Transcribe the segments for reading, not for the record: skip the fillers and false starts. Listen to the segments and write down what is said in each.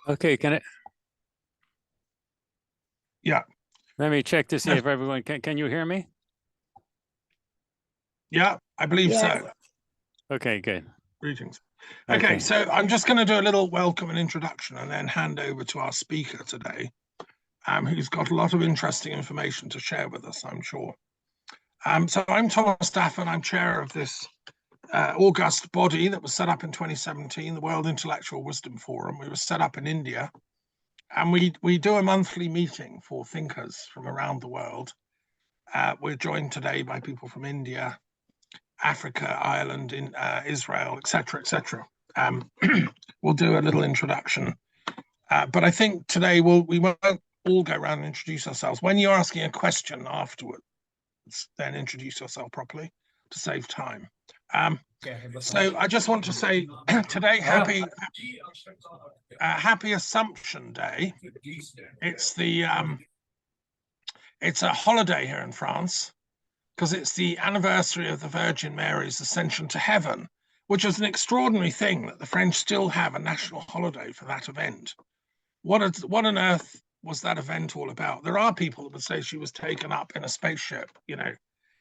Okay, Yeah. let me check to see if everyone can you hear me? Yeah, I believe so. Okay, good. Greetings. Okay, so I'm just going to do a little welcome and introduction and then hand over to our speaker today, who's got a lot of interesting information to share with us, I'm sure. So I'm Thomas Stafford. I'm chair of this august body that was set up in 2017, the World Intellectual Wisdom Forum. We were set up in India, and we do a monthly meeting for thinkers from around the world. We're joined today by people from India, Africa, Ireland, in Israel, etc., etc. We'll do a little introduction, but I think today we won't all go around and introduce ourselves. When you're asking a question afterwards, then introduce yourself properly to save time. So I just want to say today, happy Assumption Day. It's a holiday here in France because it's the anniversary of the Virgin Mary's ascension to heaven, which is an extraordinary thing that the French still have a national holiday for that event. What on earth was that event all about? There are people that would say she was taken up in a spaceship. You know,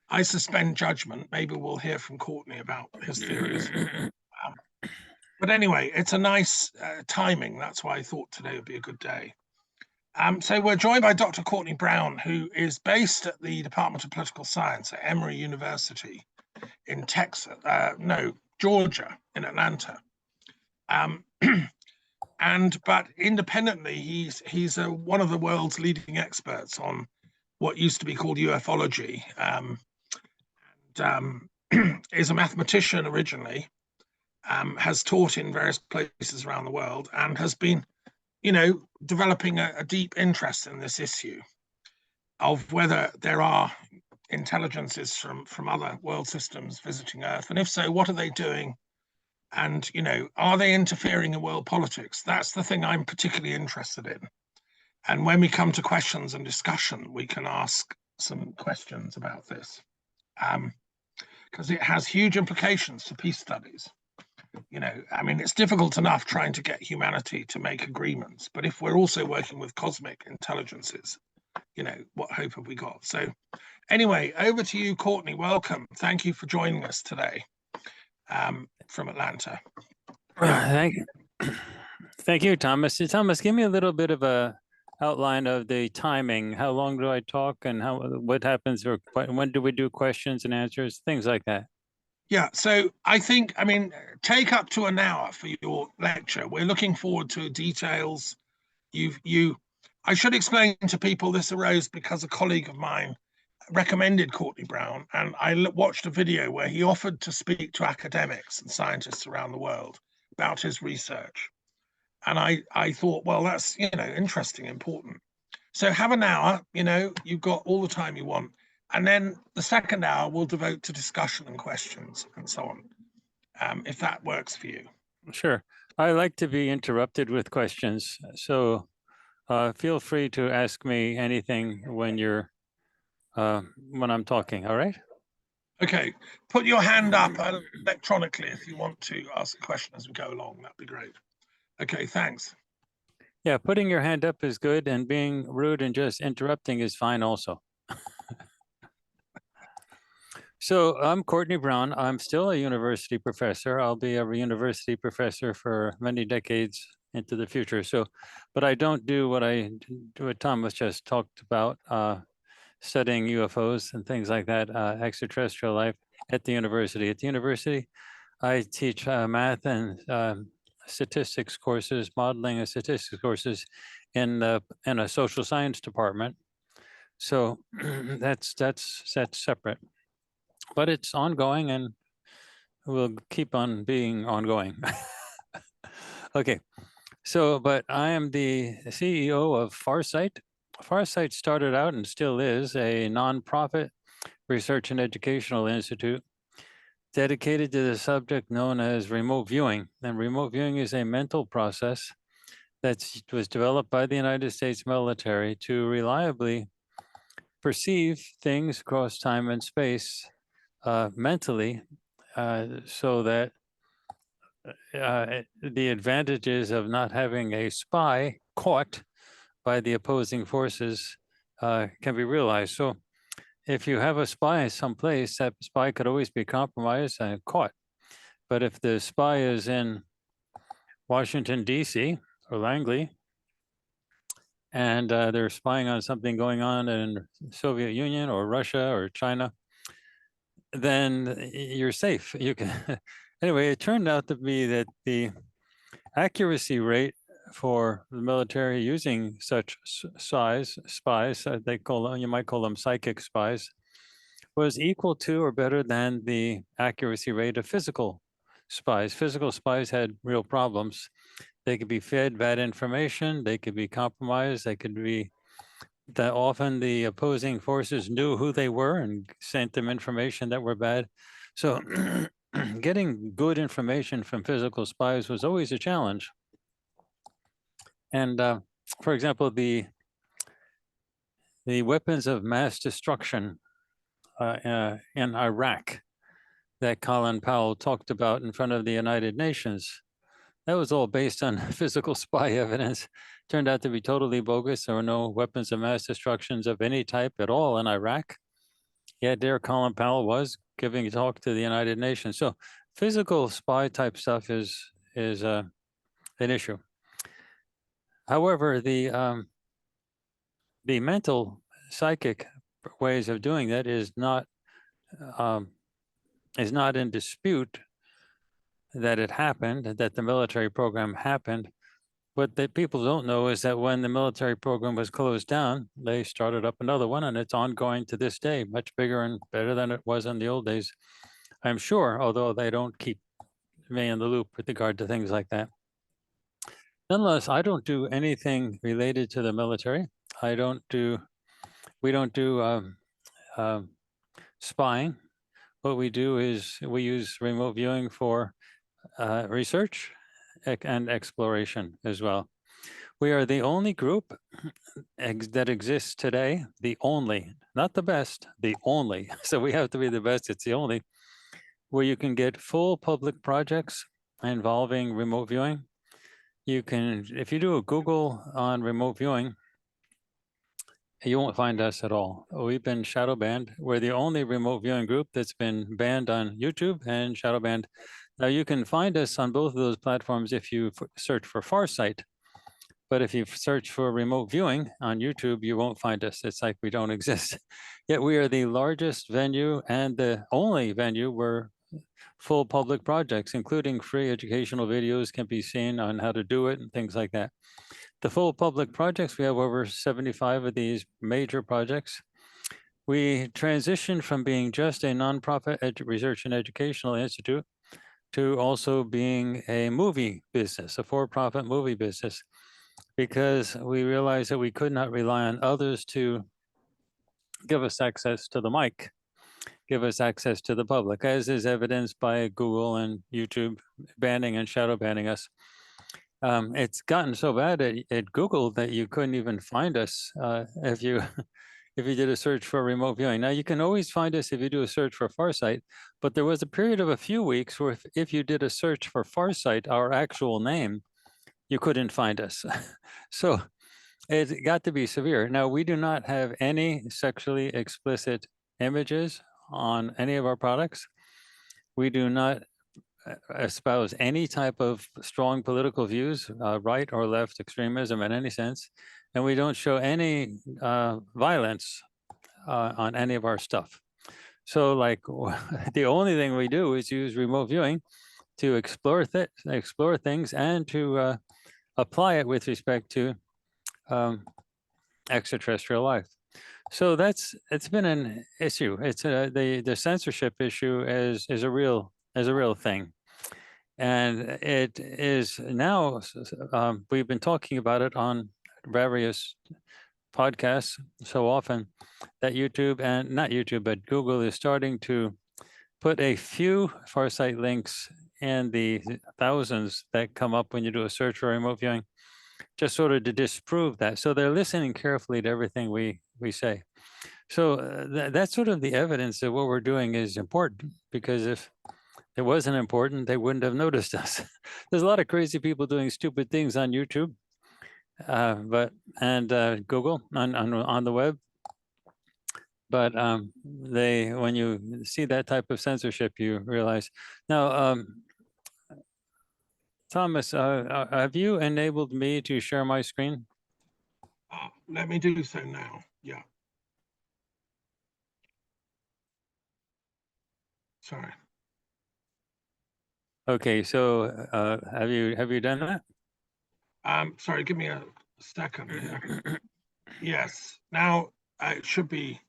I suspend judgment. Maybe we'll hear from Courtney about his theories. But anyway, it's a nice timing. That's why I thought today would be a good day. So we're joined by Dr. Courtney Brown, who is based at the Department of Political Science at Emory University in Georgia, in Atlanta. But independently, he's one of the world's leading experts on what used to be called ufology, and is a mathematician originally, has taught in various places around the world, and has been, developing a deep interest in this issue of whether there are intelligences from other world systems visiting Earth, and if so, what are they doing? And, are they interfering in world politics? That's the thing I'm particularly interested in. And when we come to questions and discussion, we can ask some questions about this, because it has huge implications for peace studies. It's difficult enough trying to get humanity to make agreements, but if we're also working with cosmic intelligences, what hope have we got? So anyway, over to you, Courtney. Welcome. Thank you for joining us today from Atlanta. Thank you, Thomas. Thomas, give me a little bit of a outline of the timing. How long do I talk, and what happens, or when do we do questions and answers, things like that? Yeah, so I think, take up to an hour for your lecture. We're looking forward to details. I should explain to people this arose because a colleague of mine recommended Courtney Brown, and I watched a video where he offered to speak to academics and scientists around the world about his research. And I thought, well, that's, interesting, important. So have an hour, you've got all the time you want. And then the second hour we'll devote to discussion and questions and so on, if that works for you. Sure. I like to be interrupted with questions. So feel free to ask me anything when I'm talking, all right? Okay. Put your hand up electronically if you want to ask a question as we go along. That'd be great. Okay, thanks. Yeah, putting your hand up is good, and being rude and just interrupting is fine also. So I'm Courtney Brown. I'm still a university professor. I'll be a university professor for many decades into the future. But I don't do what Thomas just talked about, studying UFOs and things like that, extraterrestrial life at the university. At the university, I teach math and statistics courses, modeling and statistics courses in a social science department. So that's separate. But it's ongoing and will keep on being ongoing. Okay, but I am the CEO of Farsight. Farsight started out and still is a nonprofit research and educational institute dedicated to the subject known as remote viewing. And remote viewing is a mental process that was developed by the United States military to reliably perceive things across time and space mentally, so that the advantages of not having a spy caught by the opposing forces can be realized. So if you have a spy someplace, that spy could always be compromised and caught. But if the spy is in Washington, D.C. or Langley, and they're spying on something going on in Soviet Union or Russia or China, then you're safe. You can anyway, it turned out to be that the accuracy rate for the military using such spies, they call them, you might call them psychic spies, was equal to or better than the accuracy rate of physical spies. Physical spies had real problems. They could be fed bad information, they could be compromised, they could be that often the opposing forces knew who they were and sent them information that were bad. So getting good information from physical spies was always a challenge. And for example, the weapons of mass destruction in Iraq that Colin Powell talked about in front of the United Nations, that was all based on physical spy evidence. Turned out to be totally bogus. There were no weapons of mass destructions of any type at all in Iraq. Yet there Colin Powell was giving a talk to the United Nations. So physical spy type stuff is an issue. However, the mental psychic ways of doing that is not in dispute that it happened, that the military program happened. What that people don't know is that when the military program was closed down, they started up another one, and it's ongoing to this day, much bigger and better than it was in the old days, I'm sure, although they don't keep me in the loop with regard to things like that. Nonetheless, I don't do anything related to the military. We don't do spying. What we do is we use remote viewing for research and exploration as well. We are the only group that exists today, the only, not the best, the only. So we have to be the best, it's the only, where you can get full public projects involving remote viewing. You can, if you do a Google on remote viewing, you won't find us at all. We've been shadow banned. We're the only remote viewing group that's been banned on YouTube and shadow banned. Now you can find us on both of those platforms if you search for Farsight. But if you search for remote viewing on YouTube, you won't find us. It's like we don't exist. Yet we are the largest venue and the only venue where full public projects, including free educational videos, can be seen on how to do it and things like that. The full public projects, we have over 75 of these major projects. We transitioned from being just a nonprofit research and educational institute to also being a movie business, a for-profit movie business, because we realized that we could not rely on others to give us access to the mic, give us access to the public, as is evidenced by Google and YouTube banning and shadow banning us. It's gotten so bad at Google that you couldn't even find us if you did a search for remote viewing. Now you can always find us if you do a search for Farsight, but there was a period of a few weeks where if you did a search for Farsight, our actual name, you couldn't find us. So it got to be severe. Now we do not have any sexually explicit images on any of our products. We do not espouse any type of strong political views, right or left extremism in any sense, and we don't show any violence on any of our stuff. So like the only thing we do is use remote viewing to explore things and to apply it with respect to extraterrestrial life. So it's been an issue. It's the censorship issue is a real thing. And it is now, we've been talking about it on various podcasts so often that YouTube, and not YouTube, but Google is starting to put a few Farsight links in the thousands that come up when you do a search for remote viewing, just sort of to disprove that. So they're listening carefully to everything we say. So that's sort of the evidence that what we're doing is important, because if it wasn't important, they wouldn't have noticed us. There's a lot of crazy people doing stupid things on YouTube, Google on the web. But when you see that type of censorship, you realize. Now, Thomas, have you enabled me to share my screen? Let me do so now. Yeah. Sorry. Okay, so have you done that? Sorry, give me a second here. Yes. Now it should be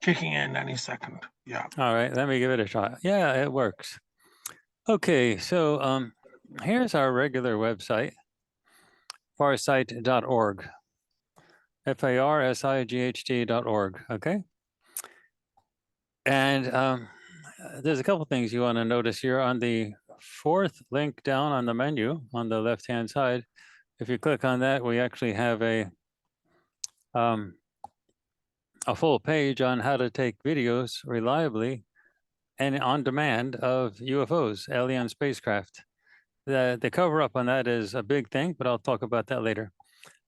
kicking in any second. Yeah. All right, let me give it a shot. Yeah, it works. Okay, so here's our regular website, farsight.org, FARSIGHT.org, okay? And there's a couple things you want to notice here. On the fourth link down on the menu on the left-hand side, if you click on that, we actually have a full page on how to take videos reliably and on demand of UFOs, alien spacecraft. The cover up on that is a big thing, but I'll talk about that later.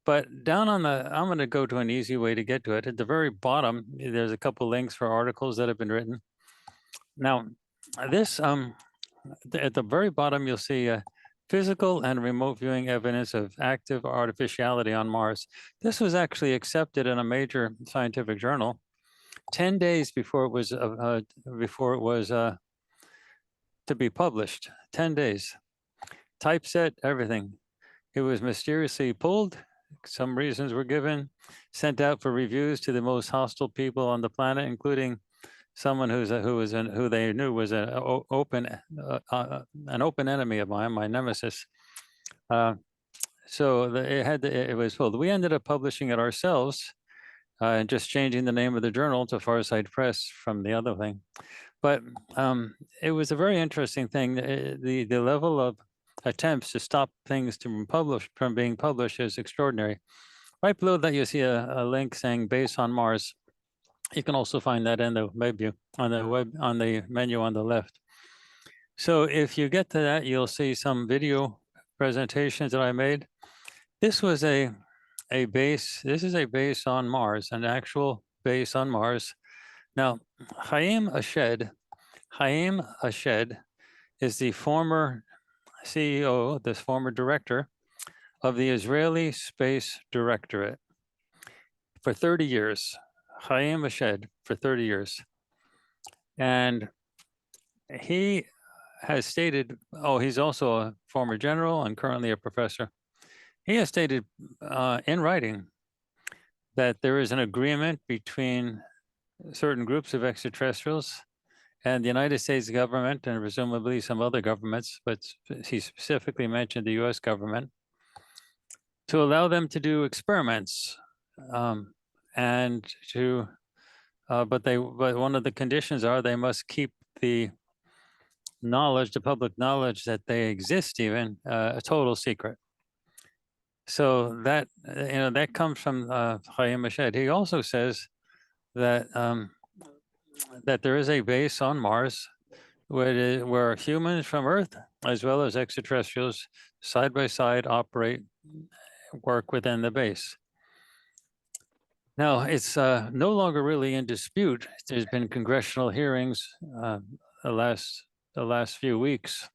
But down on I'm going to go to an easy way to get to it. At the very bottom, there's a couple links for articles that have been written. Now, this at the very bottom, you'll see physical and remote viewing evidence of active artificiality on Mars. This was actually accepted in a major scientific journal 10 days before it was to be published. 10 days, typeset, everything. It was mysteriously pulled. Some reasons were given, sent out for reviews to the most hostile people on the planet, including someone who they knew was an open enemy of mine, my nemesis. So it was pulled. We ended up publishing it ourselves, and just changing the name of the journal to Farsight Press from the other thing. But it was a very interesting thing. The level of attempts to stop things from being published is extraordinary. Right below that, you see a link saying "Base on Mars." You can also find that in the menu on the menu on the left. So if you get to that, you'll see some video presentations that I made. This was a base. This is a base on Mars, an actual base on Mars. Now, Haim Ashed is the former CEO, this former director of the Israeli Space Directorate for 30 years. Haim Ashed for 30 years. And he has stated, he's also a former general and currently a professor. He has stated in writing that there is an agreement between certain groups of extraterrestrials and the United States government and presumably some other governments, but he specifically mentioned the US government, to allow them to do experiments and to, but one of the conditions are they must keep the public knowledge that they exist even a total secret. So that, that comes from Chaim Ashed. He also says that that there is a base on Mars where humans from Earth, as well as extraterrestrials, side by side work within the base. Now, it's no longer really in dispute. There's been congressional hearings the last few weeks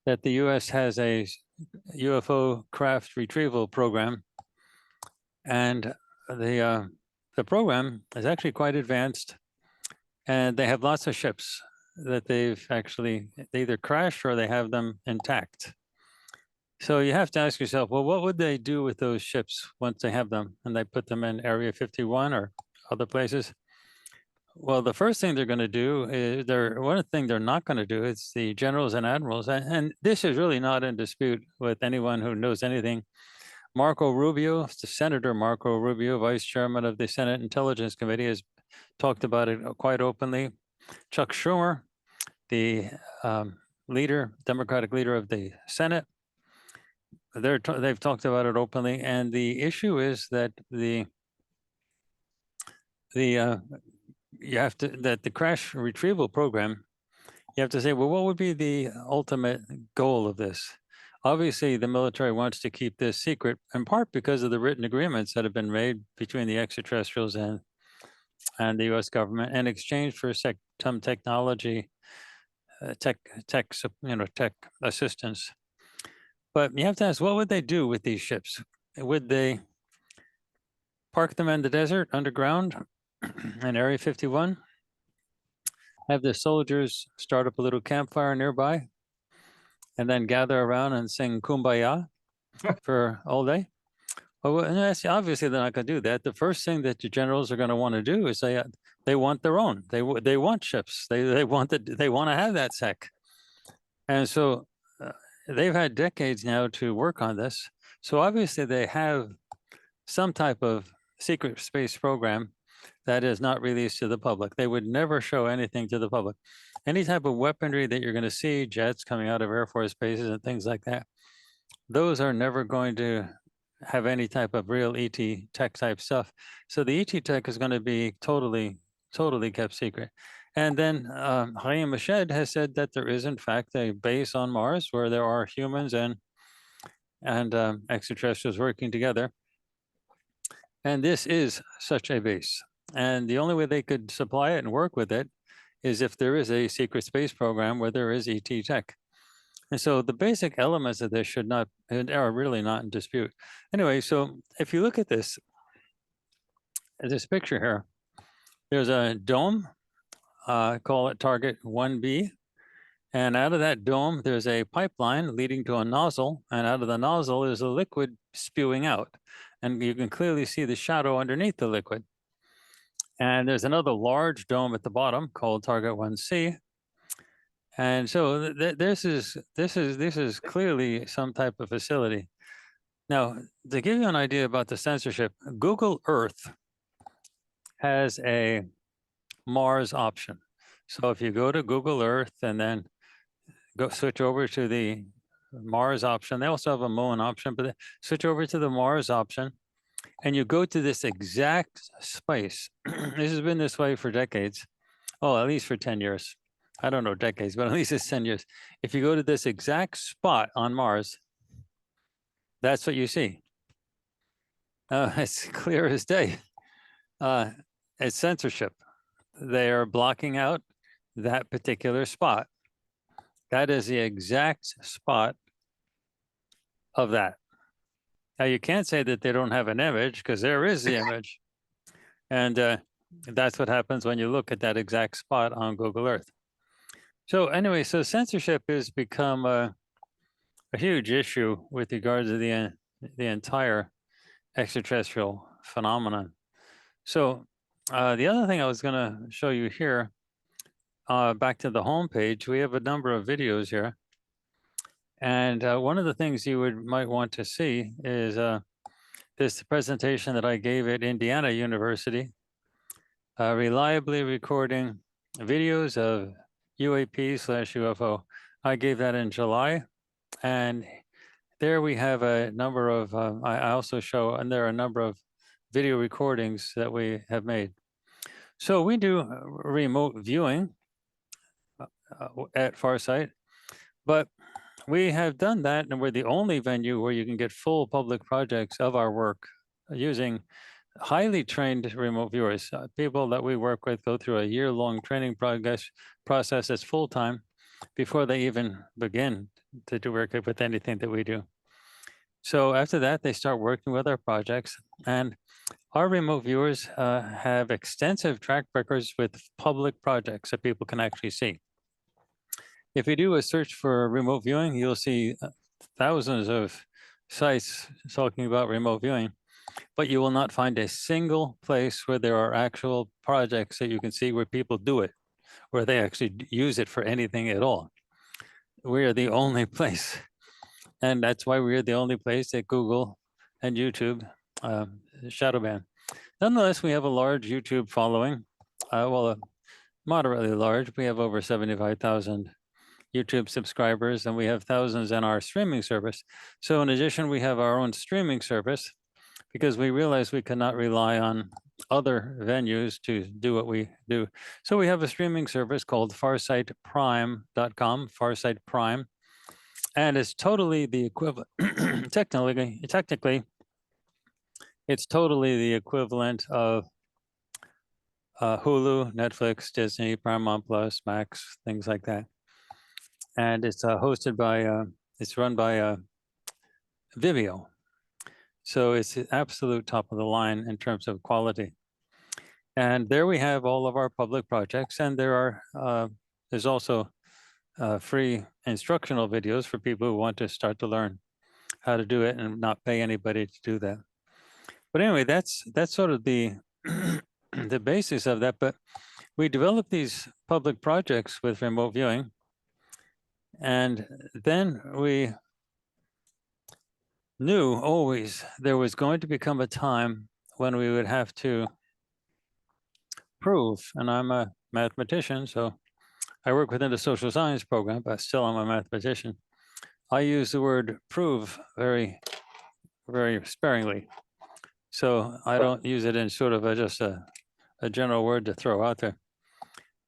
that the U.S. has a UFO craft retrieval program, and the program is actually quite advanced, and they have lots of ships that they either crashed or they have them intact. So you have to ask yourself, well, what would they do with those ships once they have them and they put them in Area 51 or other places? Well, the first thing they're going to do is one thing they're not going to do is the generals and admirals, and this is really not in dispute with anyone who knows anything. Marco Rubio, Senator Marco Rubio, Vice Chairman of the Senate Intelligence Committee, has talked about it quite openly. Chuck Schumer, the Democratic leader of the Senate, they've talked about it openly, and the issue is that the crash retrieval program you have to say, well, what would be the ultimate goal of this? Obviously, the military wants to keep this secret, in part because of the written agreements that have been made between the extraterrestrials and the U.S. government in exchange for some technology, tech assistance. But you have to ask, what would they do with these ships? Would they park them in the desert underground in Area 51? Have the soldiers start up a little campfire nearby and then gather around and sing Kumbaya for all day? Well, obviously they're not going to do that. The first thing that the generals are going to want to do is they want their own. They want ships. They want to have that sec. And so they've had decades now to work on this. So obviously they have some type of secret space program that is not released to the public. They would never show anything to the public. Any type of weaponry that you're going to see, jets coming out of Air Force bases and things like that, those are never going to have any type of real ET tech type stuff. So the ET tech is going to be totally kept secret. And then Chaim Mashed has said that there is in fact a base on Mars where there are humans and extraterrestrials working together. And this is such a base. And the only way they could supply it and work with it is if there is a secret space program where there is ET tech. And so the basic elements of this are really not in dispute. Anyway, so if you look at this picture here, there's a dome, call it target 1B. And out of that dome, there's a pipeline leading to a nozzle. And out of the nozzle is a liquid spewing out. And you can clearly see the shadow underneath the liquid. And there's another large dome at the bottom called target 1C. And so this is clearly some type of facility. Now, to give you an idea about the censorship, Google Earth has a Mars option. So if you go to Google Earth and then switch over to the Mars option, they also have a Moon option, but switch over to the Mars option, and you go to this exact space. This has been this way for decades. Oh, at least for 10 years. I don't know decades, but at least it's 10 years. If you go to this exact spot on Mars, that's what you see. It's clear as day. It's censorship. They are blocking out that particular spot. That is the exact spot of that. Now, you can't say that they don't have an image because there is the image. And that's what happens when you look at that exact spot on Google Earth. So anyway, so censorship has become a huge issue with regard to the entire extraterrestrial phenomenon. So the other thing I was going to show you here, back to the home page, we have a number of videos here. And one of the things you might want to see is this presentation that I gave at Indiana University, reliably recording videos of UAP/UFO. I gave that in July, and there we have a number of, I also show, and there are a number of video recordings that we have made. So we do remote viewing at Farsight, but we have done that, and we're the only venue where you can get full public projects of our work using highly trained remote viewers. People that we work with go through a year-long training process that's full-time before they even begin to do work with anything that we do. So after that, they start working with our projects, and our remote viewers have extensive track records with public projects that people can actually see. If you do a search for remote viewing, you'll see thousands of sites talking about remote viewing, but you will not find a single place where there are actual projects that you can see where people do it, where they actually use it for anything at all. We are the only place. And that's why we're the only place that Google and YouTube shadow ban. Nonetheless, we have a large YouTube following, moderately large. We have over 75,000 YouTube subscribers, and we have thousands in our streaming service. So in addition, we have our own streaming service because we realize we cannot rely on other venues to do what we do. So we have a streaming service called farsightprime.com, Farsight Prime, and it's totally the equivalent. Technically, it's totally the equivalent of Hulu, Netflix, Disney, Paramount Plus, Max, things like that. And it's hosted by, it's run by Vimeo. So it's the absolute top of the line in terms of quality. And there we have all of our public projects, and there's also free instructional videos for people who want to start to learn how to do it and not pay anybody to do that. But anyway, that's sort of the the basis of that. But we developed these public projects with remote viewing, and then we knew always there was going to become a time when we would have to prove, and I'm a mathematician, so I work within the social science program, but still I'm a mathematician. I use the word prove very, very sparingly. So I don't use it in sort of just a general word to throw out there.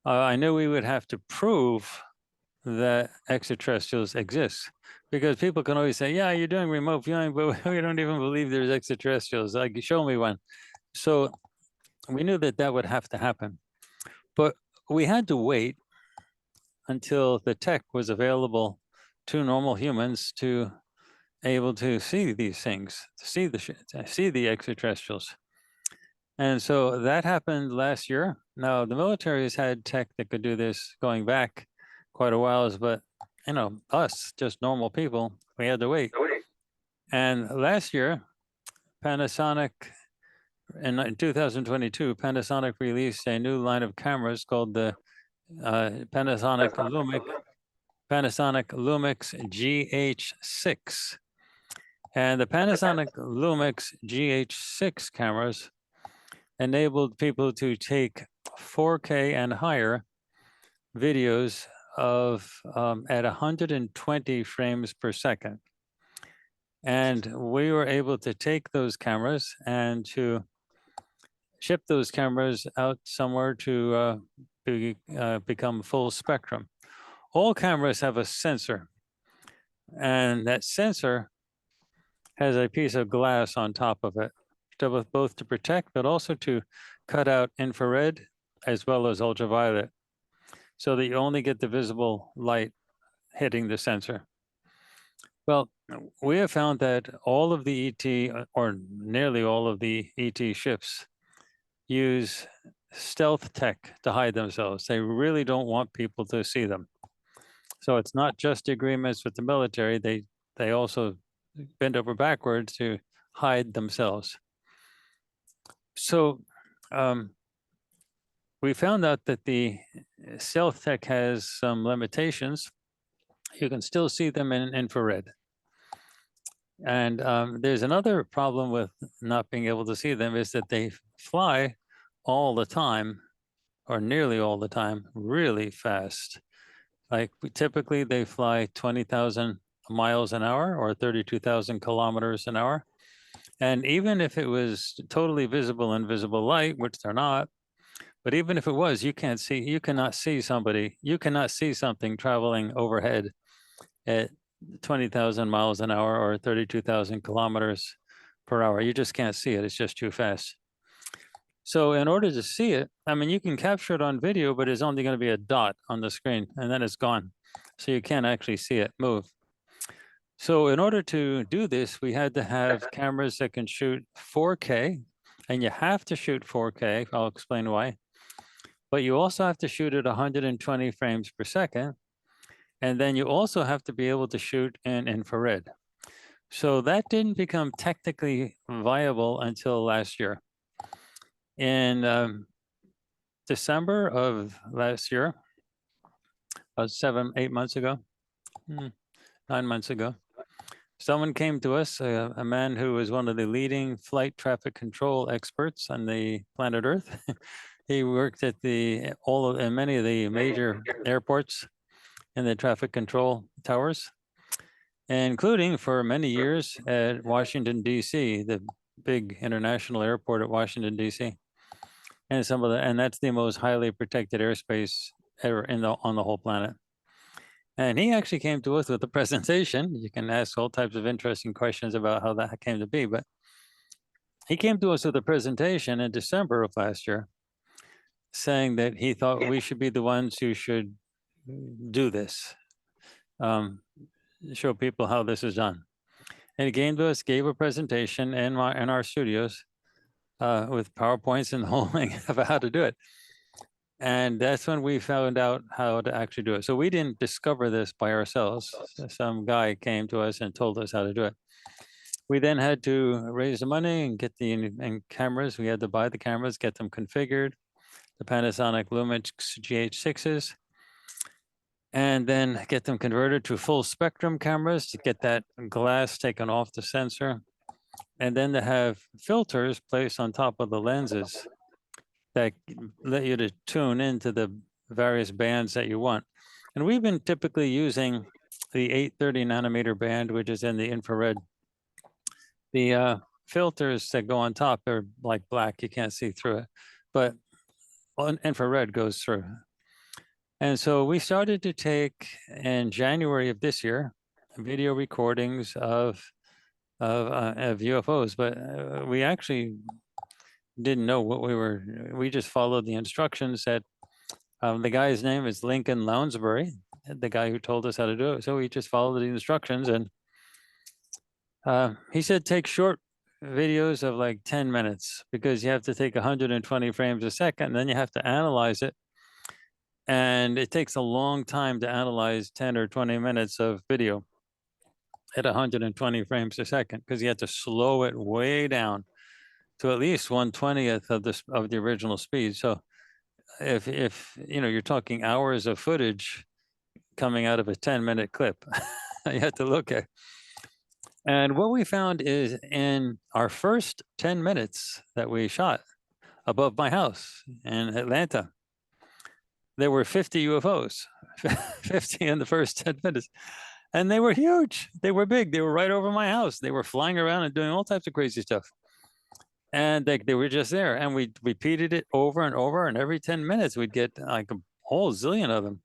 I knew we would have to prove that extraterrestrials exist, because people can always say, yeah, you're doing remote viewing, but we don't even believe there's extraterrestrials. Like, show me one. So we knew that that would have to happen, but we had to wait until the tech was available to normal humans to able to see these things, to see the extraterrestrials. And so that happened last year. Now the military has had tech that could do this going back quite a while, but you know, us, just normal people, we had to wait. And last year, Panasonic, in 2022, Panasonic released a new line of cameras called the Panasonic Lumix GH6. And the Panasonic Lumix GH6 cameras enabled people to take 4K and higher videos of at 120 frames per second. And we were able to take those cameras and to ship those cameras out somewhere to become full spectrum. All cameras have a sensor, and that sensor has a piece of glass on top of it, both to protect, but also to cut out infrared as well as ultraviolet, so that you only get the visible light hitting the sensor. Well, we have found that all of the ET, or nearly all of the ET ships, use stealth tech to hide themselves. They really don't want people to see them. So it's not just agreements with the military, they also bend over backwards to hide themselves. So we found out that the stealth tech has some limitations. You can still see them in infrared. And there's another problem with not being able to see them, is that they fly all the time, or nearly all the time, really fast. Like typically they fly 20,000 miles an hour or 32,000 kilometers an hour. And even if it was totally visible in visible light, which they're not, but even if it was, you cannot see something traveling overhead at 20,000 miles an hour or 32,000 kilometers per hour. You just can't see it. It's just too fast. So in order to see it, I mean, you can capture it on video, but it's only going to be a dot on the screen and then it's gone. So you can't actually see it move. So in order to do this, we had to have cameras that can shoot 4K, and you have to shoot 4K. I'll explain why. But you also have to shoot at 120 frames per second. And then you also have to be able to shoot in infrared. So that didn't become technically viable until last year. In December of last year, about 8 months ago, 9 months ago, someone came to us, a man who was one of the leading flight traffic control experts on the planet Earth. He worked at in many of the major airports in the traffic control towers, including for many years at Washington, D.C., the big international airport at Washington, D.C. and and that's the most highly protected airspace ever on the whole planet. And he actually came to us with a presentation. You can ask all types of interesting questions about how that came to be, but he came to us with a presentation in December of last year saying that he thought we should be the ones who should do this, show people how this is done. And he came to us, gave a presentation in our studios with PowerPoints and the whole thing about how to do it. And that's when we found out how to actually do it. So we didn't discover this by ourselves. Some guy came to us and told us how to do it. We then had to raise the money and get the cameras. We had to buy the cameras, get them configured, the Panasonic Lumix GH6s, and then get them converted to full spectrum cameras to get that glass taken off the sensor. And then to have filters placed on top of the lenses that let you to tune into the various bands that you want. And we've been typically using the 830 nanometer band, which is in the infrared. The filters that go on top are like black, you can't see through it, but infrared goes through. And so we started to take, in January of this year, video recordings of UFOs, but we actually didn't know what we just followed the instructions that the guy's name is Lincoln Lounsbury, the guy who told us how to do it. So we just followed the instructions, and he said take short videos of like 10 minutes because you have to take 120 frames a second, and then you have to analyze it. And it takes a long time to analyze 10 or 20 minutes of video at 120 frames a second because you have to slow it way down to at least 1/20th of the original speed. So if you're talking hours of footage coming out of a 10-minute clip, you have to look at. And what we found is in our first 10 minutes that we shot above my house in Atlanta, there were 50 UFOs, 50 in the first 10 minutes. And they were huge. They were big. They were right over my house. They were flying around and doing all types of crazy stuff. And they were just there. And we repeated it over and over. And every 10 minutes, we'd get like a whole zillion of them.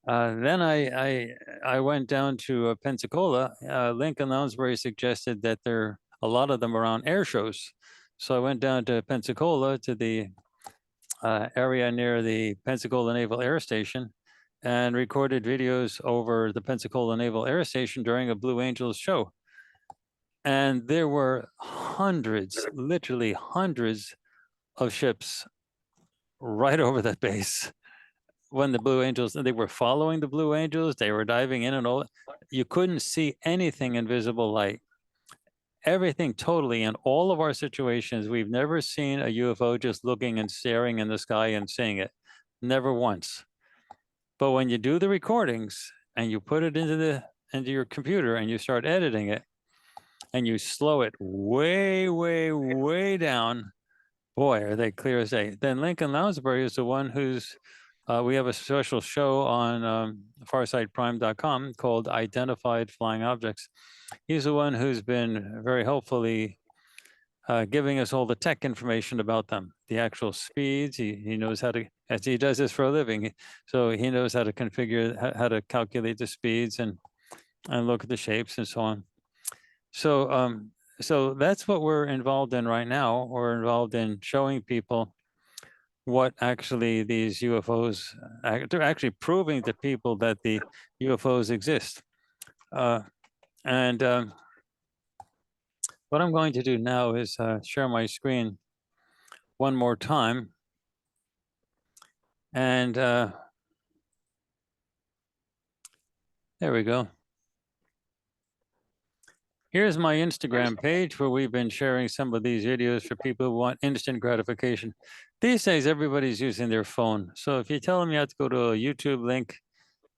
Then I went down to Pensacola. Lincoln Lounsbury suggested that there a lot of them around air shows. So I went down to Pensacola to the area near the Pensacola Naval Air Station and recorded videos over the Pensacola Naval Air Station during a Blue Angels show. And there were hundreds, literally hundreds of ships right over that base when the Blue Angels, they were following the Blue Angels, they were diving in and all. You couldn't see anything in visible light. Everything totally, in all of our situations, we've never seen a UFO just looking and staring in the sky and seeing it. Never once. But when you do the recordings and you put it into your computer and you start editing it and you slow it way, way, way down, boy, are they clear as day. Then Lincoln Lounsbury is the one who's, we have a special show on farsightprime.com called Identified Flying Objects. He's the one who's been very helpfully giving us all the tech information about them, the actual speeds. He knows how to, as he does this for a living, so he knows how to configure, how to calculate the speeds and look at the shapes and so on. So so that's what we're involved in right now. We're involved in showing people what actually these UFOs, they're actually proving to people that the UFOs exist. And what I'm going to do now is share my screen one more time. And there we go. Here's my Instagram page where we've been sharing some of these videos for people who want instant gratification. These days, everybody's using their phone. So if you tell them you have to go to a YouTube link,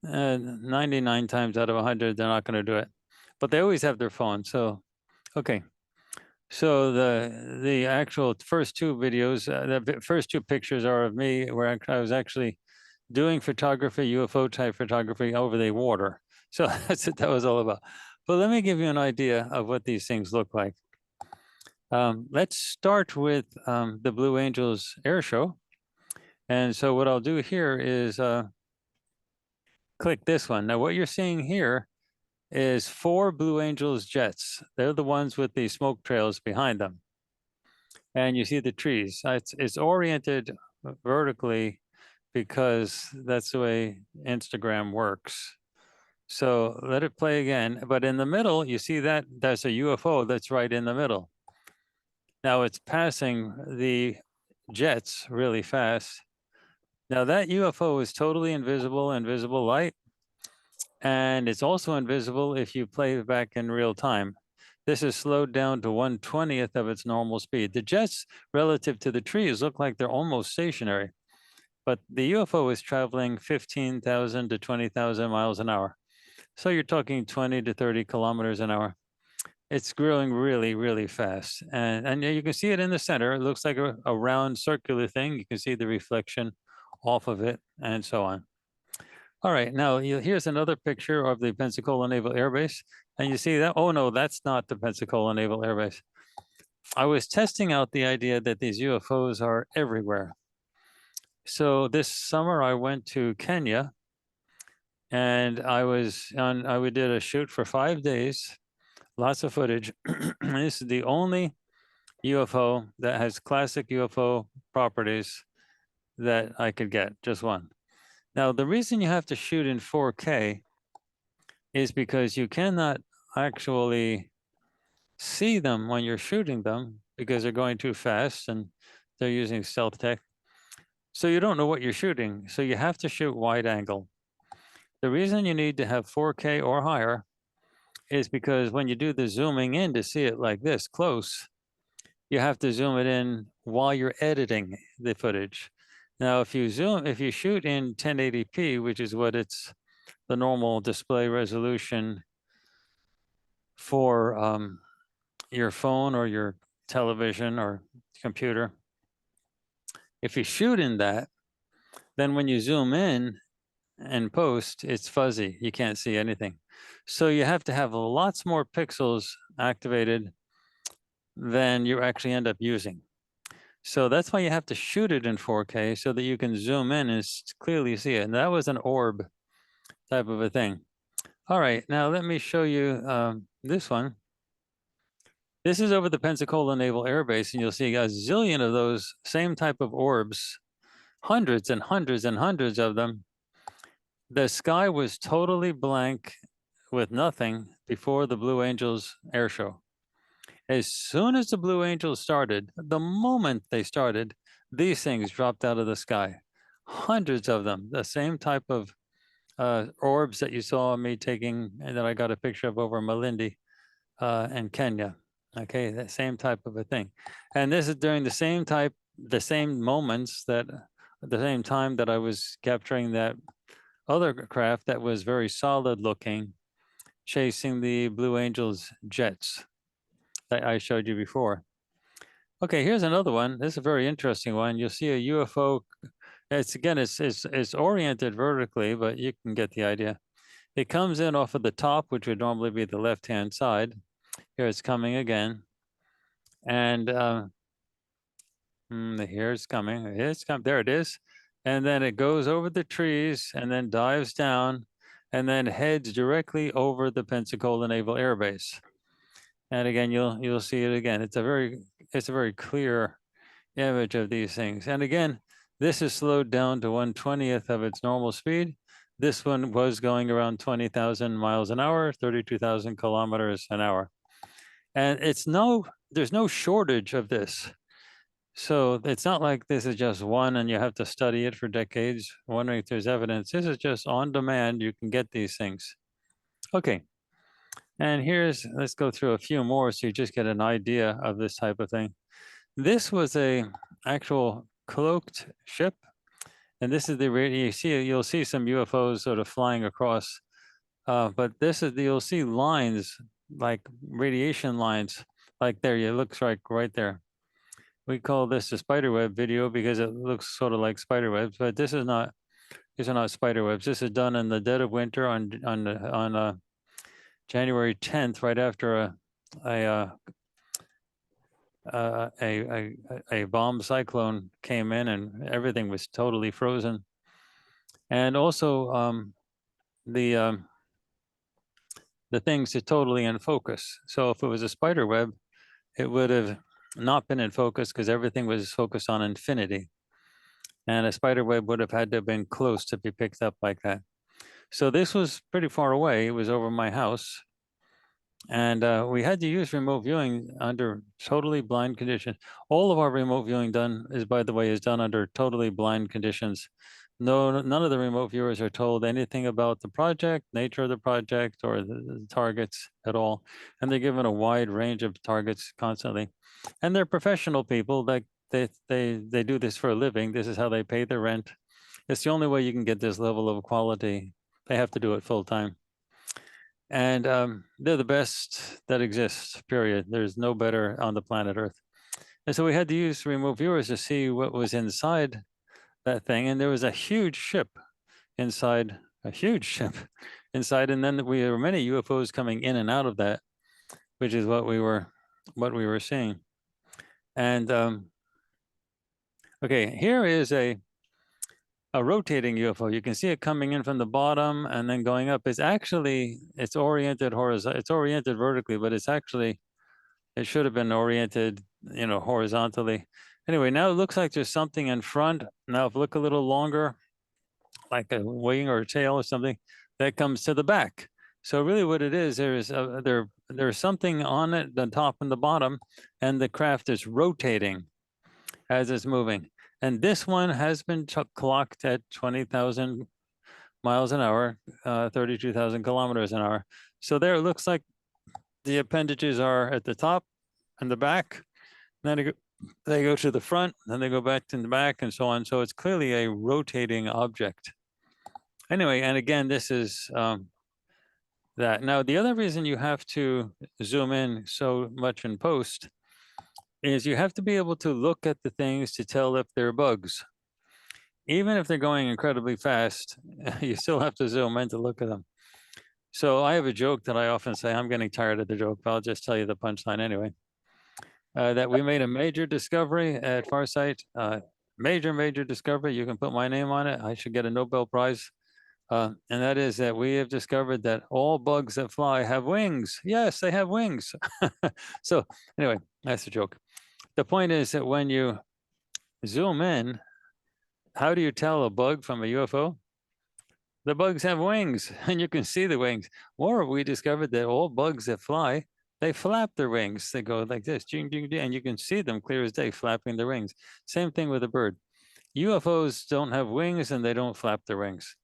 99 times out of 100, they're not going to do it. But they always have their phone. So, okay. So the actual first two videos, the first two pictures are of me where I was actually doing photography, UFO type photography over the water. So that's what that was all about. But let me give you an idea of what these things look like. Let's start with the Blue Angels air show. And so what I'll do here is click this one. Now what you're seeing here is 4 Blue Angels jets. They're the ones with the smoke trails behind them. And you see the trees. It's oriented vertically because that's the way Instagram works. So let it play again. But in the middle, you see that there's a UFO that's right in the middle. Now it's passing the jets really fast. Now that UFO is totally invisible in visible light, and it's also invisible if you play it back in real time. This is slowed down to 1/20th of its normal speed. The jets relative to the trees look like they're almost stationary, but the UFO is traveling 15,000 to 20,000 miles an hour. So you're talking 20 to 30 kilometers an hour. It's growing really, really fast. And you can see it in the center. It looks like a round circular thing. You can see the reflection off of it and so on. All right, now here's another picture of the Pensacola Naval Air Base. And you see that, oh no, that's not the Pensacola Naval Air Base. I was testing out the idea that these UFOs are everywhere. So this summer I went to Kenya and we did a shoot for 5 days, lots of footage. This is the only UFO that has classic UFO properties that I could get, just one. Now, the reason you have to shoot in 4K is because you cannot actually see them when you're shooting them because they're going too fast and they're using stealth tech. So you don't know what you're shooting. So you have to shoot wide angle. The reason you need to have 4K or higher is because when you do the zooming in to see it like this close, you have to zoom it in while you're editing the footage. Now, if you shoot in 1080p, which is what it's the normal display resolution for your phone or your television or computer, if you shoot in that, then when you zoom in and post, it's fuzzy. You can't see anything. So you have to have lots more pixels activated than you actually end up using. So that's why you have to shoot it in 4K so that you can zoom in and clearly see it. And that was an orb type of a thing. All right, now let me show you this one. This is over the Pensacola Naval Air Base, and you'll see a zillion of those same type of orbs, hundreds and hundreds and hundreds of them. The sky was totally blank with nothing before the Blue Angels air show. As soon as the Blue Angels started, the moment they started, these things dropped out of the sky. Hundreds of them, the same type of orbs that you saw me taking and that I got a picture of over Malindi in Kenya. Okay, that same type of a thing. And this is during the same moments that, at the same time that I was capturing that other craft that was very solid looking, chasing the Blue Angels jets that I showed you before. Okay, here's another one. This is a very interesting one. You'll see a UFO. It's oriented vertically, but you can get the idea. It comes in off of the top, which would normally be the left-hand side. Here it's coming again. And here it's coming. There it is. And then it goes over the trees and then dives down and then heads directly over the Pensacola Naval Air Base. And again, you'll see it again. It's a very clear image of these things. And again, this is slowed down to 1/20th of its normal speed. This one was going around 20,000 miles an hour, 32,000 kilometers an hour. And there's no shortage of this. So it's not like this is just one and you have to study it for decades, wondering if there's evidence. This is just on demand. You can get these things. Okay. And let's go through a few more so you just get an idea of this type of thing. This was a actual cloaked ship. And this is you'll see some UFOs sort of flying across. But you'll see lines, like radiation lines, like there, it looks like right there. We call this a spiderweb video because it looks sort of like spiderwebs, but these are not spiderwebs. This is done in the dead of winter on January 10th, right after a a bomb cyclone came in and everything was totally frozen. And also the things are totally in focus. So if it was a spider web, it would have not been in focus because everything was focused on infinity. And a spider web would have had to have been close to be picked up like that. So this was pretty far away. It was over my house. And we had to use remote viewing under totally blind conditions. All of our remote viewing done is, by the way, is done under totally blind conditions. No, none of the remote viewers are told anything about the project, nature of the project, or the targets at all. And they're given a wide range of targets constantly. And they're professional people that they do this for a living. This is how they pay their rent. It's the only way you can get this level of quality. They have to do it full time. And they're the best that exists, period. There's no better on the planet Earth. And so we had to use remote viewers to see what was inside that thing. And there was a huge ship inside, a huge ship inside. And then there were many UFOs coming in and out of that, which is what we were seeing. And okay, here is a rotating UFO. You can see it coming in from the bottom and then going up. It's oriented horizontal. It's oriented vertically, but it should have been oriented, horizontally. Anyway, now it looks like there's something in front. Now, if you look a little longer, like a wing or a tail or something, that comes to the back. So really what it is, there's something on it, the top and the bottom, and the craft is rotating as it's moving. And this one has been clocked at 20,000 miles an hour, 32,000 kilometers an hour. So there it looks like the appendages are at the top and the back. Then they go to the front, then they go back to the back and so on. So it's clearly a rotating object. Anyway, and again, this is that. Now, the other reason you have to zoom in so much in post is you have to be able to look at the things to tell if they're bugs. Even if they're going incredibly fast, you still have to zoom in to look at them. So I have a joke that I often say, I'm getting tired of the joke, but I'll just tell you the punchline anyway. That we made a major discovery at Farsight, major discovery. You can put my name on it. I should get a Nobel Prize. And that is that we have discovered that all bugs that fly have wings. Yes, they have wings. So anyway, that's a joke. The point is that when you zoom in, how do you tell a bug from a UFO? The bugs have wings and you can see the wings. Or we discovered that all bugs that fly, they flap their wings. They go like this, ding, ding, ding, and you can see them clear as day flapping their wings. Same thing with a bird. UFOs don't have wings and they don't flap their wings.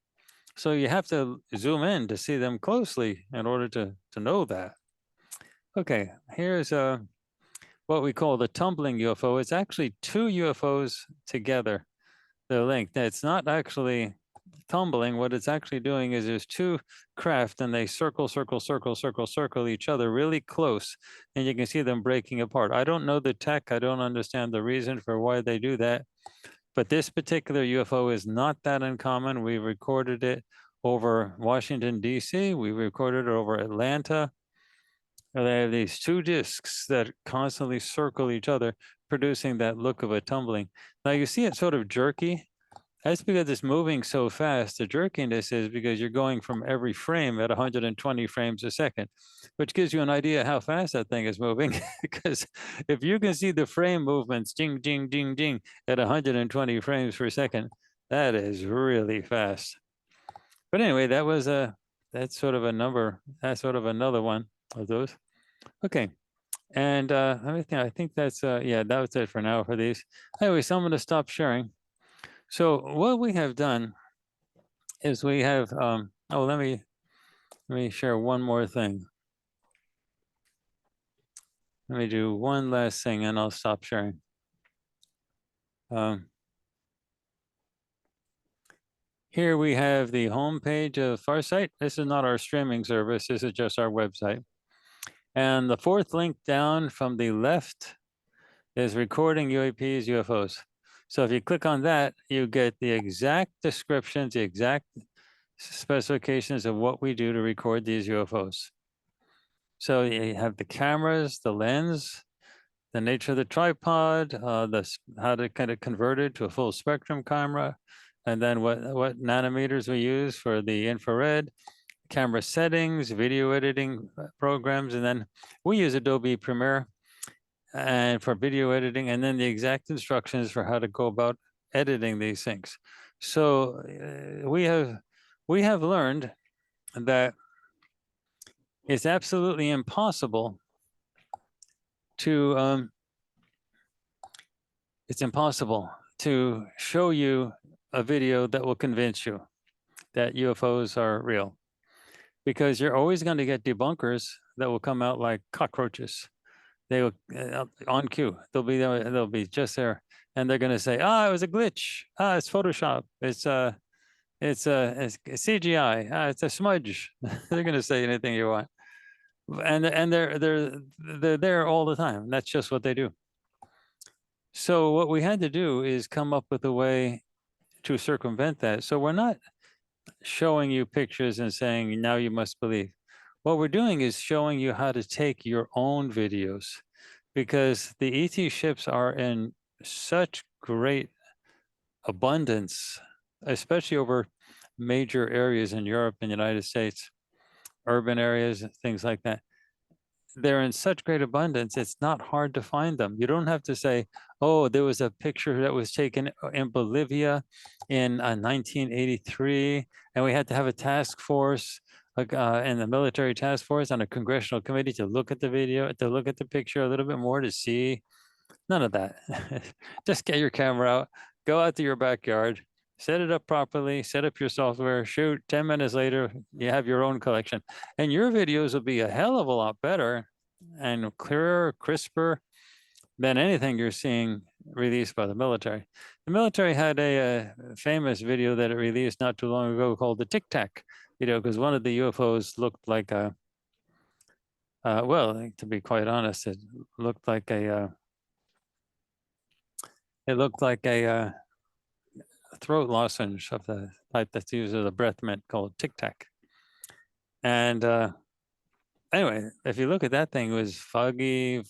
So you have to zoom in to see them closely in order to know that. Okay, here's what we call the tumbling UFO. It's actually two UFOs together. They're linked. It's not actually tumbling. What it's actually doing is there's two craft and they circle each other really close. And you can see them breaking apart. I don't know the tech. I don't understand the reason for why they do that. But this particular UFO is not that uncommon. We recorded it over Washington, D.C. We recorded it over Atlanta. They have these two disks that constantly circle each other, producing that look of a tumbling. Now you see it sort of jerky. That's because it's moving so fast. The jerkiness is because you're going from every frame at 120 frames a second, which gives you an idea how fast that thing is moving. Because if you can see the frame movements, ding, ding, ding, ding, at 120 frames per second, that is really fast. But anyway, that's sort of another one of those. Okay. And let me think. I think that's that was it for now for these. Anyway, so I'm going to stop sharing. So what we have done is we have let me share one more thing. Let me do one last thing and I'll stop sharing. Here we have the homepage of Farsight. This is not our streaming service. This is just our website. And the fourth link down from the left is recording UAPs, UFOs. So if you click on that, you get the exact descriptions, the exact specifications of what we do to record these UFOs. So you have the cameras, the lens, the nature of the tripod, how to kind of convert it to a full spectrum camera, and then what nanometers we use for the infrared, camera settings, video editing programs, and then we use Adobe Premiere and for video editing, and then the exact instructions for how to go about editing these things. So we have learned that it's absolutely impossible to show you a video that will convince you that UFOs are real, because you're always going to get debunkers that will come out like cockroaches. They will on cue. They'll be just there, and they're going to say, "Ah, it was a glitch. Ah, it's Photoshop. It's CGI. Ah, it's a smudge." They're going to say anything you want, and they're there all the time. That's just what they do. So what we had to do is come up with a way to circumvent that. So we're not showing you pictures and saying, now you must believe. What we're doing is showing you how to take your own videos, because the ET ships are in such great abundance, especially over major areas in Europe and the United States, urban areas, things like that. They're in such great abundance, it's not hard to find them. You don't have to say, oh, there was a picture that was taken in Bolivia in 1983, and we had to have a task force, in the military task force on a congressional committee to look at the video, to look at the picture a little bit more to see. None of that. Just get your camera out, go out to your backyard, set it up properly, set up your software, shoot. 10 minutes later, you have your own collection. And your videos will be a hell of a lot better and clearer, crisper than anything you're seeing released by the military. The military had a famous video that it released not too long ago called the Tic Tac video, because one of the UFOs looked like a, well, to be quite honest, it looked like a throat lozenge of the type that's used as a breath mint called Tic Tac. And anyway, if you look at that thing, it was foggy,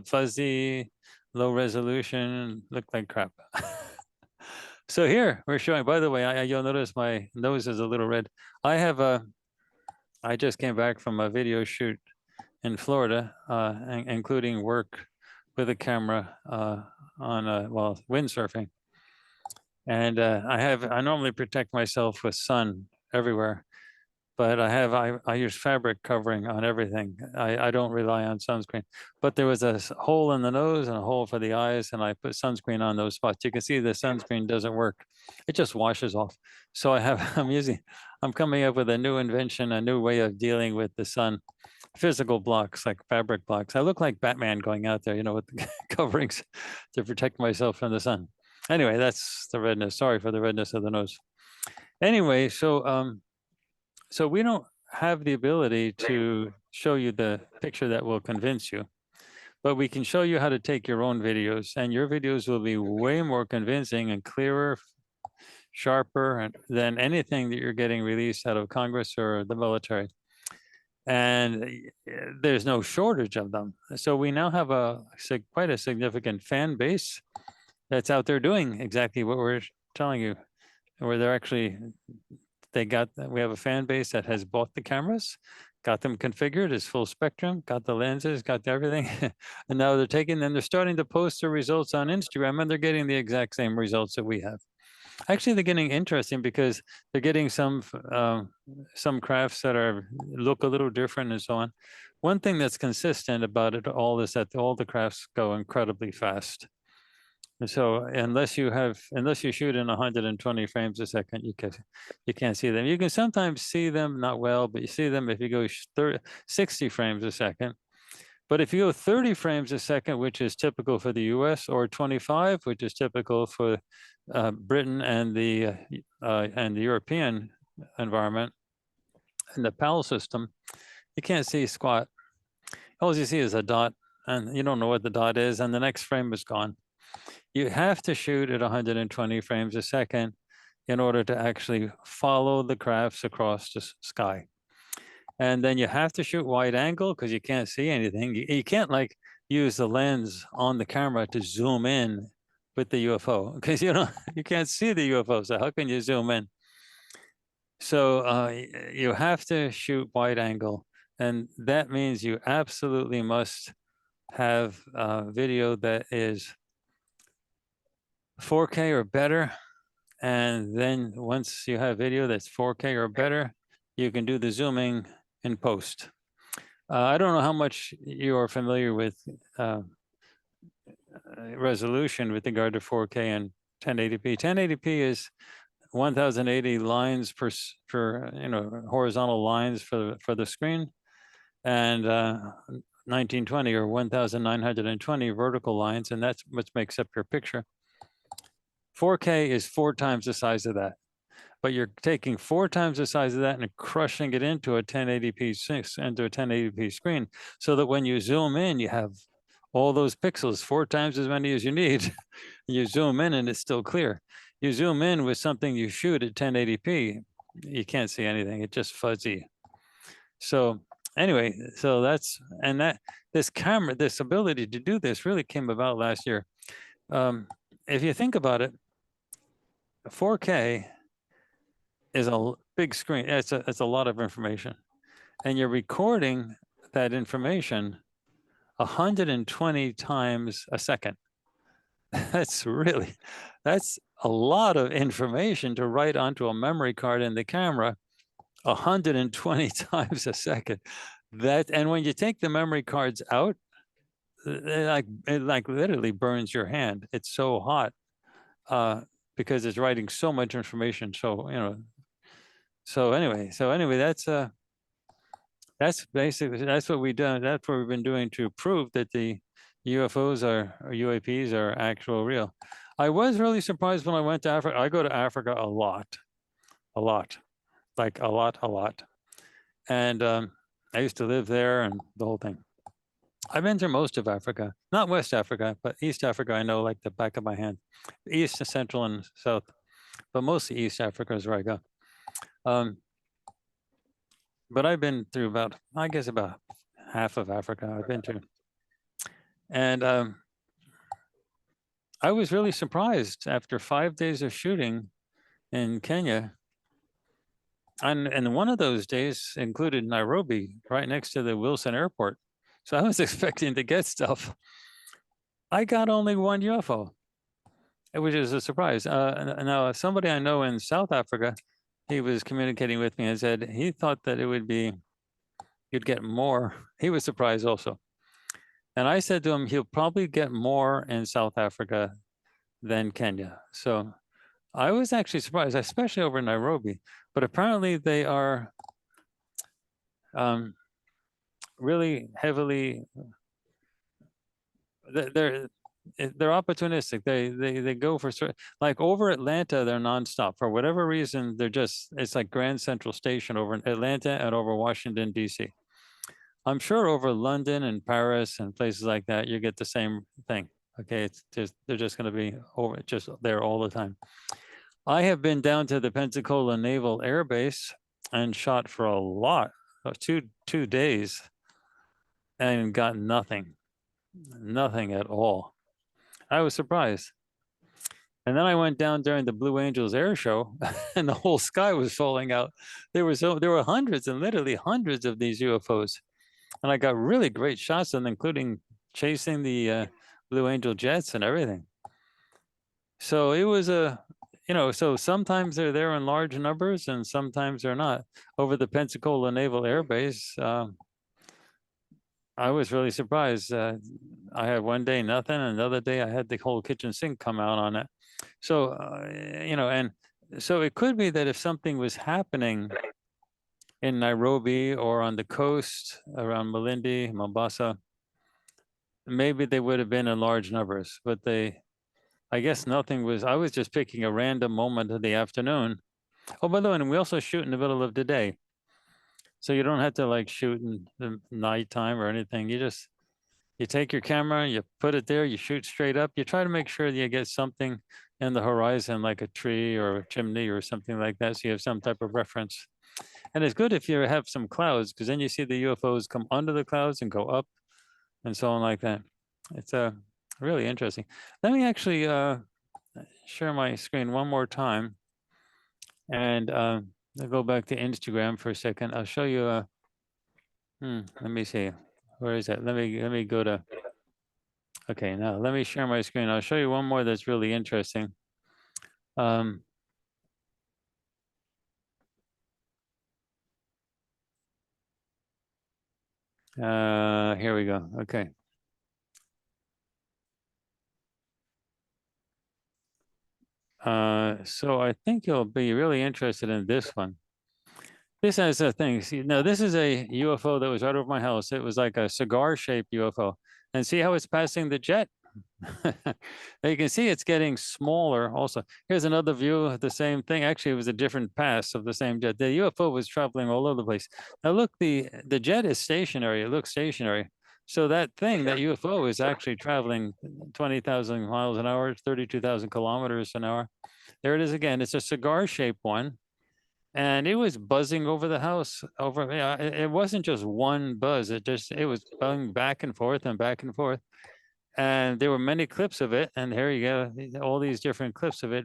fuzzy, low resolution, looked like crap. So here we're showing, by the way, you'll notice my nose is a little red. I just came back from a video shoot in Florida, including work with a camera on well, windsurfing. And I normally protect myself with sun everywhere, but I use fabric covering on everything. I don't rely on sunscreen. But there was a hole in the nose and a hole for the eyes, and I put sunscreen on those spots. You can see the sunscreen doesn't work. It just washes off. So I'm coming up with a new invention, a new way of dealing with the sun. Physical blocks, like fabric blocks. I look like Batman going out there, with the coverings to protect myself from the sun. Anyway, that's the redness. Sorry for the redness of the nose. Anyway, so we don't have the ability to show you the picture that will convince you, but we can show you how to take your own videos, and your videos will be way more convincing and clearer, sharper than anything that you're getting released out of Congress or the military. And there's no shortage of them. So we now have quite a significant fan base that's out there doing exactly what we're telling you, where we have a fan base that has bought the cameras, got them configured as full spectrum, got the lenses, got everything. And now they're starting to post their results on Instagram, and they're getting the exact same results that we have. Actually, they're getting interesting because they're getting some crafts that look a little different and so on. One thing that's consistent about it all is that all the crafts go incredibly fast. And so unless you shoot in 120 frames a second, you can't see them. You can sometimes see them, not well, but you see them if you go 60 frames a second. But if you go 30 frames a second, which is typical for the US, or 25, which is typical for Britain and the European environment, and the PAL system, you can't see squat. All you see is a dot, and you don't know what the dot is, and the next frame is gone. You have to shoot at 120 frames a second in order to actually follow the crafts across the sky. And then you have to shoot wide angle because you can't see anything. You can't use the lens on the camera to zoom in with the UFO, because you can't see the UFO, so how can you zoom in? So you have to shoot wide angle, and that means you absolutely must have video that is 4K or better. And then once you have video that's 4K or better, you can do the zooming in post. I don't know how much you are familiar with resolution with regard to 4K and 1080p. 1080p is 1080 lines per horizontal lines for the screen, and 1920 or 1920 vertical lines, and that's what makes up your picture. 4K is 4 times the size of that, but you're taking 4 times the size of that and crushing it into a 1080p screen, so that when you zoom in, you have all those pixels, 4 times as many as you need. You zoom in and it's still clear. You zoom in with something you shoot at 1080p, you can't see anything. It's just fuzzy. So anyway, so this camera, this ability to do this really came about last year. If you think about it, 4K is a big screen. It's a lot of information, and you're recording that information 120 times a second. That's a lot of information to write onto a memory card in the camera 120 times a second. And when you take the memory cards out, it like literally burns your hand. It's so hot because it's writing so much information. So anyway, that's basically, that's what we've done. That's what we've been doing to prove that the UFOs or UAPs are actual real. I was really surprised when I went to Africa. I go to Africa a lot, like a lot. And I used to live there and the whole thing. I've been through most of Africa, not West Africa, but East Africa I know like the back of my hand. East, Central, and South, but mostly East Africa is where I go. But I've been through about half of Africa I've been to. And I was really surprised after 5 days of shooting in Kenya. And one of those days included Nairobi, right next to the Wilson Airport. So I was expecting to get stuff. I got only 1 UFO, which is a surprise. Now, somebody I know in South Africa, he was communicating with me and said he thought that it would be, you'd get more. He was surprised also. And I said to him, he'll probably get more in South Africa than Kenya. So I was actually surprised, especially over Nairobi. But apparently they are really heavily, they're opportunistic. They go for, like over Atlanta, they're nonstop. For whatever reason, it's like Grand Central Station over in Atlanta and over Washington, D.C. I'm sure over London and Paris and places like that, you get the same thing. Okay, they're just going to be just there all the time. I have been down to the Pensacola Naval Air Base and shot for a lot, 2 days, and got nothing at all. I was surprised. And then I went down during the Blue Angels air show, and the whole sky was falling out. There were hundreds and literally hundreds of these UFOs, and I got really great shots of them, including chasing the Blue Angel jets and everything. So it was so sometimes they're there in large numbers and sometimes they're not. Over the Pensacola Naval Air Base, I was really surprised. I had one day nothing, and another day I had the whole kitchen sink come out on it. So, and so it could be that if something was happening in Nairobi or on the coast around Malindi, Mombasa, maybe they would have been in large numbers, but I guess nothing was. I was just picking a random moment of the afternoon. Oh, by the way, and we also shoot in the middle of the day. So you don't have to like shoot in the nighttime or anything. You take your camera, you put it there, you shoot straight up. You try to make sure that you get something in the horizon, like a tree or a chimney or something like that, so you have some type of reference. And it's good if you have some clouds, because then you see the UFOs come under the clouds and go up and so on like that. It's really interesting. Let me actually share my screen one more time, and I'll go back to Instagram for a second. I'll show you let me see. Where is that? Let me go to. Okay, now let me share my screen. I'll show you one more that's really interesting. Here we go. Okay. So I think you'll be really interested in this one. This has a thing. See, now this is a UFO that was right over my house. It was like a cigar-shaped UFO. And see how it's passing the jet? Now you can see it's getting smaller also. Here's another view of the same thing. Actually, it was a different pass of the same jet. The UFO was traveling all over the place. Now look, the jet is stationary. It looks stationary. So that thing, that UFO is actually traveling 20,000 miles an hour, 32,000 kilometers an hour. There it is again. It's a cigar-shaped one. And it was buzzing over the house. It wasn't just one buzz. It was buzzing back and forth and back and forth. And there were many clips of it. And here you go, all these different clips of it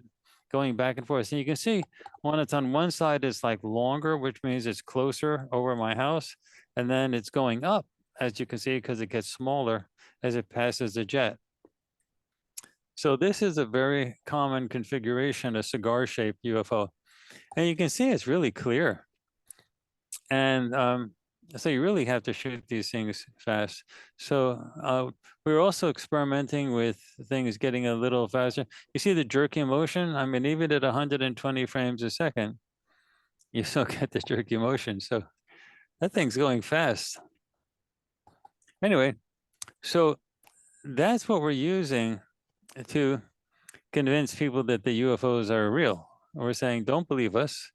going back and forth. And you can see when it's on one side, it's like longer, which means it's closer over my house. And then it's going up, as you can see, because it gets smaller as it passes the jet. So this is a very common configuration, a cigar-shaped UFO. And you can see it's really clear. And so you really have to shoot these things fast. So we're also experimenting with things getting a little faster. You see the jerky motion? I mean, even at 120 frames a second, you still get the jerky motion. So that thing's going fast. Anyway, so that's what we're using to convince people that the UFOs are real. We're saying, don't believe us.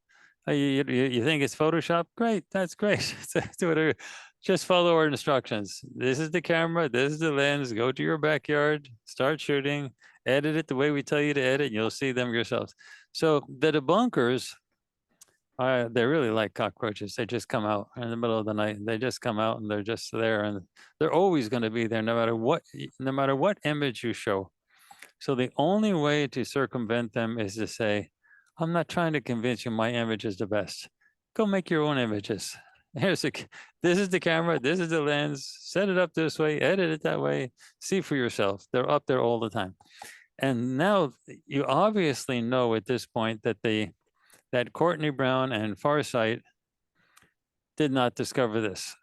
You think it's Photoshop? Great, that's great. Do whatever. Just follow our instructions. This is the camera, this is the lens, go to your backyard, start shooting, edit it the way we tell you to edit, and you'll see them yourselves. So the debunkers, they're really like cockroaches. They just come out in the middle of the night. They just come out and they're just there, and they're always going to be there no matter what image you show. So the only way to circumvent them is to say, I'm not trying to convince you my image is the best. Go make your own images. This is the camera, this is the lens, set it up this way, edit it that way, see for yourself. They're up there all the time. And now you obviously know at this point that that Courtney Brown and Farsight did not discover this.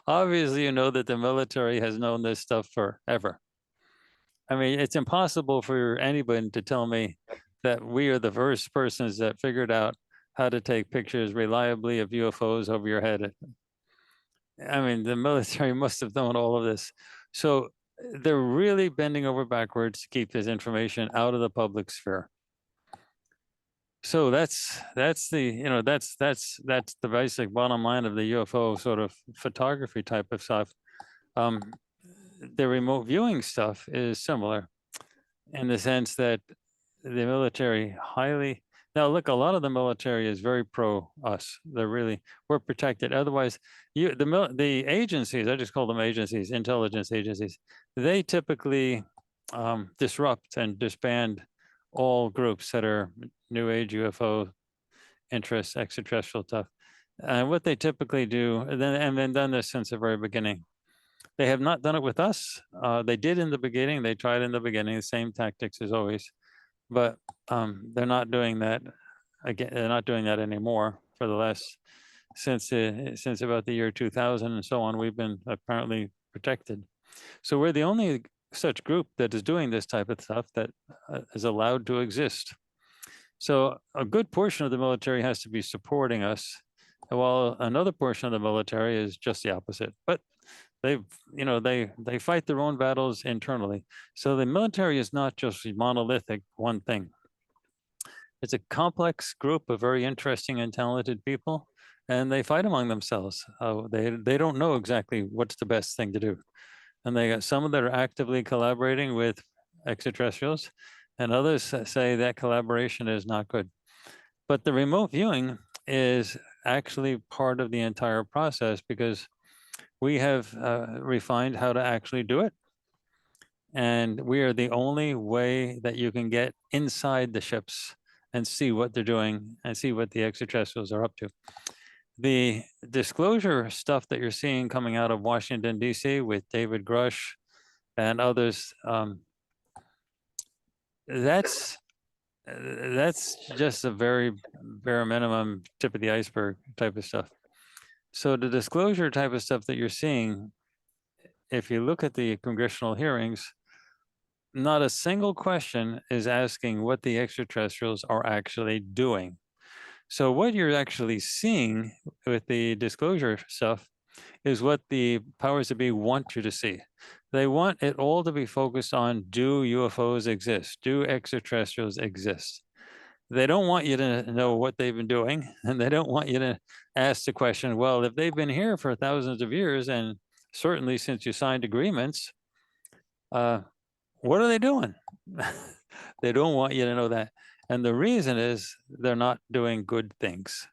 Obviously, you know that the military has known this stuff forever. I mean, it's impossible for anybody to tell me that we are the first persons that figured out how to take pictures reliably of UFOs over your head. I mean, the military must have known all of this. So they're really bending over backwards to keep this information out of the public sphere. So that's the basic bottom line of the UFO sort of photography type of stuff. The remote viewing stuff is similar in the sense that the military now look, a lot of the military is very pro us. We're protected. Otherwise, the agencies, I just call them agencies, intelligence agencies, they typically disrupt and disband all groups that are New Age UFO interests, extraterrestrial stuff. And what they typically do, and then done this since the very beginning. They have not done it with us. They did in the beginning. They tried in the beginning, the same tactics as always, but they're not doing that again. They're not doing that anymore for the last since about the year 2000 and so on. We've been apparently protected. So we're the only such group that is doing this type of stuff that is allowed to exist. So a good portion of the military has to be supporting us, while another portion of the military is just the opposite. But they fight their own battles internally. So the military is not just monolithic one thing. It's a complex group of very interesting and talented people, and they fight among themselves. They don't know exactly what's the best thing to do. And they got some that are actively collaborating with extraterrestrials, and others say that collaboration is not good. But the remote viewing is actually part of the entire process because we have refined how to actually do it. And we are the only way that you can get inside the ships and see what they're doing and see what the extraterrestrials are up to. The disclosure stuff that you're seeing coming out of Washington, D.C. with David Grusch and others, that's just a very bare minimum tip of the iceberg type of stuff. So the disclosure type of stuff that you're seeing, if you look at the congressional hearings, not a single question is asking what the extraterrestrials are actually doing. So what you're actually seeing with the disclosure stuff is what the powers that be want you to see. They want it all to be focused on, do UFOs exist? Do extraterrestrials exist? They don't want you to know what they've been doing, and they don't want you to ask the question, well, if they've been here for thousands of years, and certainly since you signed agreements, what are they doing? They don't want you to know that. And the reason is they're not doing good things.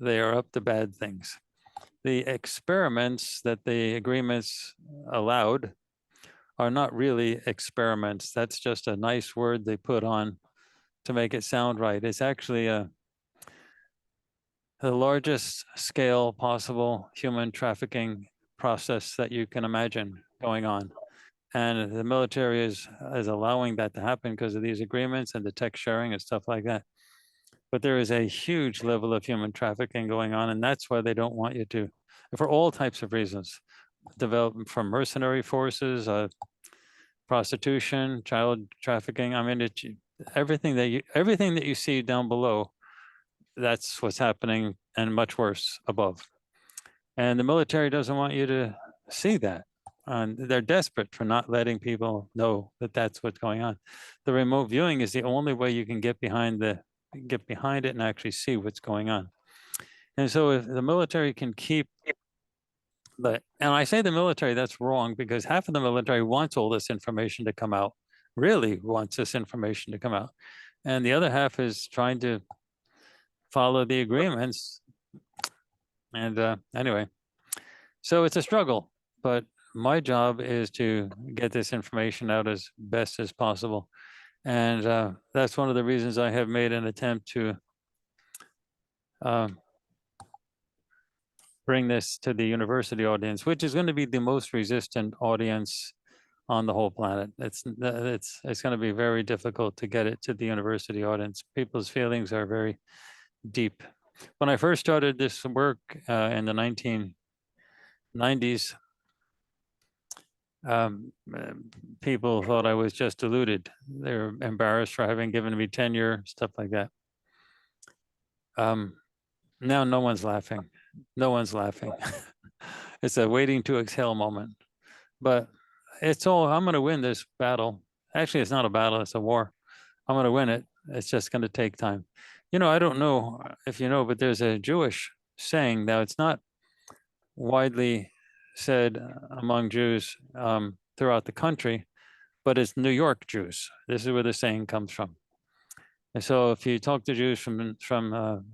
They are up to bad things. The experiments that the agreements allowed are not really experiments. That's just a nice word they put on to make it sound right. It's actually the largest scale possible human trafficking process that you can imagine going on. And the military is allowing that to happen because of these agreements and the tech sharing and stuff like that. But there is a huge level of human trafficking going on, and that's why they don't want you to, for all types of reasons, develop from mercenary forces, prostitution, child trafficking. I mean, everything that you see down below, that's what's happening, and much worse above. And the military doesn't want you to see that. And they're desperate for not letting people know that that's what's going on. The remote viewing is the only way you can get behind it and actually see what's going on. And so if the military can keep and I say the military, that's wrong, because half of the military wants all this information to come out, really wants this information to come out. And the other half is trying to follow the agreements. And anyway, so it's a struggle, but my job is to get this information out as best as possible. And that's one of the reasons I have made an attempt to bring this to the university audience, which is going to be the most resistant audience on the whole planet. It's going to be very difficult to get it to the university audience. People's feelings are very deep. When I first started this work in the 1990s, people thought I was just deluded. They were embarrassed for having given me tenure, stuff like that. Now no one's laughing. No one's laughing. It's a waiting to exhale moment. But it's all, I'm going to win this battle. Actually, it's not a battle, it's a war. I'm going to win it. It's just going to take time. You know, I don't know if you know, but there's a Jewish saying. Now, it's not widely said among Jews throughout the country, but it's New York Jews. This is where the saying comes from. And so if you talk to Jews from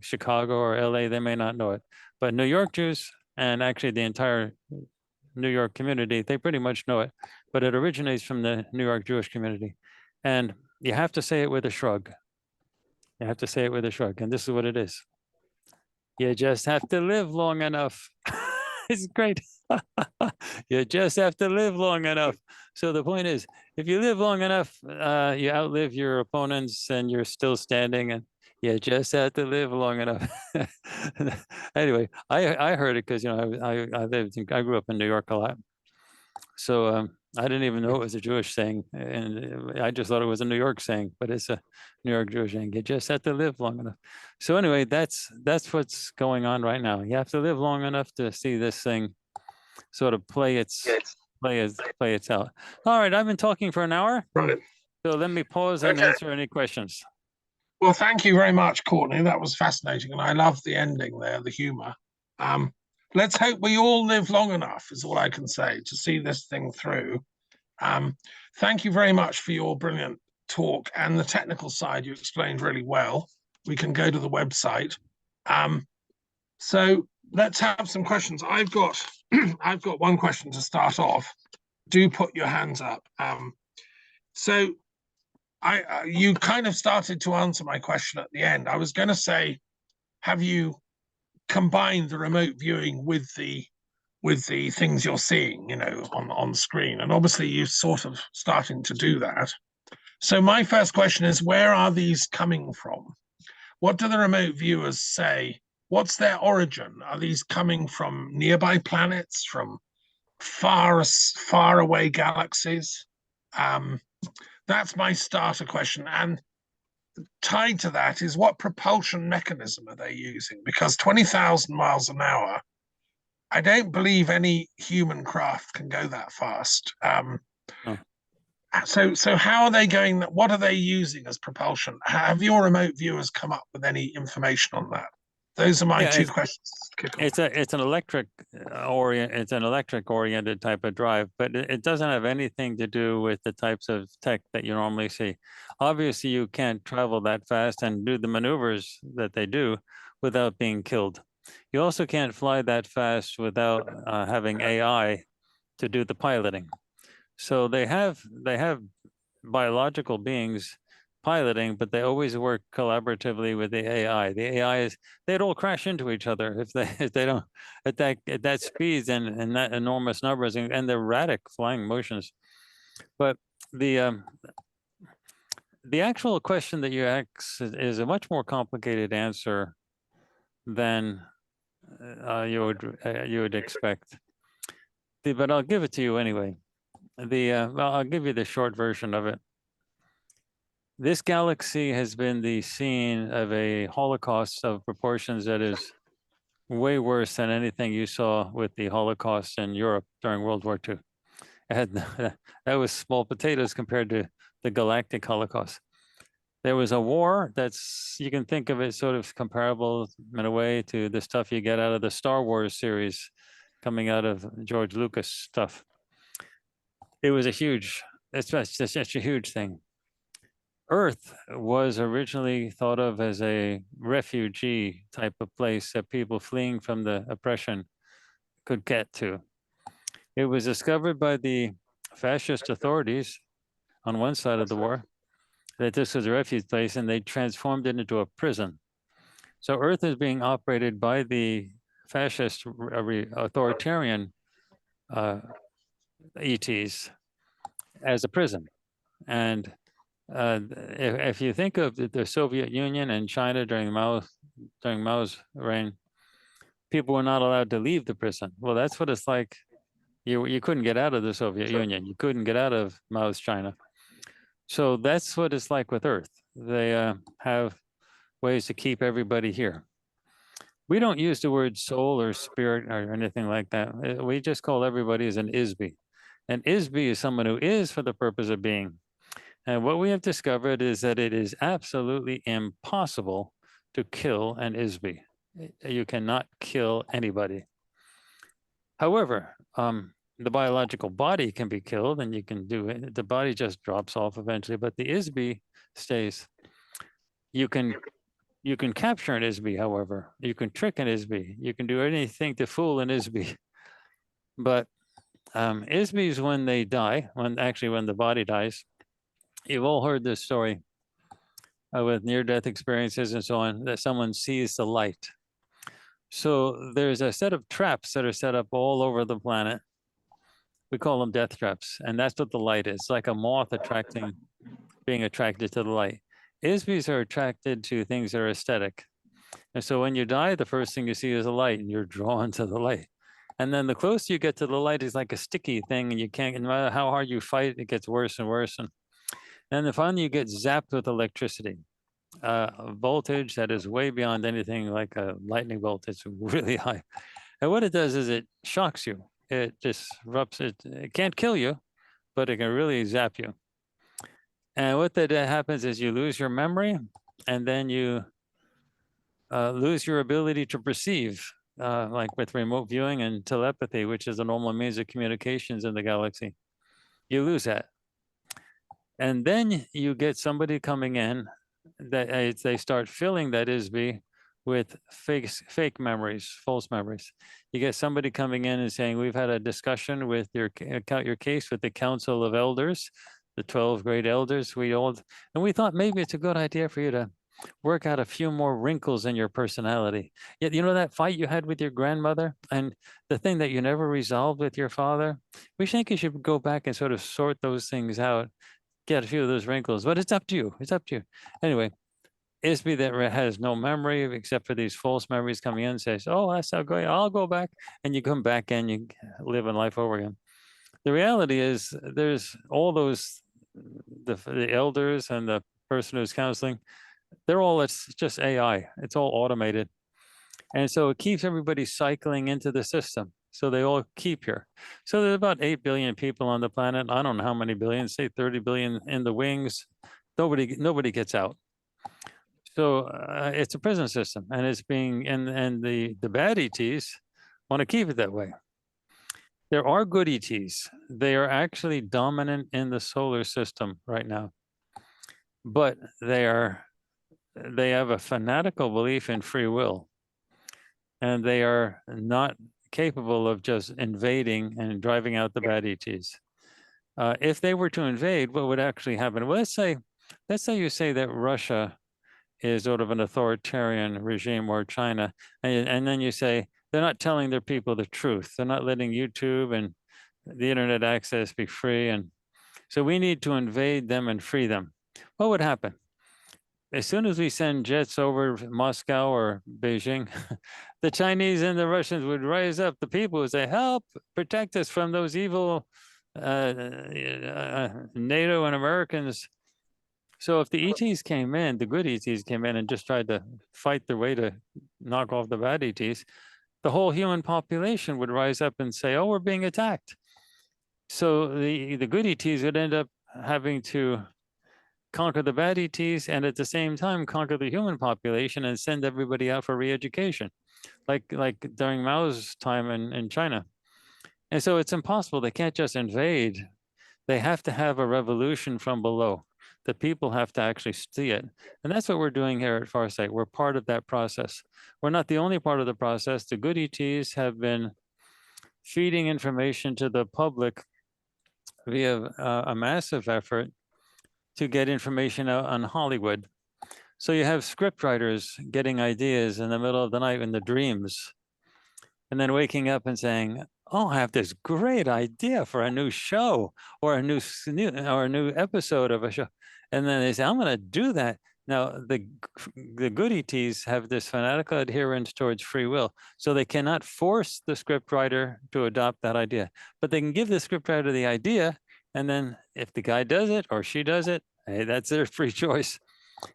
Chicago or LA, they may not know it. But New York Jews, and actually the entire New York community, they pretty much know it. But it originates from the New York Jewish community. And you have to say it with a shrug. You have to say it with a shrug. And this is what it is. You just have to live long enough. It's great. You just have to live long enough. So the point is, if you live long enough, you outlive your opponents and you're still standing, and you just have to live long enough. Anyway, I heard it because, you know, I grew up in New York a lot. So I didn't even know it was a Jewish saying, and I just thought it was a New York saying, but it's a New York Jewish saying. You just have to live long enough. So anyway, that's what's going on right now. You have to live long enough to see this thing sort of play its out. All right, I've been talking for an hour. Right. So let me pause and answer any questions. Well, thank you very much, Courtney. That was fascinating, and I love the ending there, the humor. Let's hope we all live long enough, is all I can say, to see this thing through. Thank you very much for your brilliant talk, and the technical side you explained really well. We can go to the website. So let's have some questions. I've got one question to start off. Do put your hands up. So you kind of started to answer my question at the end. I was going to say, have you combined the remote viewing with the things you're seeing, on screen? And obviously you're sort of starting to do that. So my first question is, where are these coming from? What do the remote viewers say? What's their origin? Are these coming from nearby planets, from far away galaxies? That's my starter question. And tied to that is, what propulsion mechanism are they using? Because 20,000 miles an hour, I don't believe any human craft can go that fast. Oh. So how are they going? What are they using as propulsion? Have your remote viewers come up with any information on that? Those are my Yeah, two questions. it's an electric oriented type of drive, but it doesn't have anything to do with the types of tech that you normally see. Obviously, you can't travel that fast and do the maneuvers that they do without being killed. You also can't fly that fast without having AI to do the piloting. So they have biological beings piloting, but they always work collaboratively with the AI. The AI they'd all crash into each other if they don't at that speeds and that enormous numbers and the erratic flying motions. But the actual question that you ask is a much more complicated answer than you would expect. But I'll give it to you anyway. Well, I'll give you the short version of it. This galaxy has been the scene of a holocaust of proportions that is way worse than anything you saw with the Holocaust in Europe during World War II. That was small potatoes compared to the galactic Holocaust. There was a war you can think of it sort of comparable in a way to the stuff you get out of the Star Wars series coming out of George Lucas stuff. It was it's just such a huge thing. Earth was originally thought of as a refugee type of place that people fleeing from the oppression could get to. It was discovered by the fascist authorities on one side of the war that this was a refuge place, and they transformed it into a prison. So Earth is being operated by the fascist authoritarian ETs as a prison. And if you think of the Soviet Union and China during Mao's reign, people were not allowed to leave the prison. Well, that's what it's like. You couldn't get out of the Soviet Union. You couldn't get out of Mao's China. So that's what it's like with Earth. They have ways to keep everybody here. We don't use the word soul or spirit or anything like that. We just call everybody as an ISBE. An ISBE is someone who is for the purpose of being. And what we have discovered is that it is absolutely impossible to kill an ISBE. You cannot kill anybody. However, the biological body can be killed, and you can do it. The body just drops off eventually, but the ISBE stays. You can capture an ISBE, however. You can trick an ISBE. You can do anything to fool an ISBE. But ISBEs, when they die, when the body dies, you've all heard this story with near-death experiences and so on, that someone sees the light. So there's a set of traps that are set up all over the planet. We call them death traps, and that's what the light is. It's like a moth being attracted to the light. ISBEs are attracted to things that are aesthetic. And so when you die, the first thing you see is a light, and you're drawn to the light. And then the closer you get to the light, it's like a sticky thing, and you can't, no matter how hard you fight, it gets worse and worse. And then finally you get zapped with electricity, a voltage that is way beyond anything like a lightning bolt. It's really high. And what it does is it shocks you. It disrupts it. It can't kill you, but it can really zap you. And what that happens is you lose your memory, and then you lose your ability to perceive, like with remote viewing and telepathy, which is a normal means of communications in the galaxy. You lose that. And then you get somebody coming in that they start filling that ISBE with fake memories, false memories. You get somebody coming in and saying, we've had a discussion with your case with the Council of Elders. the 12 great elders. And we thought maybe it's a good idea for you to work out a few more wrinkles in your personality. Yet, you know, that fight you had with your grandmother and the thing that you never resolved with your father, we think you should go back and sort of sort those things out, get a few of those wrinkles, but it's up to you. It's up to you. Anyway, ISB that has no memory except for these false memories coming in says, oh, that's how great, I'll go back. And you come back and you live in life over again. The reality is there's all those, the elders and the person who's counseling, they're all, it's just AI. It's all automated. And so it keeps everybody cycling into the system. So they all keep here. So there's about 8 billion people on the planet. I don't know how many billion, say 30 billion in the wings. Nobody gets out. So it's a prison system, and it's being, and the bad ETs want to keep it that way. There are good ETs. They are actually dominant in the solar system right now, but they have a fanatical belief in free will, and they are not capable of just invading and driving out the bad ETs. If they were to invade, what would actually happen? Well, let's say you say that Russia is sort of an authoritarian regime, or China, and then you say they're not telling their people the truth. They're not letting YouTube and the internet access be free, and so we need to invade them and free them. What would happen? As soon as we send jets over Moscow or Beijing, the Chinese and the Russians would raise up the people who say, help, protect us from those evil NATO and Americans. So if the ETs came in, the good ETs came in and just tried to fight their way to knock off the bad ETs, the whole human population would rise up and say, oh, we're being attacked. So the good ETs would end up having to conquer the bad ETs and at the same time conquer the human population and send everybody out for re-education, like during Mao's time in China. And so it's impossible. They can't just invade. They have to have a revolution from below. The people have to actually see it. And that's what we're doing here at Farsight. We're part of that process. We're not the only part of the process. The good ETs have been feeding information to the public via a massive effort to get information out on Hollywood. So you have script writers getting ideas in the middle of the night in the dreams, and then waking up and saying, oh, I have this great idea for a new show or a new episode of a show. And then they say, I'm going to do that. Now, the good ETs have this fanatical adherence towards free will. So they cannot force the scriptwriter to adopt that idea, but they can give the scriptwriter the idea. And then if the guy does it or she does it, hey, that's their free choice.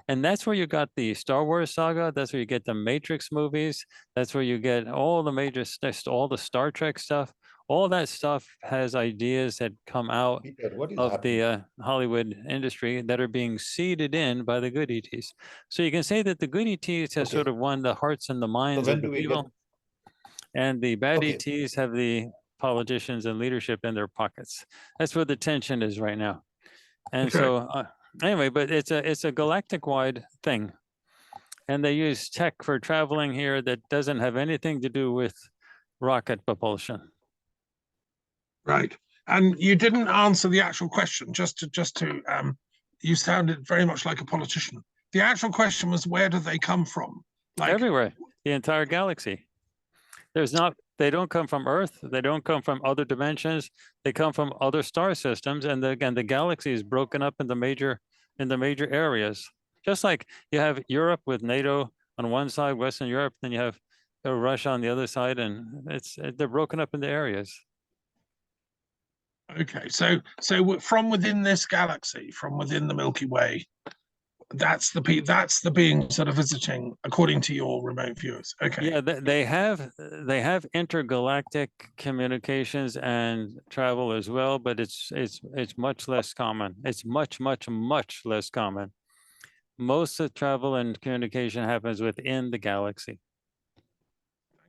And that's where you got the Star Wars saga. That's where you get the Matrix movies. That's where you get all the major, all the Star Trek stuff. All that stuff has ideas that come out of the Hollywood industry that are being seeded in by the good ETs. So you can say that the good ETs have sort of won the hearts and the minds of the people, and the bad ETs have the politicians and leadership in their pockets. That's where the tension is right now. And so anyway, but it's a galactic-wide thing. And they use tech for traveling here that doesn't have anything to do with rocket propulsion. Right. And you didn't answer the actual question, you sounded very much like a politician. The actual question was, where do they come from? Like everywhere, the entire galaxy. They don't come from Earth. They don't come from other dimensions. They come from other star systems. And again, the galaxy is broken up in the major areas. Just like you have Europe with NATO on one side, Western Europe, then you have Russia on the other side, and they're broken up into areas. Okay, so from within this galaxy, from within the Milky Way, that's the being sort of visiting, according to your remote viewers. Okay. Yeah, they have intergalactic communications and travel as well, but it's much less common. It's much less common. Most of travel and communication happens within the galaxy.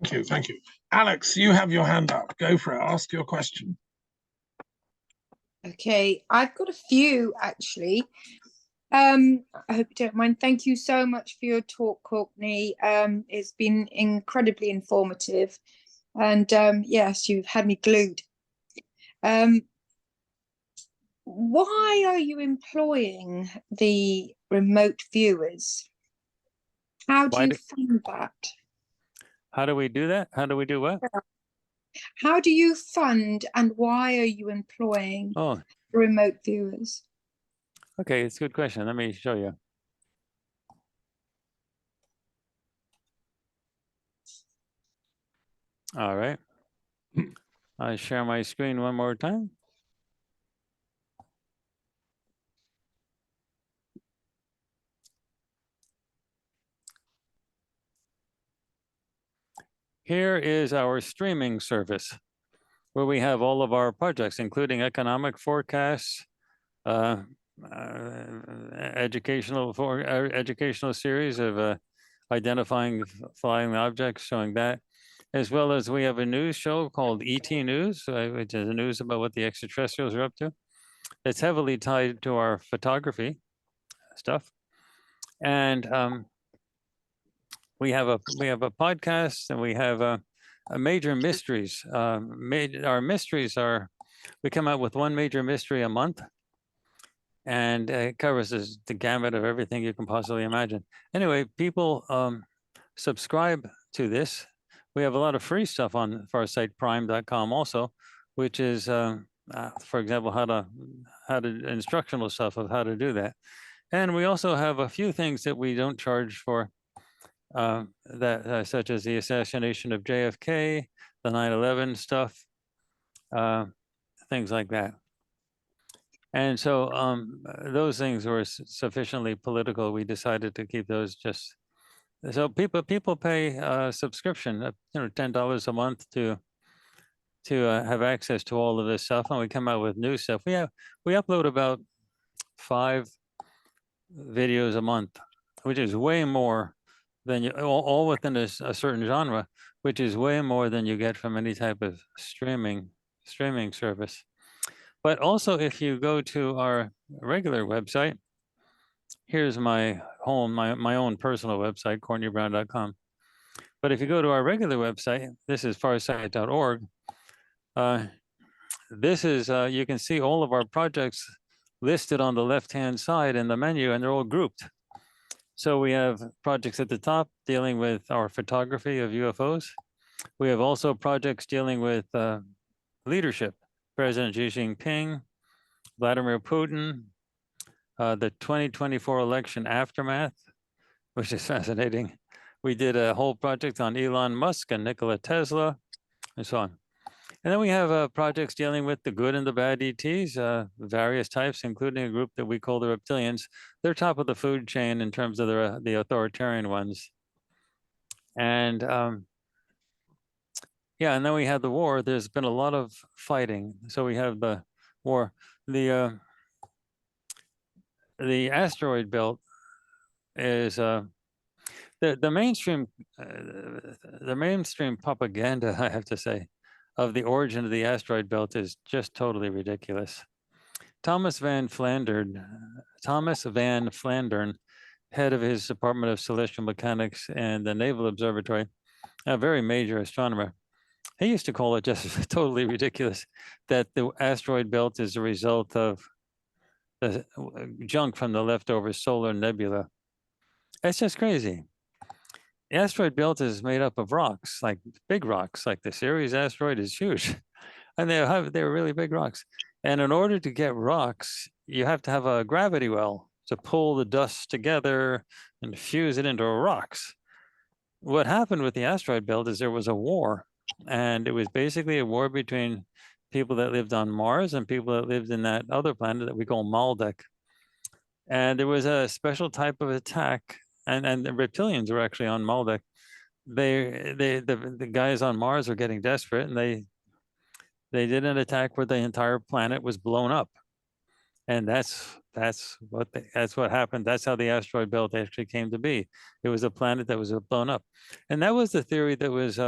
Thank you. Alex, you have your hand up. Go for it. Ask your question. Okay, I've got a few actually. I hope you don't mind. Thank you so much for your talk, Courtney. It's been incredibly informative, and yes, you've had me glued. why are you employing the remote viewers? How do Why you do, fund that? how do we do that? How do we do what? How do you fund and why are you employing Oh, remote viewers? okay, it's a good question. Let me show you. All right. I share my screen one more time. Here is our streaming service where we have all of our projects, including economic forecasts, educational series of identifying flying objects, showing that, as well as we have a news show called ET News, which is news about what the extraterrestrials are up to. It's heavily tied to our photography stuff, and we have a podcast, and we have a major mysteries. Our mysteries are, we come out with one major mystery a month, and it covers the gamut of everything you can possibly imagine. Anyway, people subscribe to this. We have a lot of free stuff on farsightprime.com also, which is, for example, how to instructional stuff of how to do that. And we also have a few things that we don't charge for, such as the assassination of JFK, the 9/11 stuff, things like that. And so those things were sufficiently political. We decided to keep those just so people pay a subscription, $10 a month to have access to all of this stuff, and we come out with new stuff. We upload about 5 videos a month, which is way more than all within a certain genre, which is way more than you get from any type of streaming service. But also, if you go to our regular website, here's my home, my own personal website, courtneybrown.com. But if you go to our regular website, this is farsight.org. This is, you can see all of our projects listed on the left-hand side in the menu, and they're all grouped. So we have projects at the top dealing with our photography of UFOs. We have also projects dealing with leadership, President Xi Jinping, Vladimir Putin, the 2024 election aftermath, which is fascinating. We did a whole project on Elon Musk and Nikola Tesla, and so on. And then we have projects dealing with the good and the bad ETs, various types, including a group that we call the reptilians. They're top of the food chain in terms of the authoritarian ones. And yeah, and then we had the war. There's been a lot of fighting. So we have the war. The asteroid belt is the mainstream propaganda, I have to say, of the origin of the asteroid belt is just totally ridiculous. Thomas Van Flandern, head of his Department of Celestial Mechanics and the Naval Observatory, a very major astronomer, he used to call it just totally ridiculous that the asteroid belt is a result of the junk from the leftover solar nebula. It's just crazy. The asteroid belt is made up of rocks, like big rocks, like the Ceres asteroid is huge. And they're really big rocks. And in order to get rocks, you have to have a gravity well to pull the dust together and fuse it into rocks. What happened with the asteroid belt is there was a war, and it was basically a war between people that lived on Mars and people that lived in that other planet that we call Maldek. And there was a special type of attack, and the reptilians were actually on Maldek. The guys on Mars were getting desperate, and they did an attack where the entire planet was blown up, and that's what happened. That's how the asteroid belt actually came to be. It was a planet that was blown up, and that was the theory that was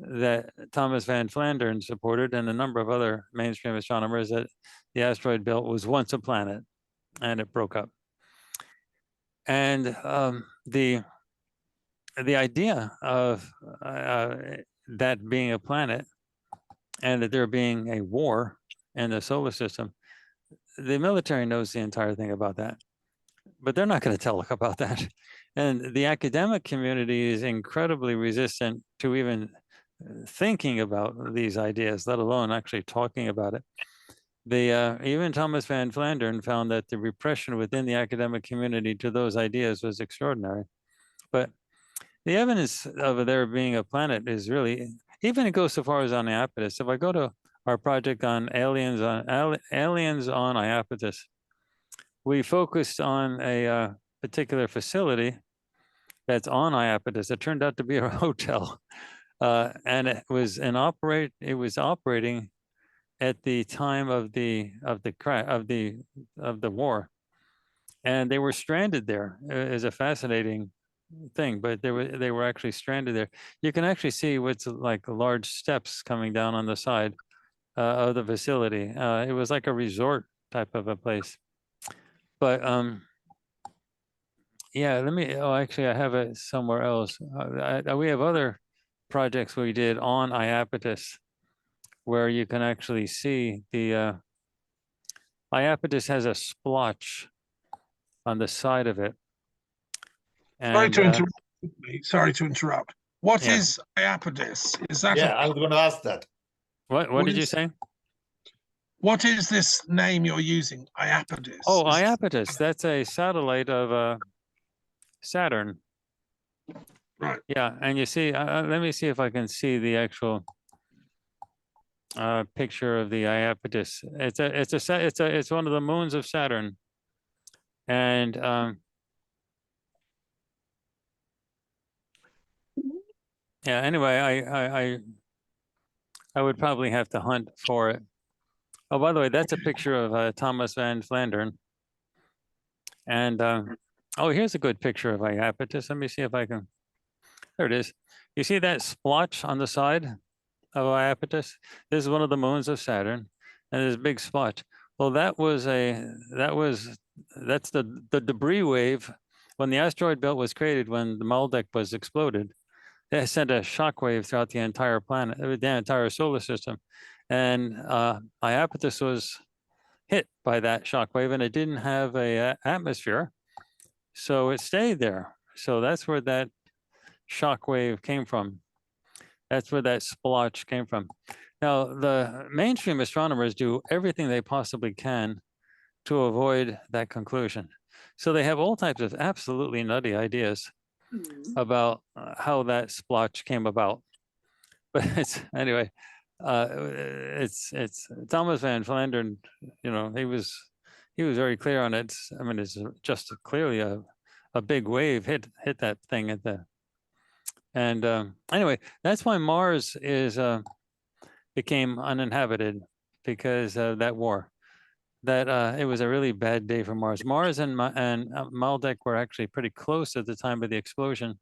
that Thomas Van Flandern supported, and a number of other mainstream astronomers, that the asteroid belt was once a planet, and it broke up. And the idea of that being a planet and that there being a war in the solar system. The military knows the entire thing about that, but they're not going to tell about that. And the academic community is incredibly resistant to even thinking about these ideas, let alone actually talking about it. Even Thomas Van Flandern found that the repression within the academic community to those ideas was extraordinary. But the evidence of there being a planet is really, even it goes so far as on Iapetus. If I go to our project on aliens on Iapetus, we focused on a particular facility that's on Iapetus. It turned out to be a hotel, and it was operating at the time of the war, and they were stranded there. It is a fascinating thing, but they were actually stranded there. You can actually see what's like large steps coming down on the side of the facility. It was like a resort type of a place. But yeah, actually I have it somewhere else. We have other projects we did on Iapetus where you can actually see the Iapetus has a splotch on the side of it. Sorry to interrupt. Sorry to interrupt. What Yeah. is Iapetus? Is that Yeah, I was going to ask that. What did you say? What is this name you're using? Iapetus. Oh, Iapetus. That's a satellite of Saturn. Right. Yeah, and you see, let me see if I can see the actual picture of the Iapetus. It's one of the moons of Saturn, and yeah. Anyway, I would probably have to hunt for it. Oh, by the way, that's a picture of Thomas Van Flandern. And oh, here's a good picture of Iapetus. Let me see if I can. There it is. You see that splotch on the side of Iapetus? This is one of the moons of Saturn, and there's a big splotch. Well, that's the debris wave when the asteroid belt was created, when the Maldek was exploded. It sent a shock wave throughout the entire planet, the entire solar system. And Iapetus was hit by that shock wave, and it didn't have a atmosphere, so it stayed there. So that's where that shock wave came from. That's where that splotch came from. Now, the mainstream astronomers do everything they possibly can to avoid that conclusion. So they have all types of absolutely nutty ideas about how that splotch came about. But anyway, it's Thomas Van Flandern. You know, he was very clear on it. I mean, it's just clearly a big wave hit that thing at the. And anyway, that's why Mars became uninhabited, because of that war. That it was a really bad day for Mars. Mars and Maldek were actually pretty close at the time of the explosion.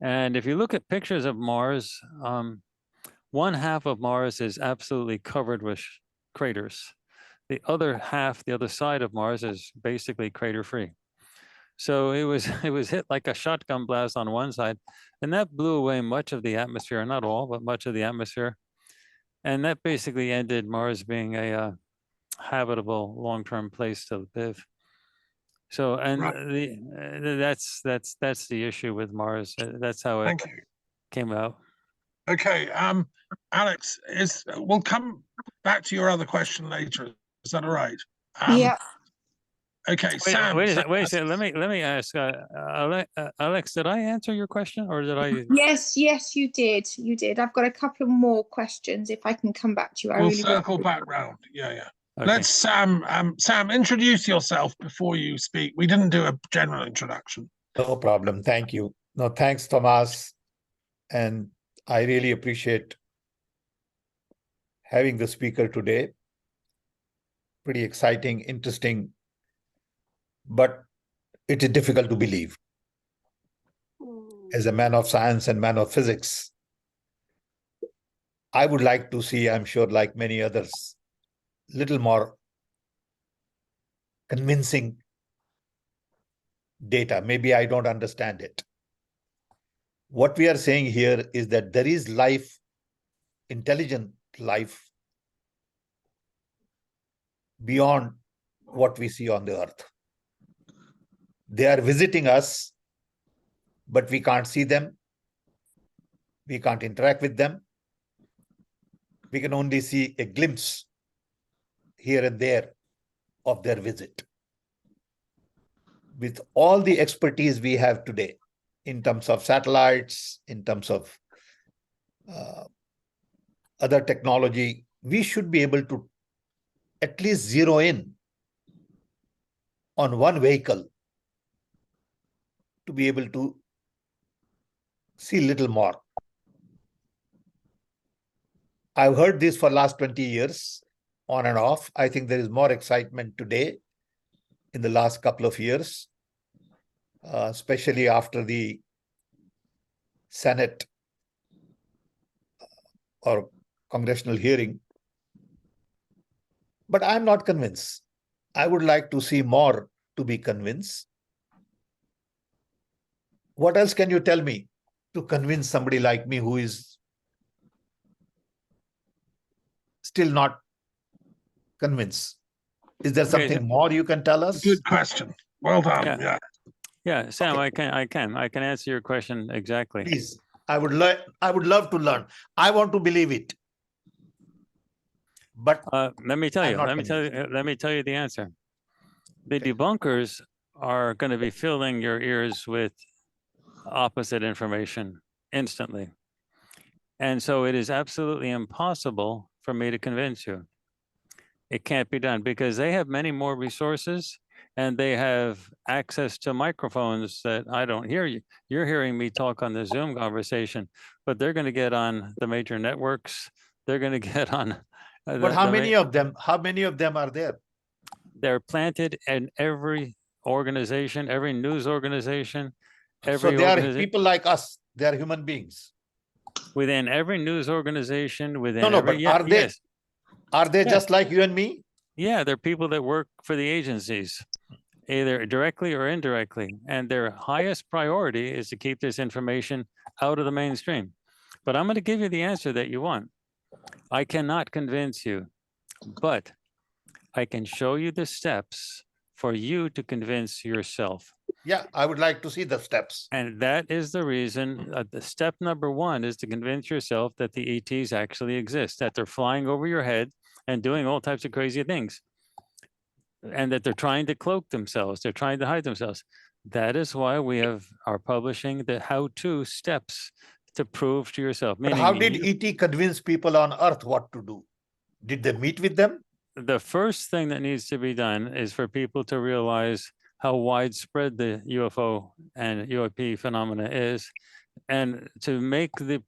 And if you look at pictures of Mars, one half of Mars is absolutely covered with craters. The other half, the other side of Mars, is basically crater-free. So it was hit like a shotgun blast on one side, and that blew away much of the atmosphere, not all, but much of the atmosphere. And that basically ended Mars being a habitable long-term place to live. So, and that's the issue with Mars. That's how it came out. Okay, Alex, we'll come back to your other question later. Is that all right? Yeah. Okay, Wait, Sam. wait a second. Let me ask, Alex, did I answer your question, or did I? Yes, you did. You did. I've got a couple of more questions. If I can come back to you, I We'll really circle will. back round. Yeah. Okay. Let's Sam, introduce yourself before you speak. We didn't do a general introduction. No problem. Thank you. No, thanks, Thomas. And I really appreciate having the speaker today. Pretty exciting, interesting, but it is difficult to believe. As a man of science and man of physics, I would like to see, I'm sure, like many others, little more convincing data. Maybe I don't understand it. What we are saying here is that there is life, intelligent life, beyond what we see on the earth. They are visiting us, but we can't see them. We can't interact with them. We can only see a glimpse here and there of their visit. With all the expertise we have today, in terms of satellites, in terms of other technology, we should be able to at least zero in on one vehicle to be able to see little more. I've heard this for last 20 years, on and off. I think there is more excitement today in the last couple of years, especially after the Senate or congressional hearing. But I'm not convinced. I would like to see more to be convinced. What else can you tell me to convince somebody like me who is still not convinced? Is there something more you can tell us? Good question. Well done. Yeah, Sam, Okay. I can answer your question exactly. Please, I would love to learn. I want to believe it. But let me tell I'm you, not let me tell you the answer. The Okay. debunkers are going to be filling your ears with opposite information instantly. And so it is absolutely impossible for me to convince you. It can't be done because they have many more resources and they have access to microphones that I don't hear you. You're hearing me talk on the Zoom conversation, but they're going to get on the major networks. They're going to get on. but how many of them are there? They're planted in every organization, every news organization, So they are people like us. They are human beings. within every news organization, within No, every, but are they Yeah. just like you and me? Yeah, they're people that work for the agencies, either directly or indirectly. And their highest priority is to keep this information out of the mainstream. But I'm going to give you the answer that you want. I cannot convince you, but I can show you the steps for you to convince yourself. Yeah, I would like to see the steps. And that is the reason, the step number one is to convince yourself that the ETs actually exist, that they're flying over your head and doing all types of crazy things, and that they're trying to cloak themselves, they're trying to hide themselves. That is why we are publishing the how-to steps to prove to yourself. But how did ET convince people on Earth what to do? Did they meet with them? The first thing that needs to be done is for people to realize how widespread the UFO and UAP phenomena is, and to make the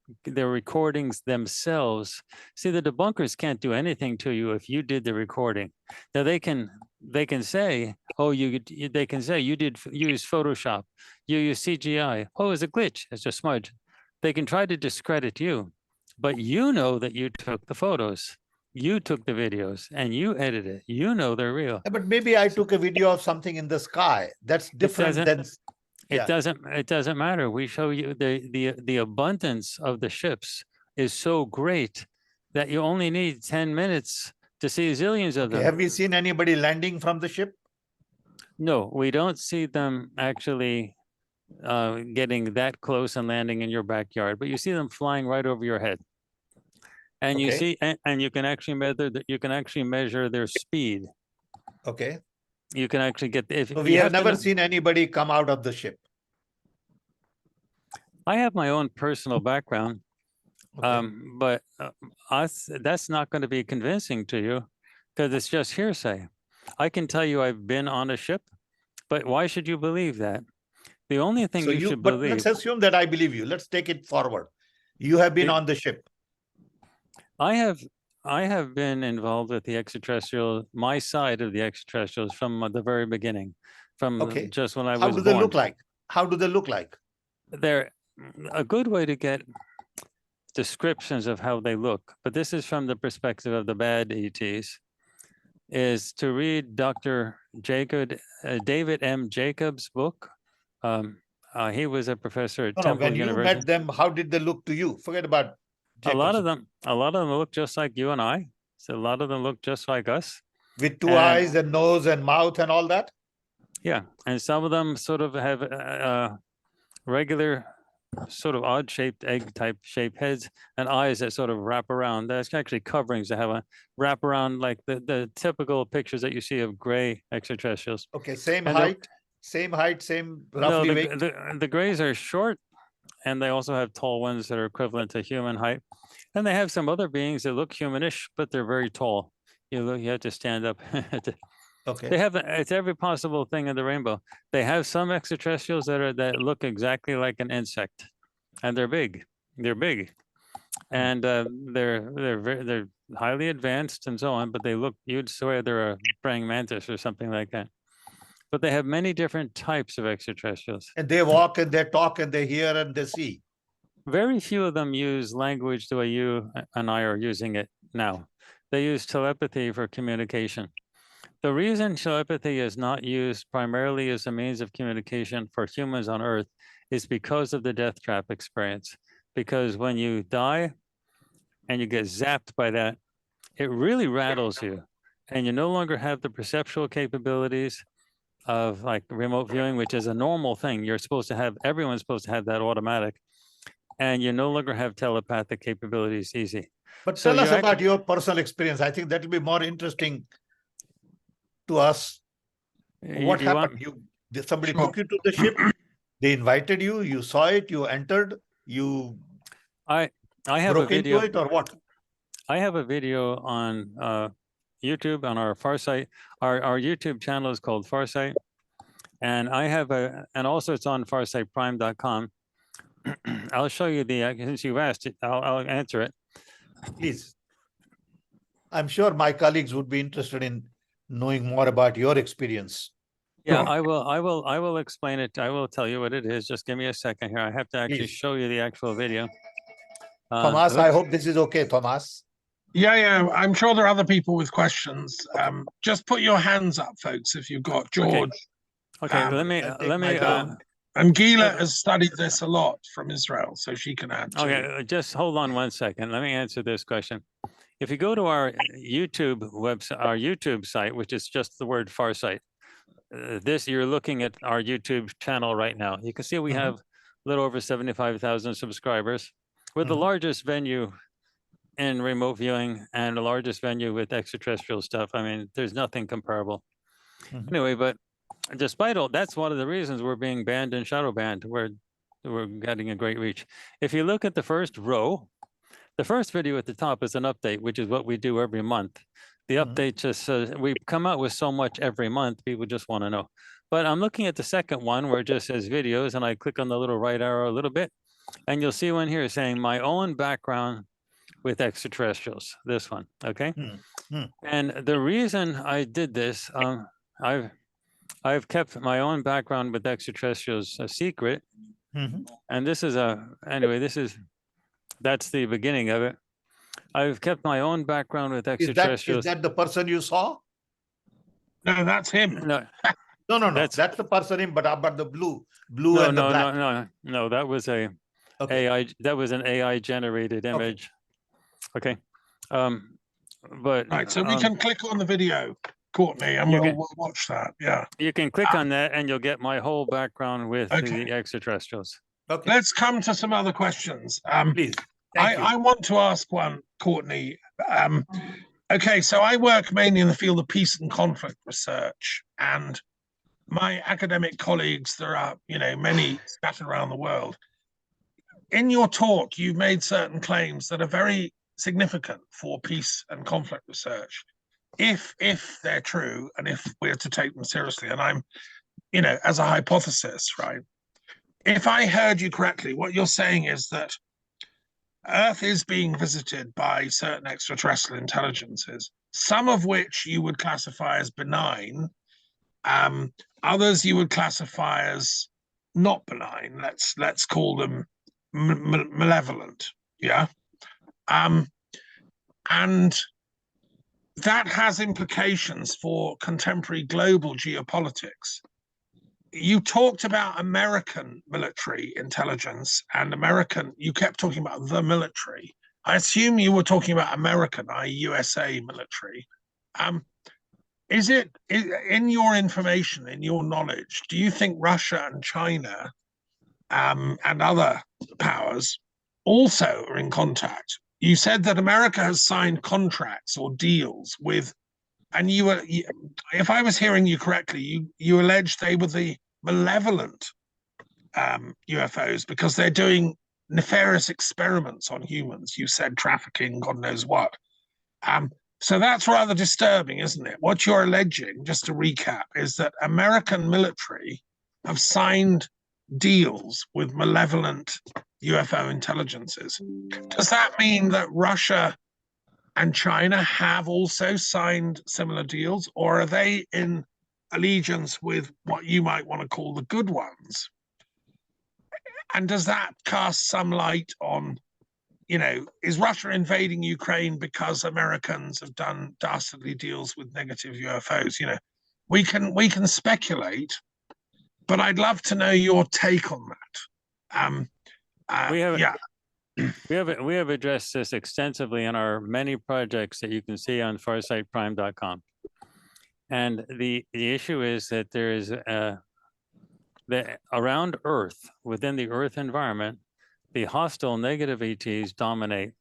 recordings themselves. See, the debunkers can't do anything to you if you did the recording. Now they can say, oh, they can say you use Photoshop, you use CGI. Oh, it's a glitch, it's a smudge. They can try to discredit you, but you know that you took the photos. You took the videos and you edited it. You know they're real. But maybe I took a video of something in the sky. That's different than. It doesn't matter. We show you the abundance of the ships is so great that you only need 10 minutes to see zillions of them. Have you seen anybody landing from the ship? No, we don't see them actually getting that close and landing in your backyard, but you see them flying right over your head. And you see, and you can actually measure their speed. Okay. You can actually get So we have never seen anybody come out of the ship. I have my own personal background, but that's not going to be convincing to you because it's just hearsay. I can tell you I've been on a ship, but why should you believe that? The only thing you should believe. But let's assume that I believe you. Let's take it forward. You have been on the ship. I have been involved with the extraterrestrial, my side of the extraterrestrials from the very beginning, from just when I was born. How do they look like? How do they look like? They're a good way to get descriptions of how they look, but this is from the perspective of the bad ETs, is to read Dr. David M. Jacobs' book. He was a professor at Temple University. When you met them, how did they look to you? Forget about Jacobs. A lot of them look just like you and I. So a lot of them look just like us. With two And- eyes and nose and mouth and all that? Yeah, and some of them sort of have regular, sort of odd-shaped, egg-type shaped heads and eyes that sort of wrap around. That's actually coverings that have a wrap around, like the typical pictures that you see of gray extraterrestrials. Okay, same And they're- height, same No, roughly weight. the grays are short, and they also have tall ones that are equivalent to human height. And they have some other beings that look humanish, but they're very tall. You have to stand up. They Okay, have it's every possible thing in the rainbow. They have some extraterrestrials that look exactly like an insect, and they're big. They're big, and they're highly advanced and so on. But they look, you'd swear they're a praying mantis or something like that. But they have many different types of extraterrestrials. and they walk and they talk and they hear and they see. Very few of them use language the way you and I are using it now. They use telepathy for communication. The reason telepathy is not used primarily as a means of communication for humans on Earth is because of the death trap experience. Because when you die and you get zapped by that, it really rattles you. And you no longer have the perceptual capabilities of like remote viewing, which is a normal thing. You're supposed to have, everyone's supposed to have that automatic. And you no longer have telepathic capabilities easy. But So tell us you about your personal experience. I think that will be more interesting to us. What You want- happened? Somebody Sure. took you to the ship. They invited you. You saw it. You entered. You I have a broke into video. it, or what? I have a video on YouTube on our Farsight. Our YouTube channel is called Farsight, and I have and also it's on farsightprime.com. I'll show you since you've asked it, I'll answer it. Please. I'm sure my colleagues would be interested in knowing more about your experience. Yeah, Sure. I will explain it. I will tell you what it is. Just give me a second here. I have to actually Please. show you the actual video. Thomas, I oops. hope this is okay, Thomas. Yeah, I'm sure there are other people with questions. Just put your hands up, folks, if you've got George. Okay, Um, let me I'll take my time. And Gila has studied this a lot from Israel, so she can add too. okay, just hold on one second. Let me answer this question. If you go to our YouTube website, our YouTube site, which is just the word Farsight, you're looking at our YouTube channel right now. You can see we have a little over 75,000 subscribers. We're the largest venue in remote viewing and the largest venue with extraterrestrial stuff. I mean, there's nothing comparable. Anyway, but despite all, that's one of the reasons we're being banned and shadow banned. We're getting a great reach. If you look at the first row, the first video at the top is an update, which is what we do every month. The update just says, we come out with so much every month, people just want to know. But I'm looking at the second one where it just says videos, and I click on the little right arrow a little bit, and you'll see one here saying my own background with extraterrestrials, this one, okay? And the reason I did this, I've kept my own background with extraterrestrials a secret. And this is anyway, that's the beginning of it. I've kept my own background with extraterrestrials. Is that the person you saw? No, that's him. No, No. That's the person, but the blue no, and the black. no. That was an AI generated image. Okay. But Right, so we can click on the video, Courtney, and we'll watch that. Yeah. you can click on that and you'll get my whole background with Okay. the extraterrestrials. Okay, Let's come to some other questions. please. Thank you. I want to ask one, Courtney. Okay, so I work mainly in the field of peace and conflict research, and my academic colleagues, there are, many scattered around the world. In your talk, you've made certain claims that are very significant for peace and conflict research, if they're true, and if we're to take them seriously. And I'm, as a hypothesis, right? If I heard you correctly, what you're saying is that Earth is being visited by certain extraterrestrial intelligences, some of which you would classify as benign, others you would classify as not benign. Let's call them malevolent. Yeah. And that has implications for contemporary global geopolitics. You talked about American military intelligence and you kept talking about the military. I assume you were talking about American, i.e. USA military. is it in your information, in your knowledge, do you think Russia and China and other powers also are in contact? You said that America has signed contracts or deals with, and if I was hearing you correctly, you alleged they were the malevolent UFOs because they're doing nefarious experiments on humans. You said trafficking, God knows what. So that's rather disturbing, isn't it? What you're alleging, just to recap, is that American military have signed deals with malevolent UFO intelligences. Does that mean that Russia and China have also signed similar deals, or are they in allegiance with what you might want to call the good ones? And does that cast some light on, is Russia invading Ukraine because Americans have done dastardly deals with negative UFOs? We can speculate, but I'd love to know your take on that. We have addressed this extensively in our many projects that you can see on farsightprime.com. And the issue is that there is around Earth, within the Earth environment, the hostile negative ETs dominate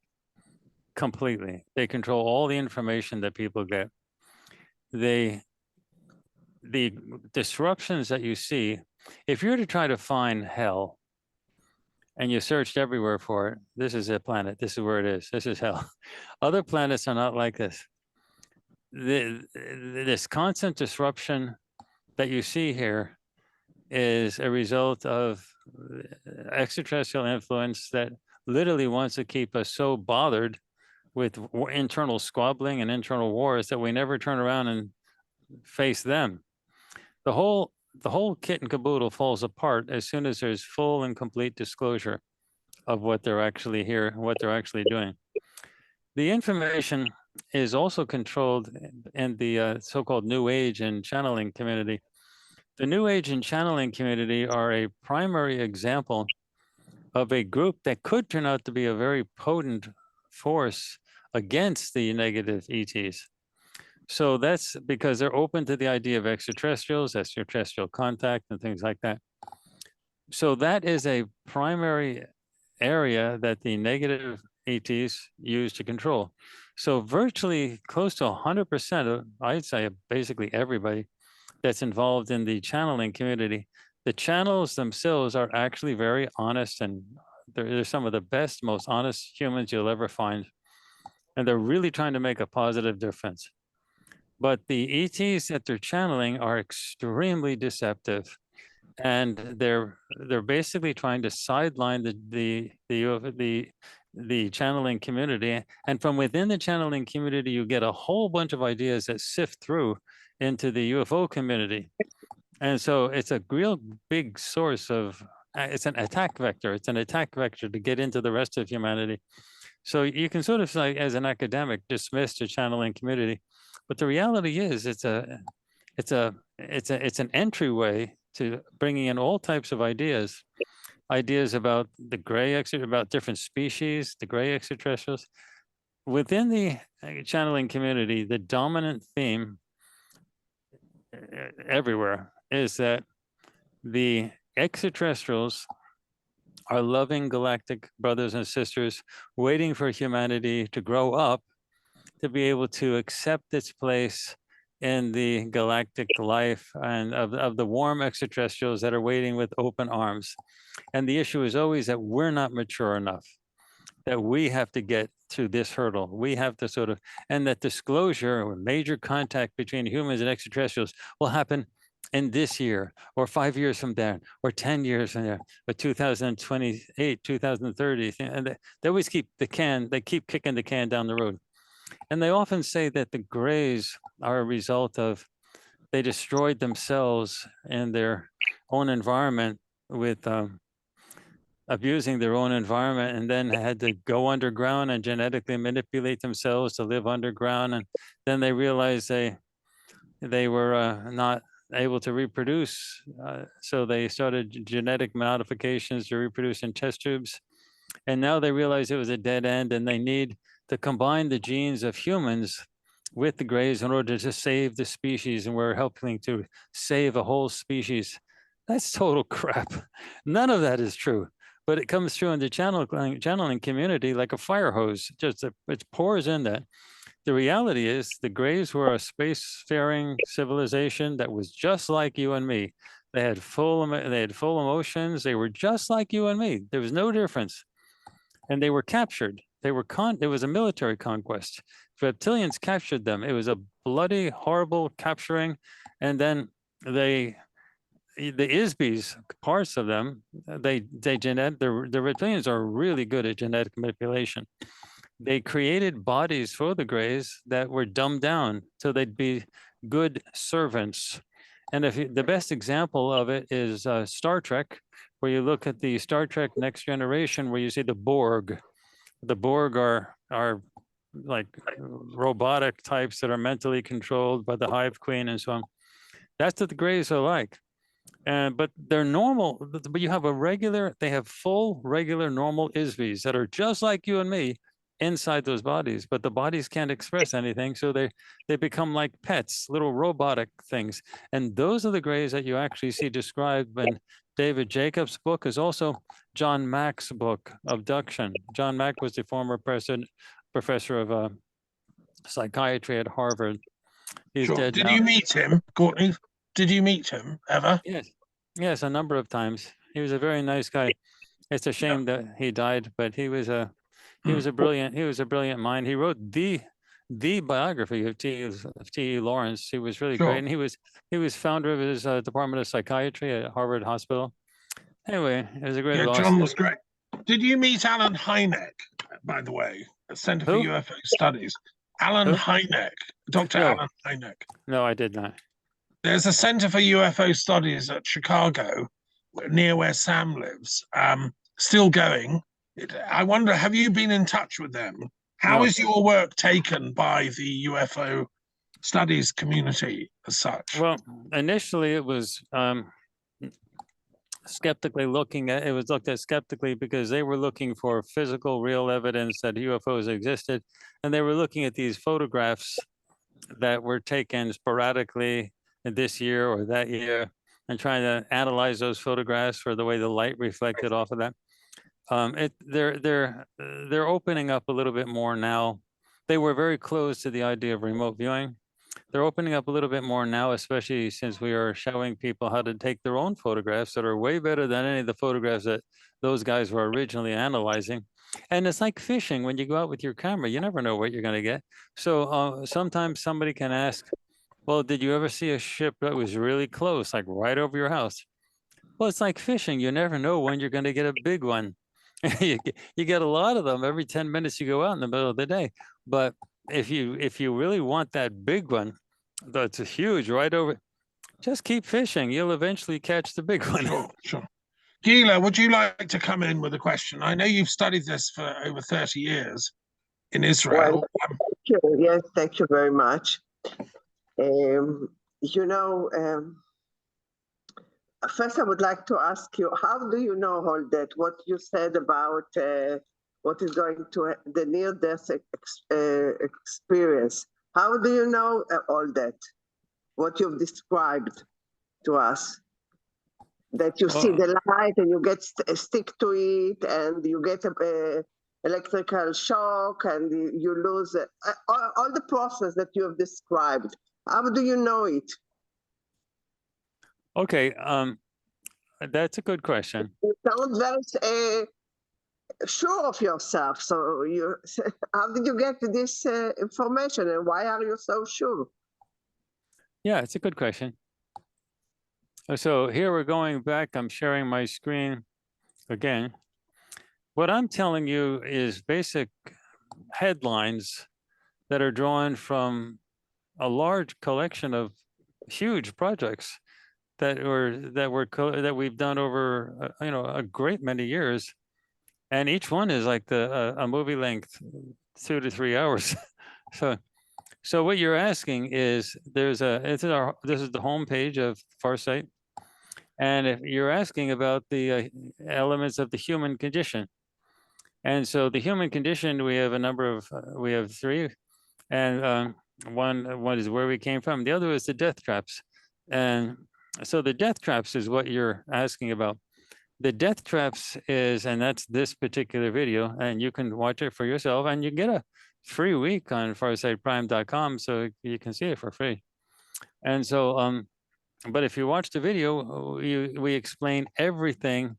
completely. They control all the information that people get. The disruptions that you see, if you were to try to find hell and you searched everywhere for it, this is a planet, this is where it is, this is hell. Other planets are not like this. This constant disruption that you see here is a result of extraterrestrial influence that literally wants to keep us so bothered with internal squabbling and internal wars that we never turn around and face them. The whole kit and caboodle falls apart as soon as there's full and complete disclosure of what they're actually here, what they're actually doing. The information is also controlled in the so-called New Age and channeling community. The New Age and channeling community are a primary example of a group that could turn out to be a very potent force against the negative ETs. So that's because they're open to the idea of extraterrestrials, extraterrestrial contact, and things like that. So that is a primary area that the negative ETs use to control. So virtually close to 100% of, I'd say basically everybody that's involved in the channeling community, the channels themselves are actually very honest, and they're some of the best, most honest humans you'll ever find. And they're really trying to make a positive difference. But the ETs that they're channeling are extremely deceptive, and they're basically trying to sideline the channeling community. And from within the channeling community, you get a whole bunch of ideas that sift through into the UFO community. And so it's a real big source of, it's an attack vector. It's an attack vector to get into the rest of humanity. So you can sort of, like, as an academic, dismiss the channeling community, but the reality is it's an entryway to bringing in all types of ideas about the gray about different species, the gray extraterrestrials. Within the channeling community, the dominant theme everywhere is that the extraterrestrials are loving galactic brothers and sisters waiting for humanity to grow up to be able to accept its place in the galactic life and of the warm extraterrestrials that are waiting with open arms. And the issue is always that we're not mature enough, that we have to get through this hurdle. We have to sort of, and that disclosure or major contact between humans and extraterrestrials will happen in this year, or 5 years from there, or 10 years from there, or 2028, 2030. And they always keep they keep kicking the can down the road. And they often say that the grays are a result of, they destroyed themselves and their own environment with abusing their own environment, and then had to go underground and genetically manipulate themselves to live underground. And then they realized they were not able to reproduce. So they started genetic modifications to reproduce in test tubes. And now they realize it was a dead end, and they need to combine the genes of humans with the Greys in order to save the species, and we're helping to save a whole species. That's total crap. None of that is true, but it comes through in the channeling community like a fire hose. Just it pours in that. The reality is the Greys were a spacefaring civilization that was just like you and me. They had full emotions. They were just like you and me. There was no difference. And they were captured. It was a military conquest. Reptilians captured them. It was a bloody, horrible capturing. And then the Isbies, parts of them, the reptilians are really good at genetic manipulation. They created bodies for the Greys that were dumbed down so they'd be good servants. And the best example of it is Star Trek, where you look at the Star Trek Next Generation, where you see the Borg. The Borg are like robotic types that are mentally controlled by the Hive Queen and so on. That's what the Greys are like. But they're normal, but you have they have full, regular, normal Isbies that are just like you and me inside those bodies, but the bodies can't express anything. So they become like pets, little robotic things. And those are the Greys that you actually see described in David Jacobs' book, is also John Mack's book, Abduction. John Mack was the former professor of psychiatry at Harvard. He's Sure. dead Did now. you meet him, Courtney? Did you meet him ever? Yes, a number of times. He was a very nice guy. It's a shame that he died, but he was a brilliant mind. He wrote the biography of T.E. Lawrence. He was really great, and he was founder of his Department of Psychiatry at Harvard Hospital. Anyway, it was a great loss. John was great. Did you meet Alan Hynek, by the way, at Center for UFO Studies? Alan Hynek, Dr. Alan Hynek. No, I did not. There's a Center for UFO Studies at Chicago, near where Sam lives, still going. I wonder, have you been in touch with them? How is your work taken by the UFO studies community as such? Well, initially it was looked at skeptically because they were looking for physical, real evidence that UFOs existed. And they were looking at these photographs that were taken sporadically this year or that year and trying to analyze those photographs for the way the light reflected off of that. They're opening up a little bit more now. They were very close to the idea of remote viewing. They're opening up a little bit more now, especially since we are showing people how to take their own photographs that are way better than any of the photographs that those guys were originally analyzing. And it's like fishing. When you go out with your camera, you never know what you're going to get. So sometimes somebody can ask, well, did you ever see a ship that was really close, like right over your house? Well, it's like fishing. You never know when you're going to get a big one. You get a lot of them every 10 minutes you go out in the middle of the day. But if you really want that big one, that's huge right over, just keep fishing. You'll eventually catch the big one. Sure. Gila, would you like to come in with a question? I know you've studied this for over 30 years in Israel. Well, thank you. Yes, thank you very much. First, I would like to ask you, how do you know all that? What you said about what is going to the near-death experience. How do you know all that? What you've described to us? That you see the light and you get stick to it and you get a electrical shock and you lose all the process that you have described. How do you know it? Okay, that's a good question. You sound very sure of yourself. So how did you get this information and why are you so sure? Yeah, it's a good question. So here we're going back. I'm sharing my screen again. What I'm telling you is basic headlines that are drawn from a large collection of huge projects that we've done over a great many years, and each one is like a movie length, 2 to 3 hours. So what you're asking is this is the homepage of Farsight, and if you're asking about the elements of the human condition, and so the human condition, we have a number of we have 3, and one is where we came from. The other is the death traps. And so the death traps is what you're asking about. The death traps is, and that's this particular video, and you can watch it for yourself, and you get a free week on farsightprime.com, so you can see it for free. And so, but if you watch the video, we explain everything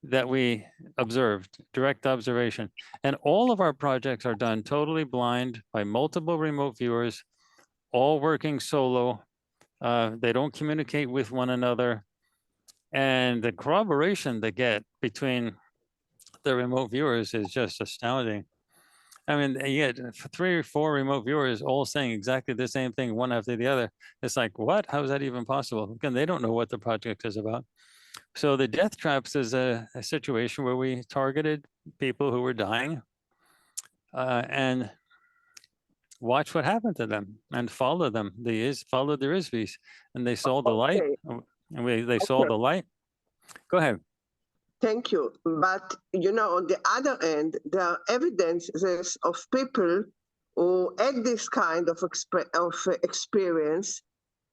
that we observed, direct observation. And all of our projects are done totally blind by multiple remote viewers, all working solo. They don't communicate with one another. And the corroboration they get between the remote viewers is just astounding. I mean, you get 3 or 4 remote viewers all saying exactly the same thing, one after the other. It's like, what? How is that even possible? Again, they don't know what the project is about. So the death traps is a situation where we targeted people who were dying and watch what happened to them and follow them. Follow their ISVs, and they saw the light. And they saw the light. Go ahead. Thank you. But, you know, on the other end, there are evidences of people who had this kind of experience,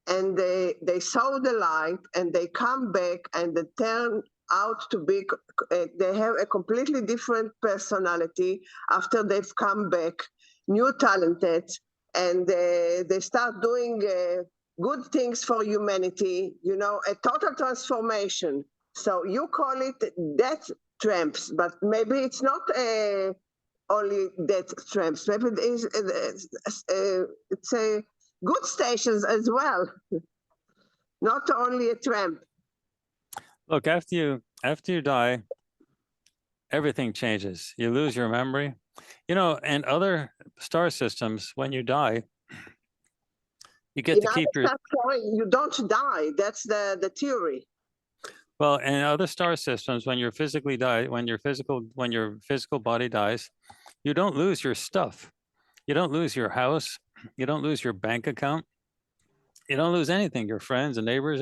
and they saw the light, and they come back, and they turn out to be, they have a completely different personality after they've come back, new talented, and they start doing good things for humanity, you know, a total transformation. So you call it death traps, but maybe it's not only death traps. Maybe it's a good stations as well, not only a tramp. Look, after you die, everything changes. You lose your memory. You know, and other star systems, when you die, you get to keep your. You don't die. That's the theory. Well, in other star systems, when you physically die, when your physical body dies, you don't lose your stuff. You don't lose your house. You don't lose your bank account. You don't lose anything. Your friends and neighbors,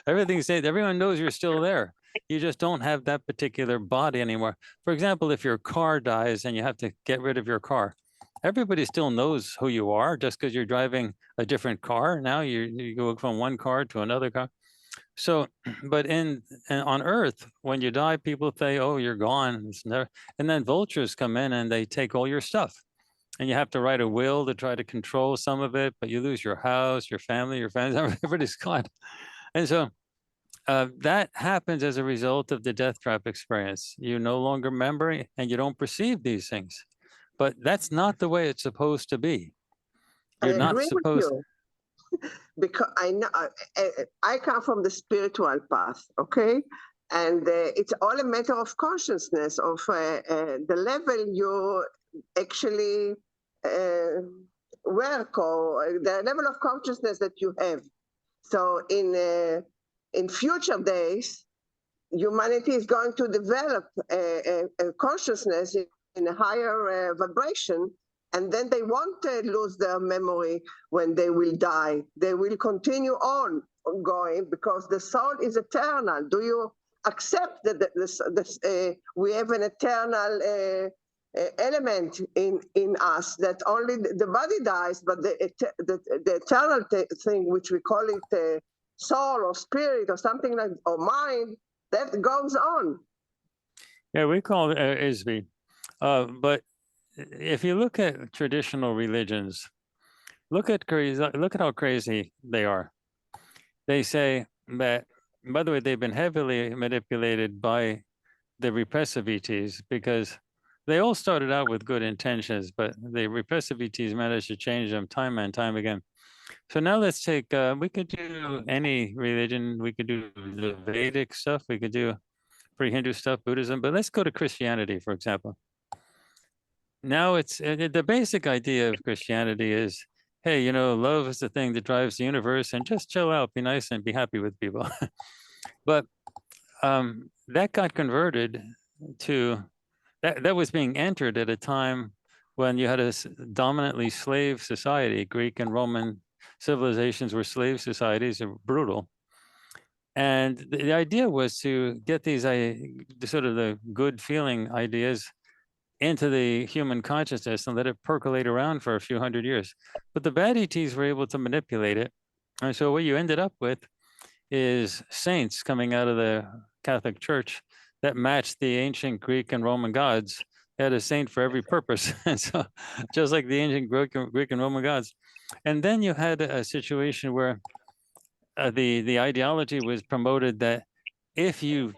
everything's safe. Everyone knows you're still there. You just don't have that particular body anymore. For example, if your car dies and you have to get rid of your car, everybody still knows who you are just because you're driving a different car. Now you go from one car to another car. So, but on Earth, when you die, people say, "Oh, you're gone." It's never, and then vultures come in and they take all your stuff, and you have to write a will to try to control some of it. But you lose your house, your family, your friends. Everybody's gone, and so that happens as a result of the death trap experience. You no longer remember and you don't perceive these things, but that's not the way it's supposed to be. You're not supposed. Because I know I come from the spiritual path, okay, and it's all a matter of consciousness of the level you actually work, or the level of consciousness that you have. So in future days, humanity is going to develop a consciousness in a higher vibration. And then they won't lose their memory when they will die. They will continue on going because the soul is eternal. Do you accept that we have an eternal element in us, that only the body dies, but the eternal thing, which we call it soul or spirit or something like, or mind, that goes on. Yeah, we call it ISB. But if you look at traditional religions, look at how crazy they are. They say that, by the way, they've been heavily manipulated by the repressive ETs, because they all started out with good intentions, but the repressive ETs managed to change them time and time again. So now let's take, we could do any religion. We could do the Vedic stuff. We could do pre-Hindu stuff, Buddhism, but let's go to Christianity, for example. Now it's the basic idea of Christianity is, hey, you know, love is the thing that drives the universe, and just chill out, be nice, and be happy with people. But that got converted to, that was being entered at a time when you had a dominantly slave society. Greek and Roman civilizations were slave societies, are brutal. And the idea was to get these sort of the good feeling ideas into the human consciousness and let it percolate around for a few hundred years. But the bad ETs were able to manipulate it. And so what you ended up with is saints coming out of the Catholic Church that matched the ancient Greek and Roman gods. They had a saint for every purpose. And so just like the ancient Greek and Roman gods. And then you had a situation where the ideology was promoted that if you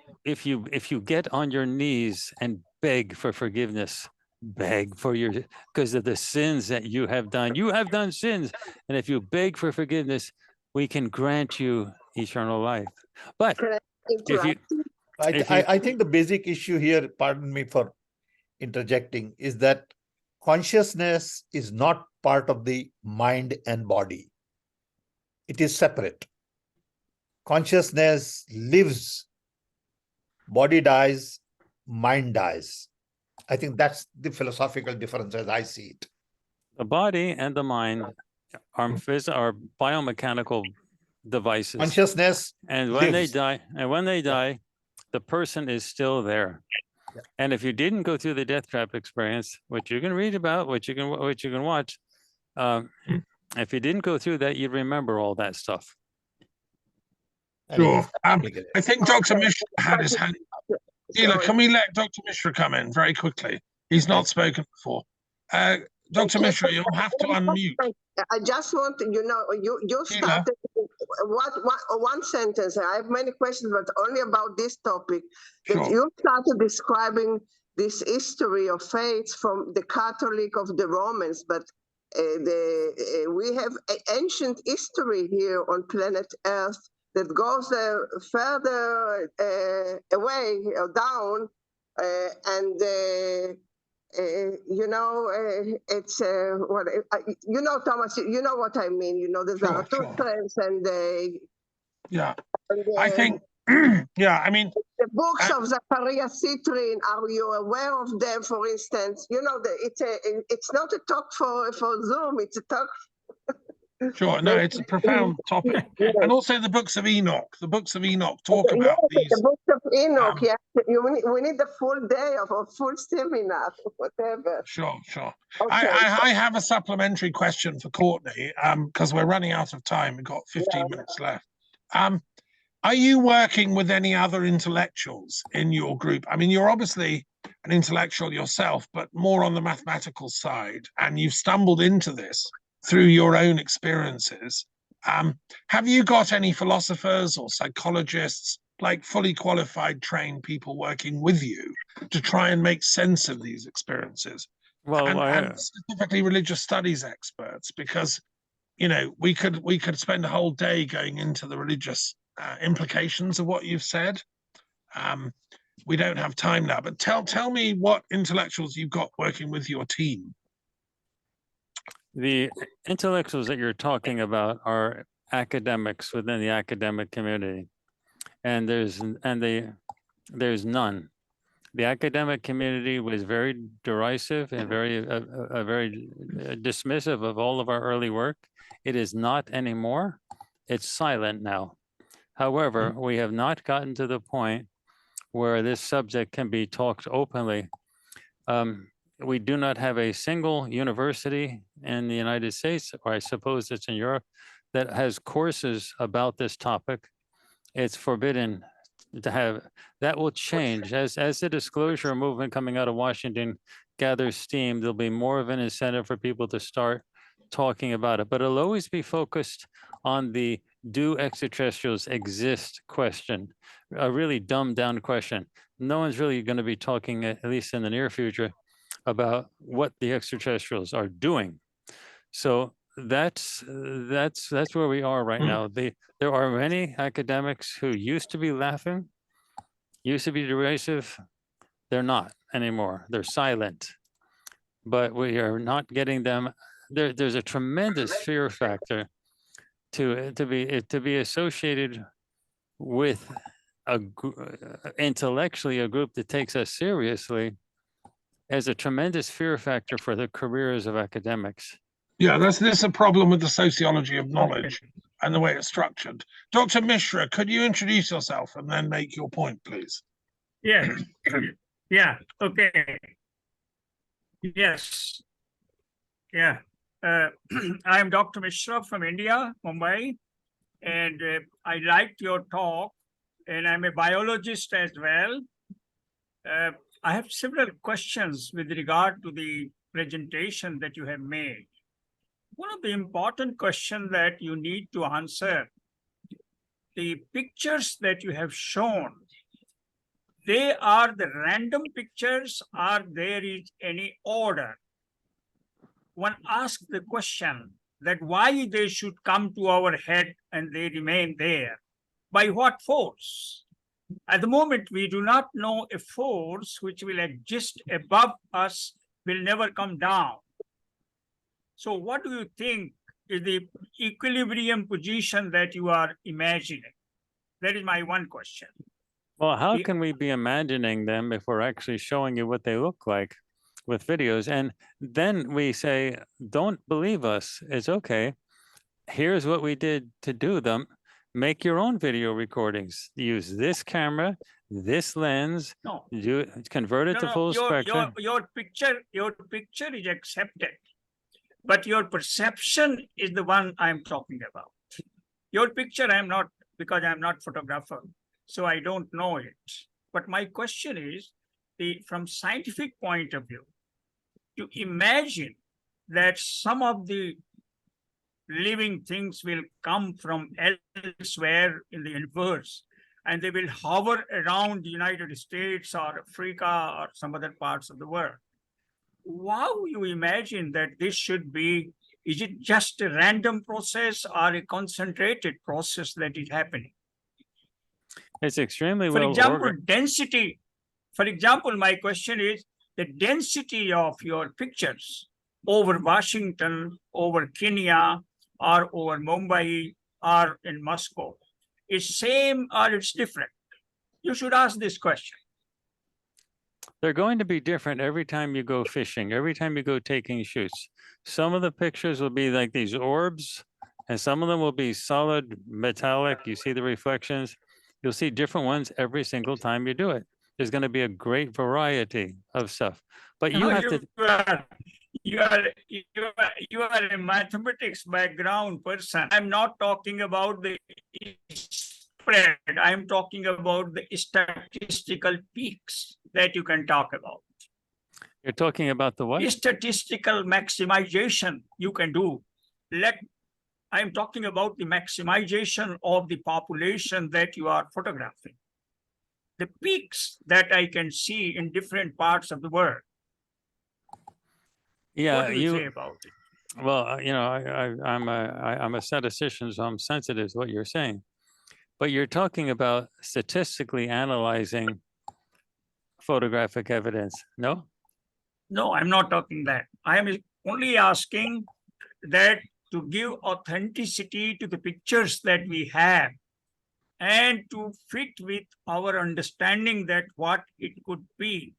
get on your knees and beg for forgiveness, beg for your, because of the sins that you have done sins, and if you beg for forgiveness, we can grant you eternal life. But if you, I think the basic issue here, pardon me for interjecting, is that consciousness is not part of the mind and body. It is separate. Consciousness lives, body dies, mind dies. I think that's the philosophical difference as I see it. the body and the mind are biomechanical devices. Consciousness And when lives. they die, the person is still there. Yeah. And if you didn't go through the death trap experience, which you can read about, which you can watch, if you didn't go through that, you'd remember all that stuff. And it Sure. is complicated. I think Dr. Mishra had his hand. Sheila, can we let Dr. Mishra come in very quickly? He's not spoken before. Dr. Mishra, you'll have to unmute. I just want to, you started one sentence. I have many questions, but only about this topic. That Sure. you started describing this history of faiths from the Catholic of the Romans, but we have ancient history here on planet Earth that goes further away or down, and it's what Thomas. You know what I mean. There's Sure, Zarathustra and Yeah, and I think, yeah, I mean, the books of Zachariah Citrin. Are you aware of them? For instance, it's not a talk for Zoom. It's a talk. sure, no, it's a profound topic. Yes. And also the books of Enoch. The books of Enoch talk about these. The books of Enoch. Yes, we need a full day of a full seminar, whatever. Sure. Okay. I have a supplementary question for Courtney, because we're running out of time. We've got 15 minutes left. Are you working with any other intellectuals in your group? I mean, you're obviously an intellectual yourself, but more on the mathematical side, and you've stumbled into this through your own experiences. Have you got any philosophers or psychologists, like fully qualified, trained people working with you to try and make sense of these experiences? Well, And specifically religious studies experts, because we could spend a whole day going into the religious implications of what you've said. We don't have time now, but tell me what intellectuals you've got working with your team. the intellectuals that you're talking about are academics within the academic community, and there's none. The academic community was very derisive and very dismissive of all of our early work. It is not anymore. It's silent now. However, we have not gotten to the point where this subject can be talked openly. We do not have a single university in the United States, or I suppose it's in Europe, that has courses about this topic. It's forbidden to have. That will change as the disclosure movement coming out of Washington gathers steam. There'll be more of an incentive for people to start talking about it, but it'll always be focused on the do extraterrestrials exist question, a really dumbed down question. No one's really going to be talking, at least in the near future, about what the extraterrestrials are doing. So that's where we are right now. There are many academics who used to be laughing, used to be derisive. They're not anymore. They're silent. But we are not getting them. There's a tremendous fear factor to be associated with intellectually a group that takes us seriously, as a tremendous fear factor for the careers of academics. Yeah, that's a problem with the sociology of knowledge and the way it's structured. Dr. Mishra, could you introduce yourself and then make your point, please? Yeah. Yeah. Okay. Yes. Yeah. I am Dr. Mishra from India, Mumbai, and I liked your talk, and I'm a biologist as well. I have several questions with regard to the presentation that you have made. One of the important questions that you need to answer, the pictures that you have shown, they are the random pictures or there is any order? One asks the question that why they should come to our head and they remain there. By what force? At the moment, we do not know a force which will exist above us, will never come down. So what do you think is the equilibrium position that you are imagining? That is my one question. Well, how The- can we be imagining them if we're actually showing you what they look like with videos? And then we say, don't believe us. It's okay. Here's what we did to do them. Make your own video recordings. Use this camera, this lens, No, convert it to full spectrum. your picture is accepted, but your perception is the one I'm talking about. Your picture I'm not, because I'm not photographer, so I don't know it. But my question is, from scientific point of view, to imagine that some of the living things will come from elsewhere in the universe and they will hover around the United States or Africa or some other parts of the world. How you imagine that this should be? Is it just a random process or a concentrated process that is happening? It's extremely For well example, organized. density. For example, my question is the density of your pictures over Washington, over Kenya, or over Mumbai, or in Moscow is same or it's different? You should ask this question. They're going to be different every time you go fishing, every time you go taking shoots. Some of the pictures will be like these orbs, and some of them will be solid metallic. You see the reflections. You'll see different ones every single time you do it. There's going to be a great variety of stuff. But you have to. You are a mathematics background person. I'm not talking about the spread. I'm talking about the statistical peaks that you can talk about. You're talking about the what? Statistical maximization you can do. I'm talking about the maximization of the population that you are photographing. The peaks that I can see in different parts of the world. Yeah, What do you say about it? Well, you know, I'm a statistician, so I'm sensitive to what you're saying. But you're talking about statistically analyzing photographic evidence, no? No, I'm not talking that. I am only asking that to give authenticity to the pictures that we have and to fit with our understanding that what it could be.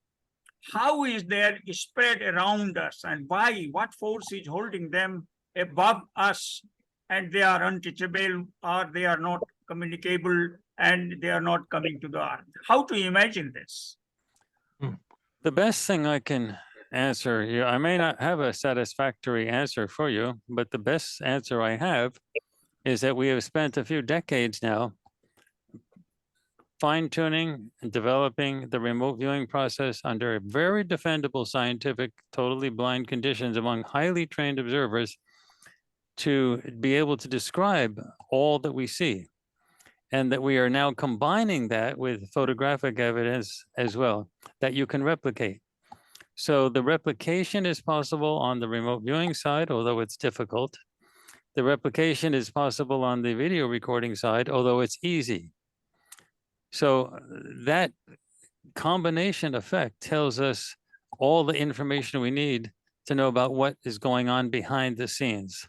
How is there spread around us and why? What force is holding them above us and they are untouchable or they are not communicable and they are not coming to the earth? How to imagine this? The best thing I can answer you, I may not have a satisfactory answer for you, but the best answer I have is that we have spent a few decades now fine-tuning and developing the remote viewing process under very defendable scientific, totally blind conditions among highly trained observers to be able to describe all that we see. And that we are now combining that with photographic evidence as well that you can replicate. So the replication is possible on the remote viewing side, although it's difficult. The replication is possible on the video recording side, although it's easy. So that combination effect tells us all the information we need to know about what is going on behind the scenes.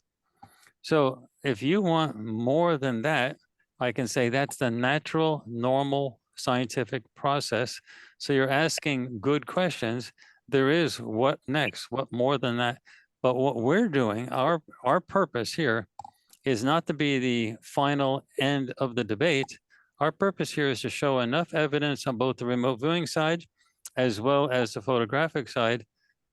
So if you want more than that, I can say that's the natural, normal scientific process. So you're asking good questions. There is what next, what more than that. But what we're doing, our purpose here is not to be the final end of the debate. Our purpose here is to show enough evidence on both the remote viewing side as well as the photographic side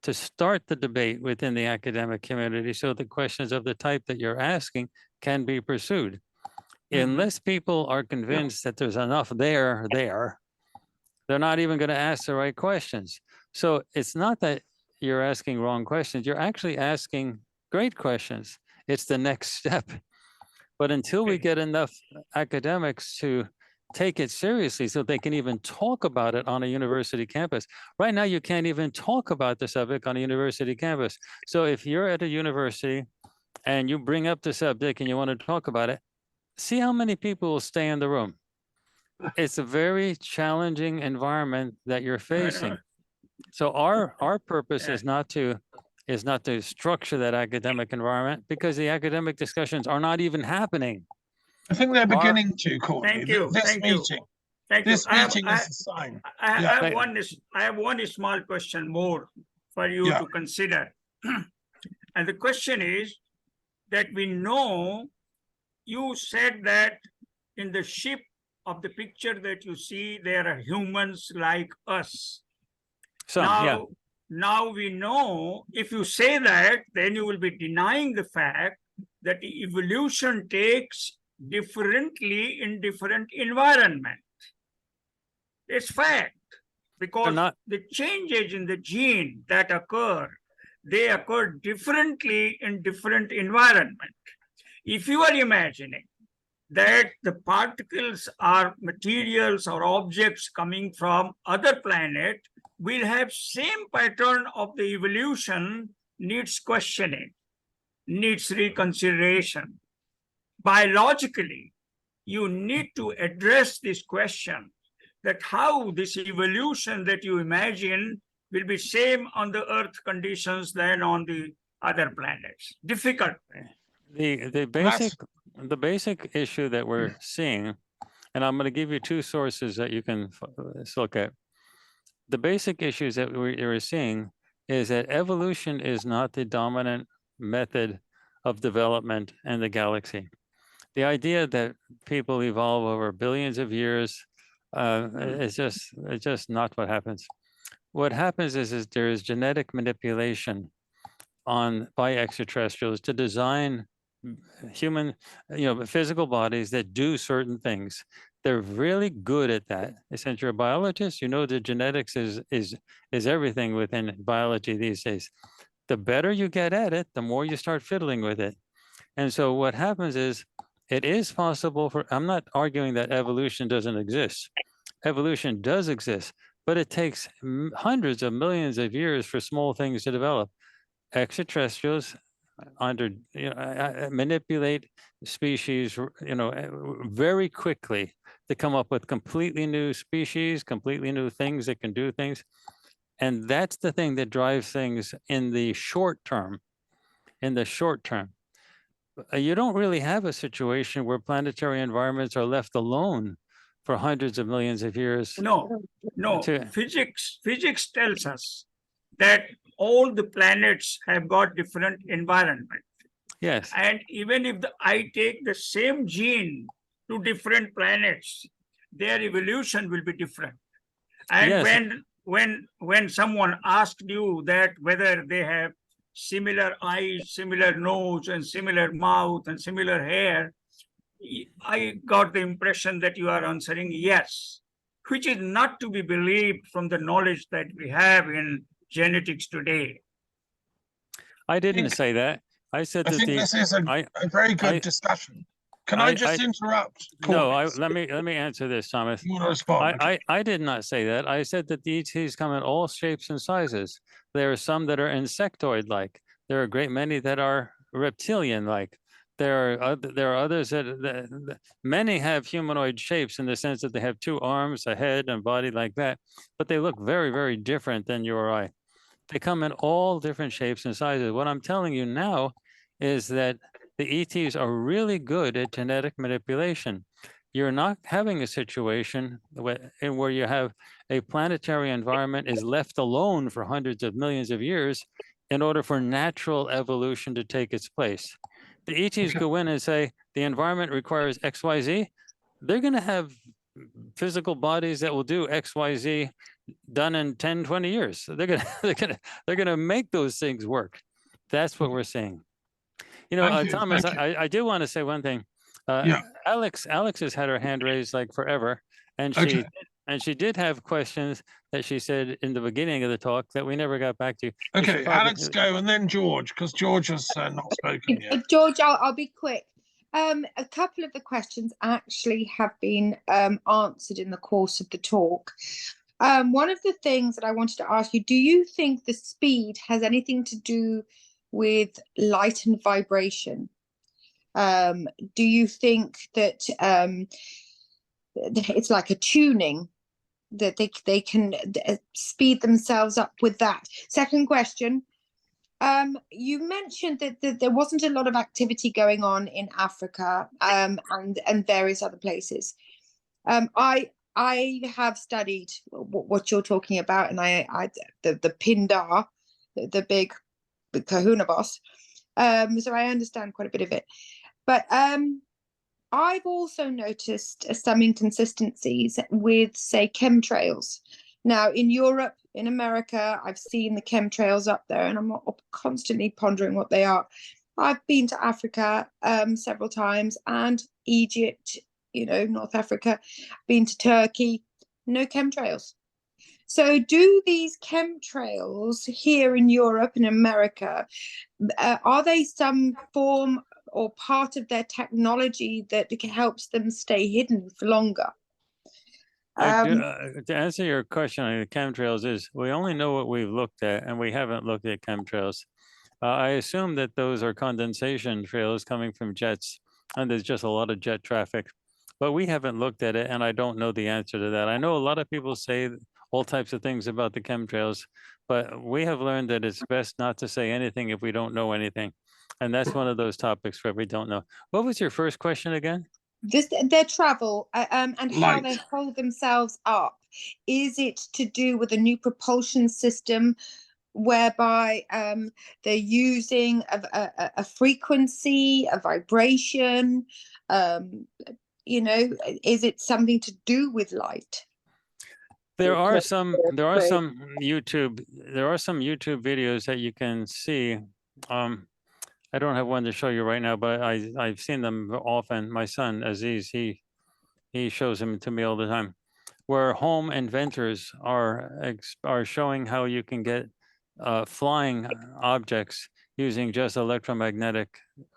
to start the debate within the academic community so the questions of the type that you're asking can be pursued. Unless people are convinced that there's enough there, they're not even going to ask the right questions. So it's not that you're asking wrong questions, you're actually asking great questions. It's the next step. But until we get enough academics to take it seriously so they can even talk about it on a university campus. Right now, you can't even talk about the subject on a university campus. So if you're at a university and you bring up the subject and you want to talk about it, see how many people will stay in the room. It's a very challenging environment that you're facing. So our purpose is not to structure that academic environment, because the academic discussions are not even happening. I think they're beginning to, Courtney. Thank you. This Thank you. meeting, Thank you. this meeting is a sign. I Yeah. have one small question more for you Yeah. to consider. And the question is that we know you said that in the ship of the picture that you see, there are humans like us. Now we know, if you say that, then you will be denying the fact that evolution takes differently in different environment. It's fact, because the changes in the gene that occur, they occur differently in different environment. If you are imagining that the particles are materials or objects coming from other planet, will have same pattern of the evolution, needs questioning, needs reconsideration. Biologically, you need to address this question, that how this evolution that you imagine will be same on the Earth conditions than on the other planets. Difficult. The basic issue that we're seeing, and I'm going to give you two sources that you can look at. The basic issues that we're seeing is that evolution is not the dominant method of development in the galaxy. The idea that people evolve over billions of years is just not what happens. What happens is there is genetic manipulation by extraterrestrials to design human, physical bodies that do certain things. They're really good at that. Since you're a biologist, you know the genetics is everything within biology these days. The better you get at it, the more you start fiddling with it. And so what happens is, it is possible I'm not arguing that evolution doesn't exist. Evolution does exist, but it takes hundreds of millions of years for small things to develop. Extraterrestrials manipulate species, very quickly to come up with completely new species, completely new things that can do things. And that's the thing that drives things in the short term. You don't really have a situation where planetary environments are left alone for hundreds of millions of years. No. Physics tells us that all the planets have got different environment. Yes. And even if I take the same gene to different planets, their evolution will be different. And yes. when someone asked you that whether they have similar eyes, similar nose, and similar mouth, and similar hair, I got the impression that you are answering yes, which is not to be believed from the knowledge that we have in genetics today. I didn't say that. I said that this is a very good discussion. Can I just interrupt? No, let me answer this, Thomas. You want to respond? I did not say that. I said that the ETs come in all shapes and sizes. There are some that are insectoid-like. There are a great many that are reptilian-like. There are others that many have humanoid shapes in the sense that they have two arms, a head, and body like that, but they look very, very different than you or I. They come in all different shapes and sizes. What I'm telling you now is that the ETs are really good at genetic manipulation. You're not having a situation where you have a planetary environment is left alone for hundreds of millions of years in order for natural evolution to take its place. The ETs go in and say, the environment requires XYZ. They're going to have physical bodies that will do XYZ done in 10, 20 years. So they're gonna they're gonna make those things work. That's what we're seeing. You know, Thank you, Thomas, thank you. I do want to say one thing. Yeah. Alex has had her hand raised like forever, and she did have questions that she said in the beginning of the talk that we never got back to. So she Okay, probably- Alex, go, and then George, because George has not spoken yet. George, I'll be quick. A couple of the questions actually have been answered in the course of the talk. One of the things that I wanted to ask you, do you think the speed has anything to do with light and vibration? Do you think that it's like a tuning, that they can speed themselves up with that? Second question, you mentioned that there wasn't a lot of activity going on in Africa and various other places. I have studied what you're talking about, and the Pindar, the big kahuna boss. So I understand quite a bit of it. But I've also noticed some inconsistencies with, say, chemtrails. Now, in Europe, in America, I've seen the chemtrails up there, and I'm constantly pondering what they are. I've been to Africa several times, and Egypt, you know, North Africa, been to Turkey, no chemtrails. So do these chemtrails here in Europe and America, are they some form or part of their technology that helps them stay hidden for longer? To answer your question on the chemtrails is, we only know what we've looked at, and we haven't looked at chemtrails. I assume that those are condensation trails coming from jets, and there's just a lot of jet traffic. But we haven't looked at it, and I don't know the answer to that. I know a lot of people say all types of things about the chemtrails, but we have learned that it's best not to say anything if we don't know anything. And that's one of those topics where we don't know. What was your first question again? Their travel and how they Light. hold themselves up. Is it to do with a new propulsion system whereby they're using a frequency, a vibration? You know, is it something to do with light? There are some YouTube videos that you can see. I don't have one to show you right now, but I've seen them often. My son Aziz, he shows them to me all the time, where home inventors are showing how you can get flying objects using just electromagnetic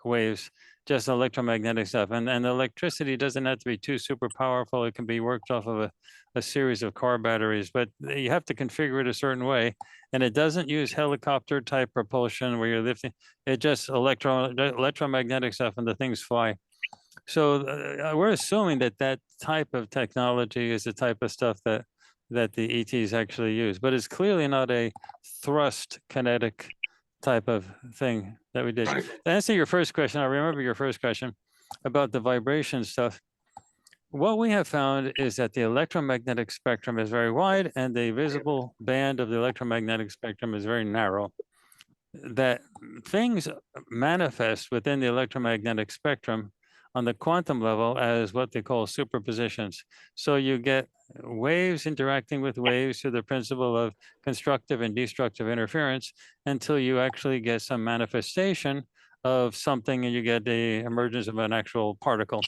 waves, just electromagnetic stuff. And electricity doesn't have to be too super powerful. It can be worked off of a series of car batteries, but you have to configure it a certain way. And it doesn't use helicopter type propulsion where you're lifting. It just electromagnetic stuff, and the things fly. So we're assuming that type of technology is the type of stuff that the ETs actually use, but it's clearly not a thrust kinetic type of thing that we did. To answer your first question, I remember your first question about the vibration stuff. What we have found is that the electromagnetic spectrum is very wide, and the visible band of the electromagnetic spectrum is very narrow. That things manifest within the electromagnetic spectrum on the quantum level as what they call superpositions. So you get waves interacting with waves through the principle of constructive and destructive interference until you actually get some manifestation of something, and you get the emergence of an actual particle.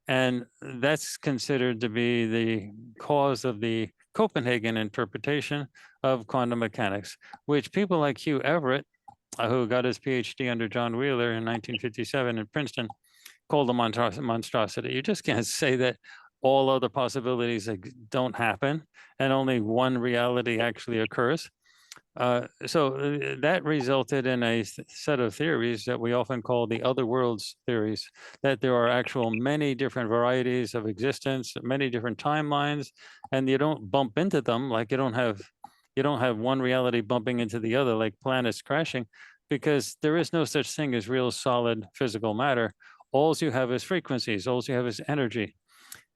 And that's considered to be the cause of the Copenhagen interpretation of quantum mechanics, which people like Hugh Everett, who got his Ph.D. under John Wheeler in 1957 in Princeton, called a monstrosity. You just can't say that all other possibilities don't happen and only one reality actually occurs. So that resulted in a set of theories that we often call the other worlds theories, that there are actual many different varieties of existence, many different timelines, and you don't bump into them. Like you don't have one reality bumping into the other like planets crashing, because there is no such thing as real solid physical matter. All you have is frequencies, all you have is energy.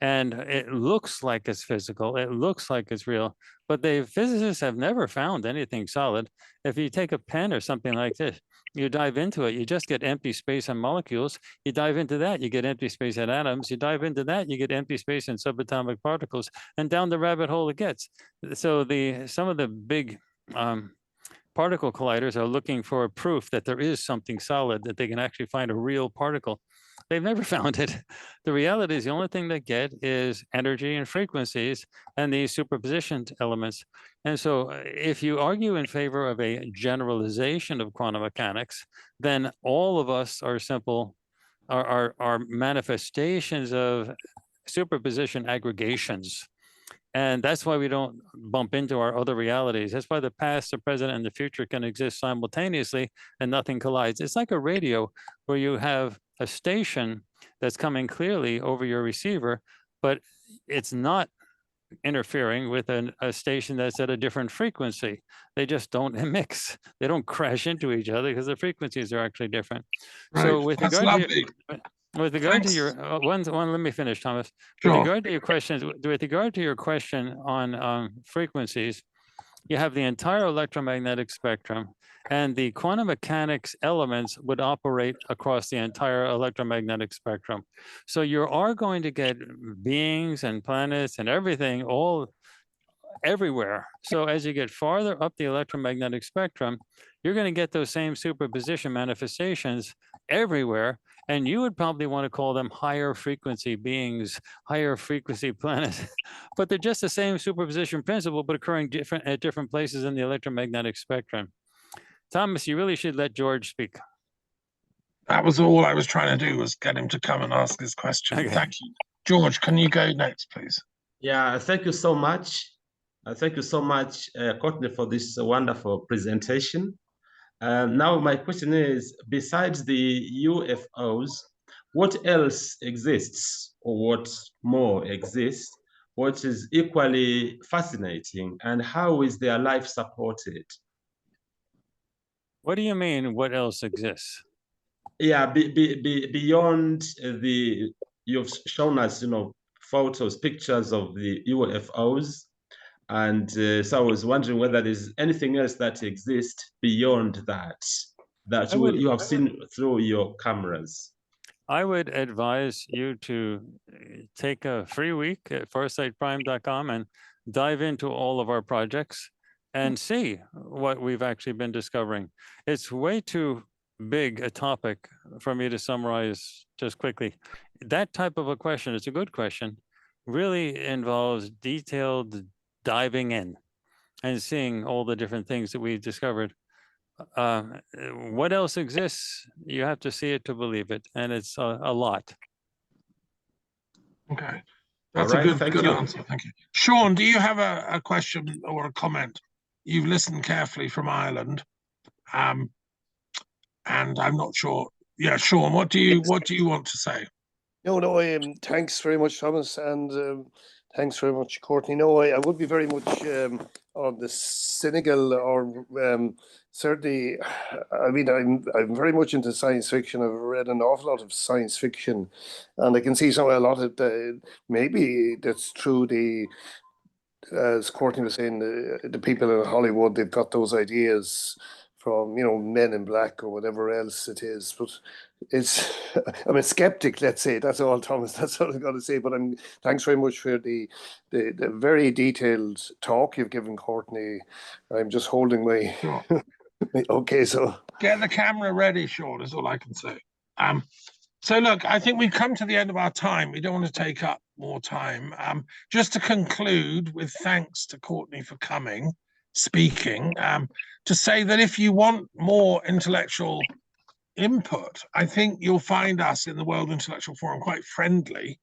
And it looks like it's physical, it looks like it's real, but the physicists have never found anything solid. If you take a pen or something like this, you dive into it, you just get empty space and molecules. You dive into that, you get empty space and atoms. You dive into that, you get empty space and subatomic particles, and down the rabbit hole it gets. So some of the big particle colliders are looking for proof that there is something solid, that they can actually find a real particle. They've never found it. The reality is the only thing they get is energy and frequencies and these superposition elements. And so if you argue in favor of a generalization of quantum mechanics, then all of us are are manifestations of superposition aggregations. And that's why we don't bump into our other realities. That's why the past, the present, and the future can exist simultaneously and nothing collides. It's like a radio where you have a station that's coming clearly over your receiver, but it's not interfering with a station that's at a different frequency. They just don't mix. They don't crash into each other because the frequencies are actually different. Right. So with That's regard lovely. with regard to your let me finish, Thomas. Sure. With regard to your questions, with regard to your question on frequencies, you have the entire electromagnetic spectrum, and the quantum mechanics elements would operate across the entire electromagnetic spectrum. So you are going to get beings and planets and everything all everywhere. So as you get farther up the electromagnetic spectrum, you're going to get those same superposition manifestations everywhere. And you would probably want to call them higher frequency beings, higher frequency planets, but they're just the same superposition principle, but occurring at different places in the electromagnetic spectrum. Thomas, you really should let George speak. That was all I was trying to do, was get him to come and ask his question. Okay. Thank you. George, can you go next, please? Yeah, thank you so much. Thank you so much, Courtney, for this wonderful presentation. Now my question is, besides the UFOs, what else exists, or what more exists, what is equally fascinating, and how is their life supported? What do you mean, what else exists? Yeah, beyond you've shown us, photos, pictures of the UFOs. And so I was wondering whether there's anything else that exists beyond that, you have seen through your cameras. I would advise you to take a free week at farsightprime.com and dive into all of our projects and see what we've actually been discovering. It's way too big a topic for me to summarize just quickly. That type of a question, it's a good question, really involves detailed diving in and seeing all the different things that we've discovered. What else exists? You have to see it to believe it, and it's a lot. Okay, that's All right, a good answer. Thank you. Sean, do you have a question or a comment? You've listened carefully from Ireland, and I'm not sure. Yeah, Sean, what do you want to say? No, thanks very much, Thomas, and thanks very much, Courtney. No, I would be very much on the cynical, or certainly, I mean, I'm very much into science fiction. I've read an awful lot of science fiction, and I can see a lot of maybe that's through as Courtney was saying, the people in Hollywood, they've got those ideas from, Men in Black or whatever else it is. But I'm a skeptic, let's say. That's all, Thomas. That's all I've got to say. But thanks very much for the very detailed talk you've given, Courtney. I'm just holding my... Sure. Okay, so... Get the camera ready, Sean, is all I can say. So look, I think we've come to the end of our time. We don't want to take up more time. Just to conclude with thanks to Courtney for coming, speaking, to say that if you want more intellectual input, I think you'll find us in the World Intellectual Forum quite friendly.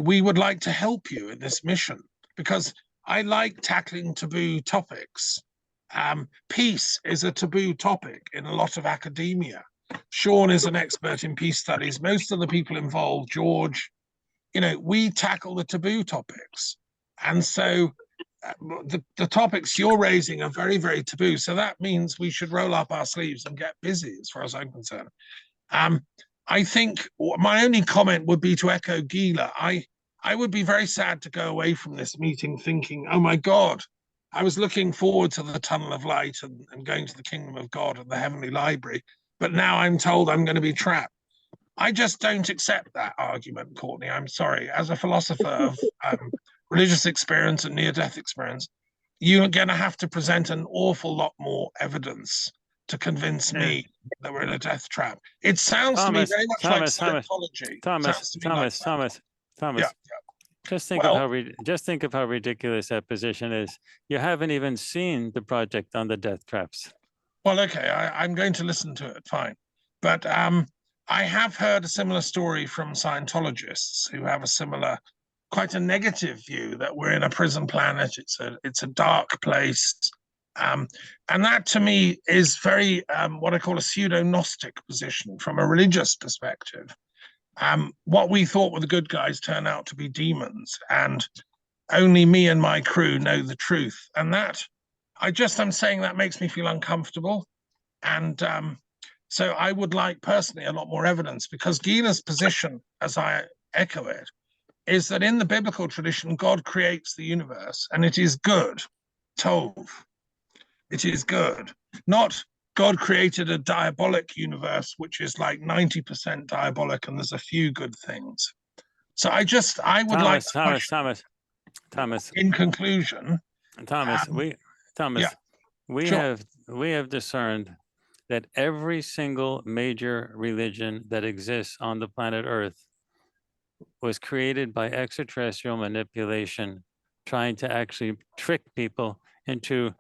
We would like to help you in this mission, because I like tackling taboo topics. Peace is a taboo topic in a lot of academia. Sean is an expert in peace studies. Most of the people involved, George, we tackle the taboo topics. And so the topics you're raising are very, very taboo. So that means we should roll up our sleeves and get busy, as far as I'm concerned. I think my only comment would be to echo Gila. I would be very sad to go away from this meeting thinking, oh my God, I was looking forward to the tunnel of light and going to the kingdom of God and the heavenly library, but now I'm told I'm going to be trapped. I just don't accept that argument, Courtney. I'm sorry. As a philosopher of religious experience and near-death experience, you're going to have to present an awful lot more evidence to convince me that we're in a death trap. It sounds to me very much like Scientology. Thomas. Just think of how ridiculous that position is. You haven't even seen the project on the death traps. Well, okay, I'm going to listen to it, fine. But I have heard a similar story from Scientologists who have a similar, quite a negative view that we're in a prison planet. It's a dark place. And that to me is very what I call a pseudo-Gnostic position from a religious perspective. What we thought were the good guys turn out to be demons, and only me and my crew know the truth. And that, I'm saying that makes me feel uncomfortable. And so I would like personally a lot more evidence, because Gila's position, as I echo it, is that in the biblical tradition, God creates the universe and it is good. Tov. It is good. Not God created a diabolic universe, which is like 90% diabolic, and there's a few good things. So I would like Thomas. In conclusion, we have discerned that every single major religion that exists on the planet Earth was created by extraterrestrial manipulation, trying to actually trick people into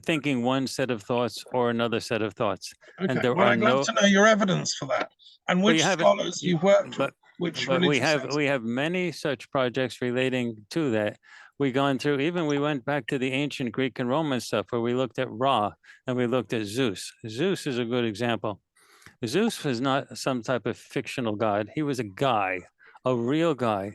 thinking one set of thoughts or another set of thoughts. Okay. And there well, are I'd love to know your evidence for that, and which scholars you've worked with. But we have many such projects relating to that. We went back to the ancient Greek and Roman stuff, where we looked at Ra and we looked at Zeus. Zeus is a good example. Zeus was not some type of fictional god. He was a guy, a real guy.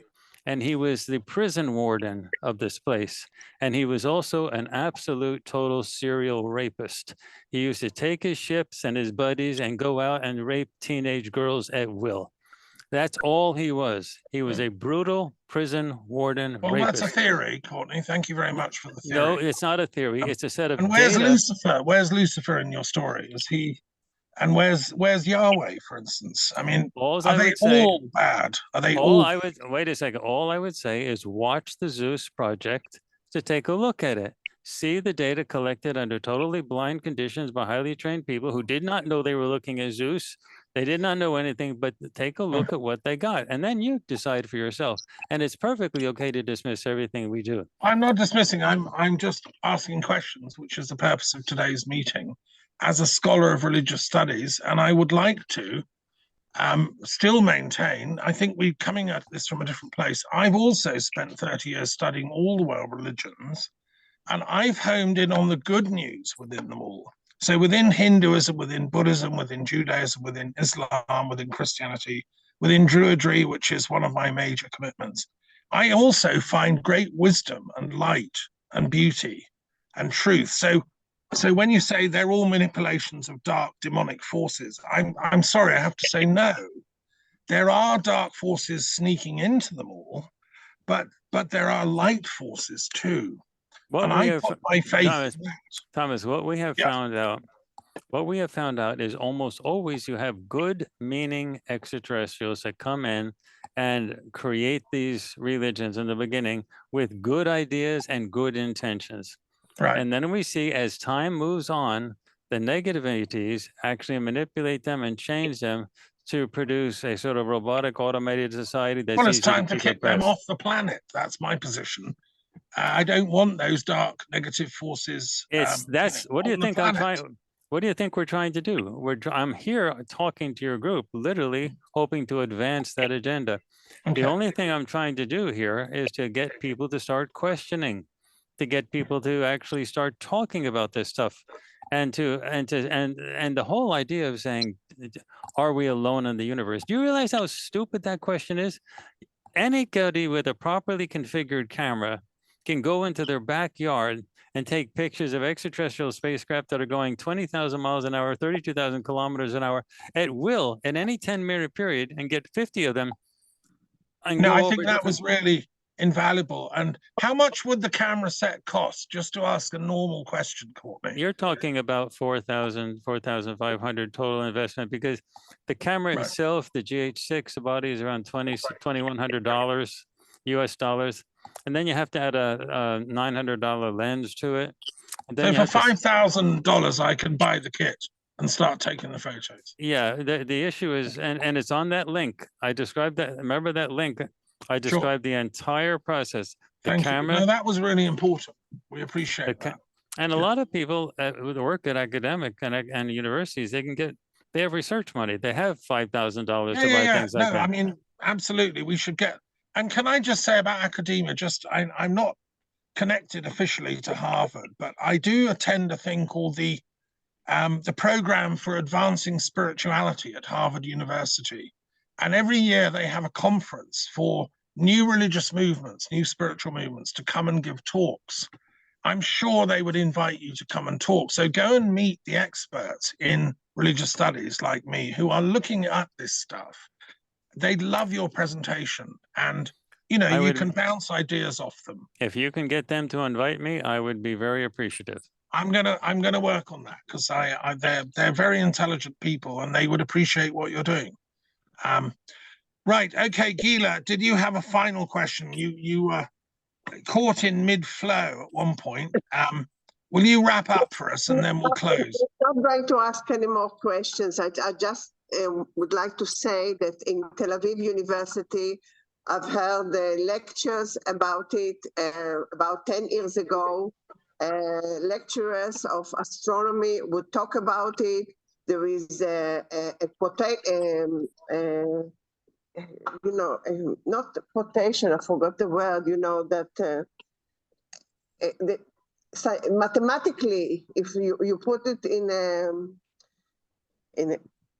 And he was the prison warden of this place. And he was also an absolute total serial rapist. He used to take his ships and his buddies and go out and rape teenage girls at will. That's all he was. He was a brutal prison warden rapist. That's a theory, Courtney. Thank you very much for the theory. No, it's not a theory. It's a set of and where's data. Lucifer? Where's Lucifer in your story? Is he... And where's Yahweh, for instance? I mean, are they all bad? Are they all? Wait a second. All I would say is watch the Zeus project to take a look at it. See the data collected under totally blind conditions by highly trained people who did not know they were looking at Zeus. They did not know anything, but take a look at what they got. And then you decide for yourself. And it's perfectly okay to dismiss everything we do. I'm not dismissing. I'm just asking questions, which is the purpose of today's meeting, as a scholar of religious studies. And I would like to still maintain, I think we're coming at this from a different place. I've also spent 30 years studying all the world religions, and I've homed in on the good news within them all. So within Hinduism, within Buddhism, within Judaism, within Islam, within Christianity, within Druidry, which is one of my major commitments, I also find great wisdom and light and beauty and truth. So when you say they're all manipulations of dark demonic forces, I'm sorry, I have to say no. There are dark forces sneaking into them all, but there are light forces too. And I put my faith. Thomas, what we have found out is almost always you have good meaning extraterrestrials that come in and create these religions in the beginning with good ideas and good intentions. Right. And then we see as time moves on, the negative entities actually manipulate them and change them to produce a sort of robotic automated society. Well, it's time to kick them off the planet. That's my position. I don't want those dark negative forces. What do you think I'm trying? What do you think we're trying to do? I'm here talking to your group, literally hoping to advance that agenda. Okay. The only thing I'm trying to do here is to get people to start questioning, to get people to actually start talking about this stuff, and the whole idea of saying, are we alone in the universe? Do you realize how stupid that question is? Anybody with a properly configured camera can go into their backyard and take pictures of extraterrestrial spacecraft that are going 20,000 miles an hour, 32,000 kilometers an hour at will in any 10-minute period and get 50 of them. And No, go I over think that different- was really invaluable. And how much would the camera set cost? Just to ask a normal question, Courtney. You're talking about 4,000, 4,500 total investment, because the camera Right. itself, the GH6, the body is around $2,100 US dollars. And then you have to add a $900 lens to it. And then So you for have to $5,000, I can buy the kit and start taking the photos. Yeah, the issue is, and it's on that link. I described that. Remember that link? I described the entire process. The Thank you. camera, No, that was really important. We the appreciate ca- that. and a Yeah. lot of people who work at academic and universities, they have research money. They have $5,000 to buy things like No, I that. mean, absolutely. We should get. And can I just say about academia? I'm not connected officially to Harvard, but I do attend a thing called the program for advancing spirituality at Harvard University. And every year they have a conference for new religious movements, new spiritual movements to come and give talks. I'm sure they would invite you to come and talk. So go and meet the experts in religious studies like me who are looking at this stuff. They'd love your presentation, and you can bounce ideas off them. If you can get them to invite me, I would be very appreciative. I'm gonna work on that, because they're very intelligent people and they would appreciate what you're doing. Right, okay, Gila, did you have a final question? You were caught in mid-flow at one point. Will you wrap up for us and then we'll close? I'm not going to ask any more questions. I just would like to say that in Tel Aviv University, I've heard lectures about it about 10 years ago. Lecturers of astronomy would talk about it. There is not quotation, I forgot the word, that mathematically, if you put it in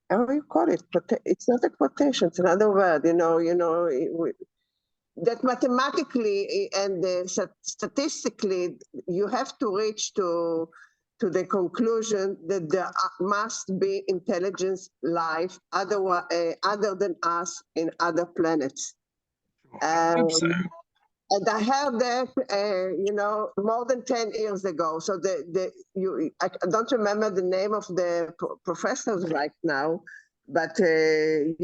how do you call it? It's not a quotation, it's another word, that mathematically and statistically, you have to reach to the conclusion that there must be intelligence life other than us in other planets. I hope so. And I heard that, more than 10 years ago. So I don't remember the name of the professors right now, but, they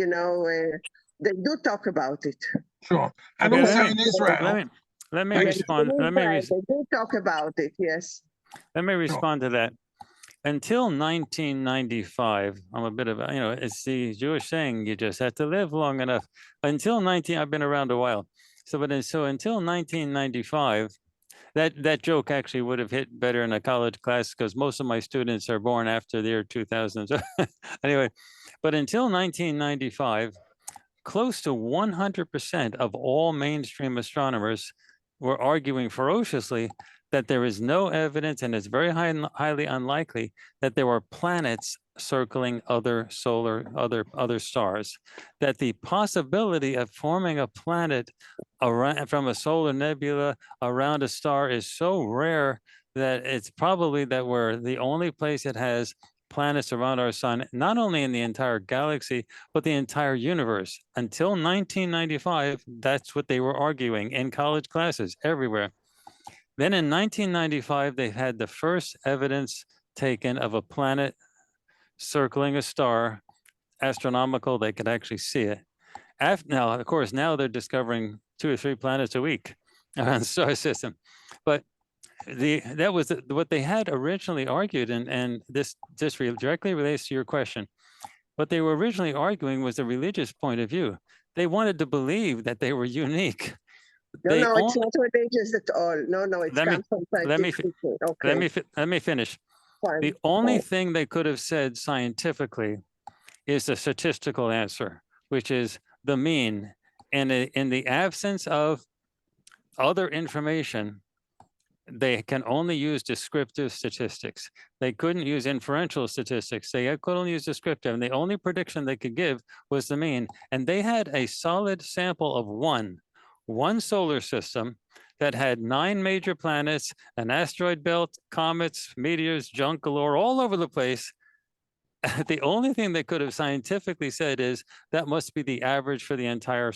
do talk about it. Sure. And Okay, also in Israel. Let me respond. They do talk about it, yes. Let me respond to that. Until 1995, I'm a bit of it's the Jewish saying, you just have to live long enough. Until I've been around a while. So until 1995, that joke actually would have hit better in a college class, because most of my students are born after the year 2000. So anyway, but until 1995, close to 100% of all mainstream astronomers were arguing ferociously that there is no evidence, and it's very highly unlikely, that there were planets circling other stars, that the possibility of forming a planet from a solar nebula around a star is so rare that it's probably that we're the only place that has planets around our sun, not only in the entire galaxy, but the entire universe. Until 1995, that's what they were arguing in college classes everywhere. Then in 1995, they had the first evidence taken of a planet circling a star, astronomical, they could actually see it. Now, of course, now they're discovering 2 or 3 planets a week around the star system. But that was what they had originally argued, and this directly relates to your question. What they were originally arguing was a religious point of view. They wanted to believe that they were unique. No, it's not religious at all. No, it's come from scientific. Okay. Let me finish. Fine. The only thing they could have said scientifically is the statistical answer, which is the mean. And in the absence of other information, they can only use descriptive statistics. They couldn't use inferential statistics. They could only use descriptive. And the only prediction they could give was the mean. And they had a solid sample of one solar system that had 9 major planets, an asteroid belt, comets, meteors, junk galore all over the place. The only thing they could have scientifically said is that must be the average for the entire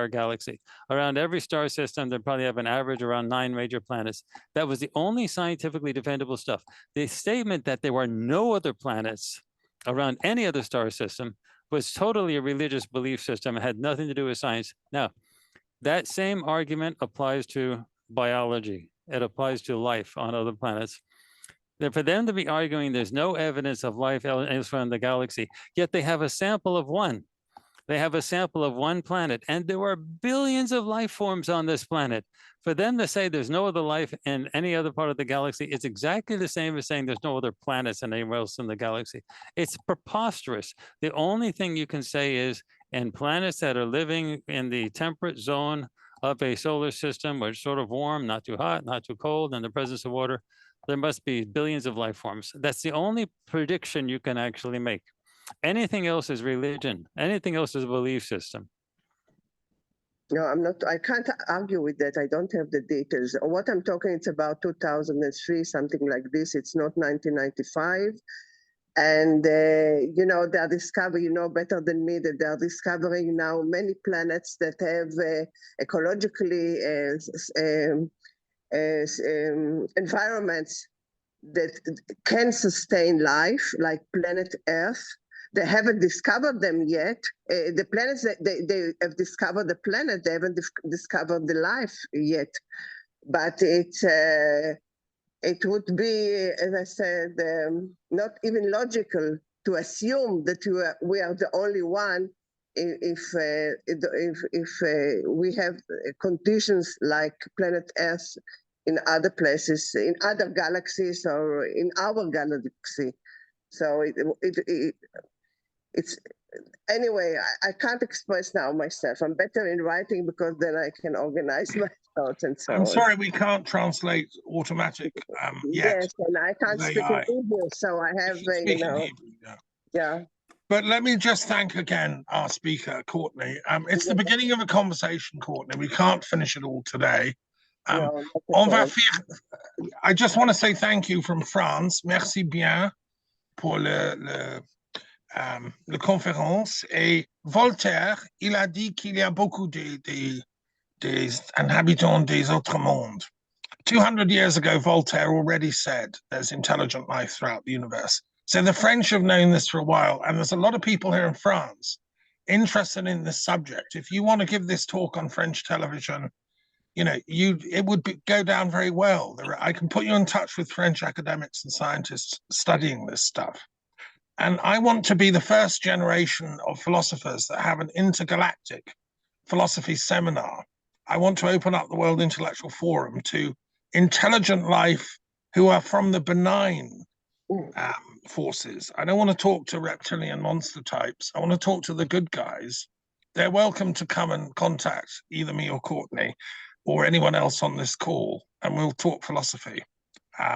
galaxy. Around every star system, they probably have an average around 9 major planets. That was the only scientifically defendable stuff. The statement that there were no other planets around any other star system was totally a religious belief system. It had nothing to do with science. Now, that same argument applies to biology. It applies to life on other planets. For them to be arguing there's no evidence of life elsewhere in the galaxy, yet they have a sample of one. They have a sample of one planet, and there were billions of life forms on this planet. For them to say there's no other life in any other part of the galaxy, it's exactly the same as saying there's no other planets anywhere else in the galaxy. It's preposterous. The only thing you can say is in planets that are living in the temperate zone of a solar system, where it's sort of warm, not too hot, not too cold, in the presence of water, there must be billions of life forms. That's the only prediction you can actually make. Anything else is religion. Anything else is a belief system. No, I'm not. I can't argue with that. I don't have the details. What I'm talking, it's about 2003, something like this. It's not 1995. And, you know, they're discovering, you know better than me, that they're discovering now many planets that have ecologically environments that can sustain life, like planet Earth. They haven't discovered them yet. The planets, they have discovered the planet, they haven't discovered the life yet. But it would be, as I said, not even logical to assume that we are the only one if we have conditions like planet Earth in other places, in other galaxies, or in our galaxy. So it's anyway, I can't express now myself. I'm better in writing because then I can organize my thoughts and so on. I'm sorry, we can't translate automatic yet. Yes, and I can't speak in English, so I have, you know. Hebrew, yeah. But let me just thank again our speaker, Courtney. It's the beginning of a conversation, Courtney. We can't finish it all today. No, I just want to say thank you from France. Merci bien pour la conférence. Et Voltaire, il a dit qu'il y a beaucoup des inhabitants des autres mondes. 200 years ago, Voltaire already said there's intelligent life throughout the universe. So the French have known this for a while, and there's a lot of people here in France interested in this subject. If you want to give this talk on French television, you know, it would go down very well. I can put you in touch with French academics and scientists studying this stuff. And I want to be the first generation of philosophers that have an intergalactic philosophy seminar. I want to open up the World Intellectual Forum to intelligent life who are from the benign forces. I don't want to talk to reptilian monster types. I want to talk to the good guys. They're welcome to come and contact either me or Courtney or anyone else on this call, and we'll talk philosophy.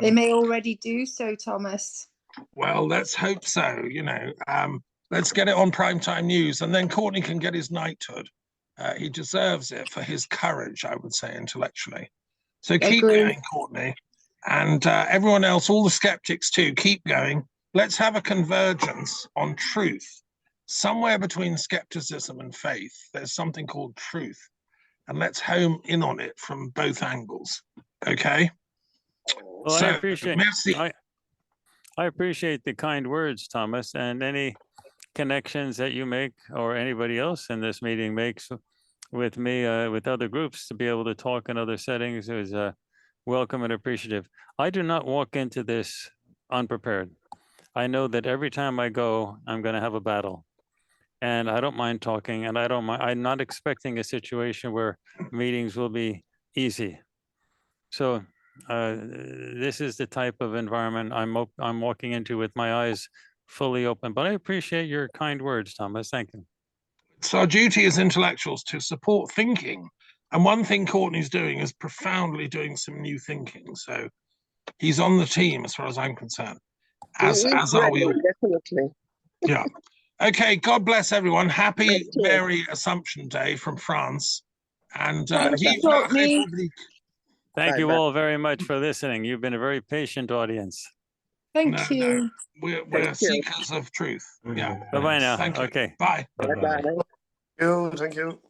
They may already do so, Thomas. Well, let's hope so. You know, let's get it on primetime news, and then Courtney can get his knighthood. He deserves it for his courage, I would say, intellectually. So keep going, Courtney. And everyone else, all the skeptics too, keep going. Let's have a convergence on truth. Somewhere between skepticism and faith, there's something called truth. And let's home in on it from both angles. Okay? Well, so, I appreciate the kind words, Thomas, and any connections that you make or anybody else in this meeting makes with me, with other groups, to be able to talk in other settings is welcome and appreciative. I do not walk into this unprepared. I know that every time I go, I'm going to have a battle. And I don't mind talking, and I'm not expecting a situation where meetings will be easy. So this is the type of environment I'm walking into with my eyes fully open. But I appreciate your kind words, Thomas. Thank you. It's our duty as intellectuals to support thinking. And one thing Courtney's doing is profoundly doing some new thinking. So he's on the team as far as I'm concerned. As are we all. Definitely. Yeah. Okay, God bless everyone. Happy Mary Assumption Day from France. And vive la République. Thank you Bye-bye. all very much for listening. You've been a very patient audience. Thank No, you. no, we're Thank you. seekers of truth. Yeah. Bye-bye now. Thank you. Okay. Bye. Bye-bye. Thank you.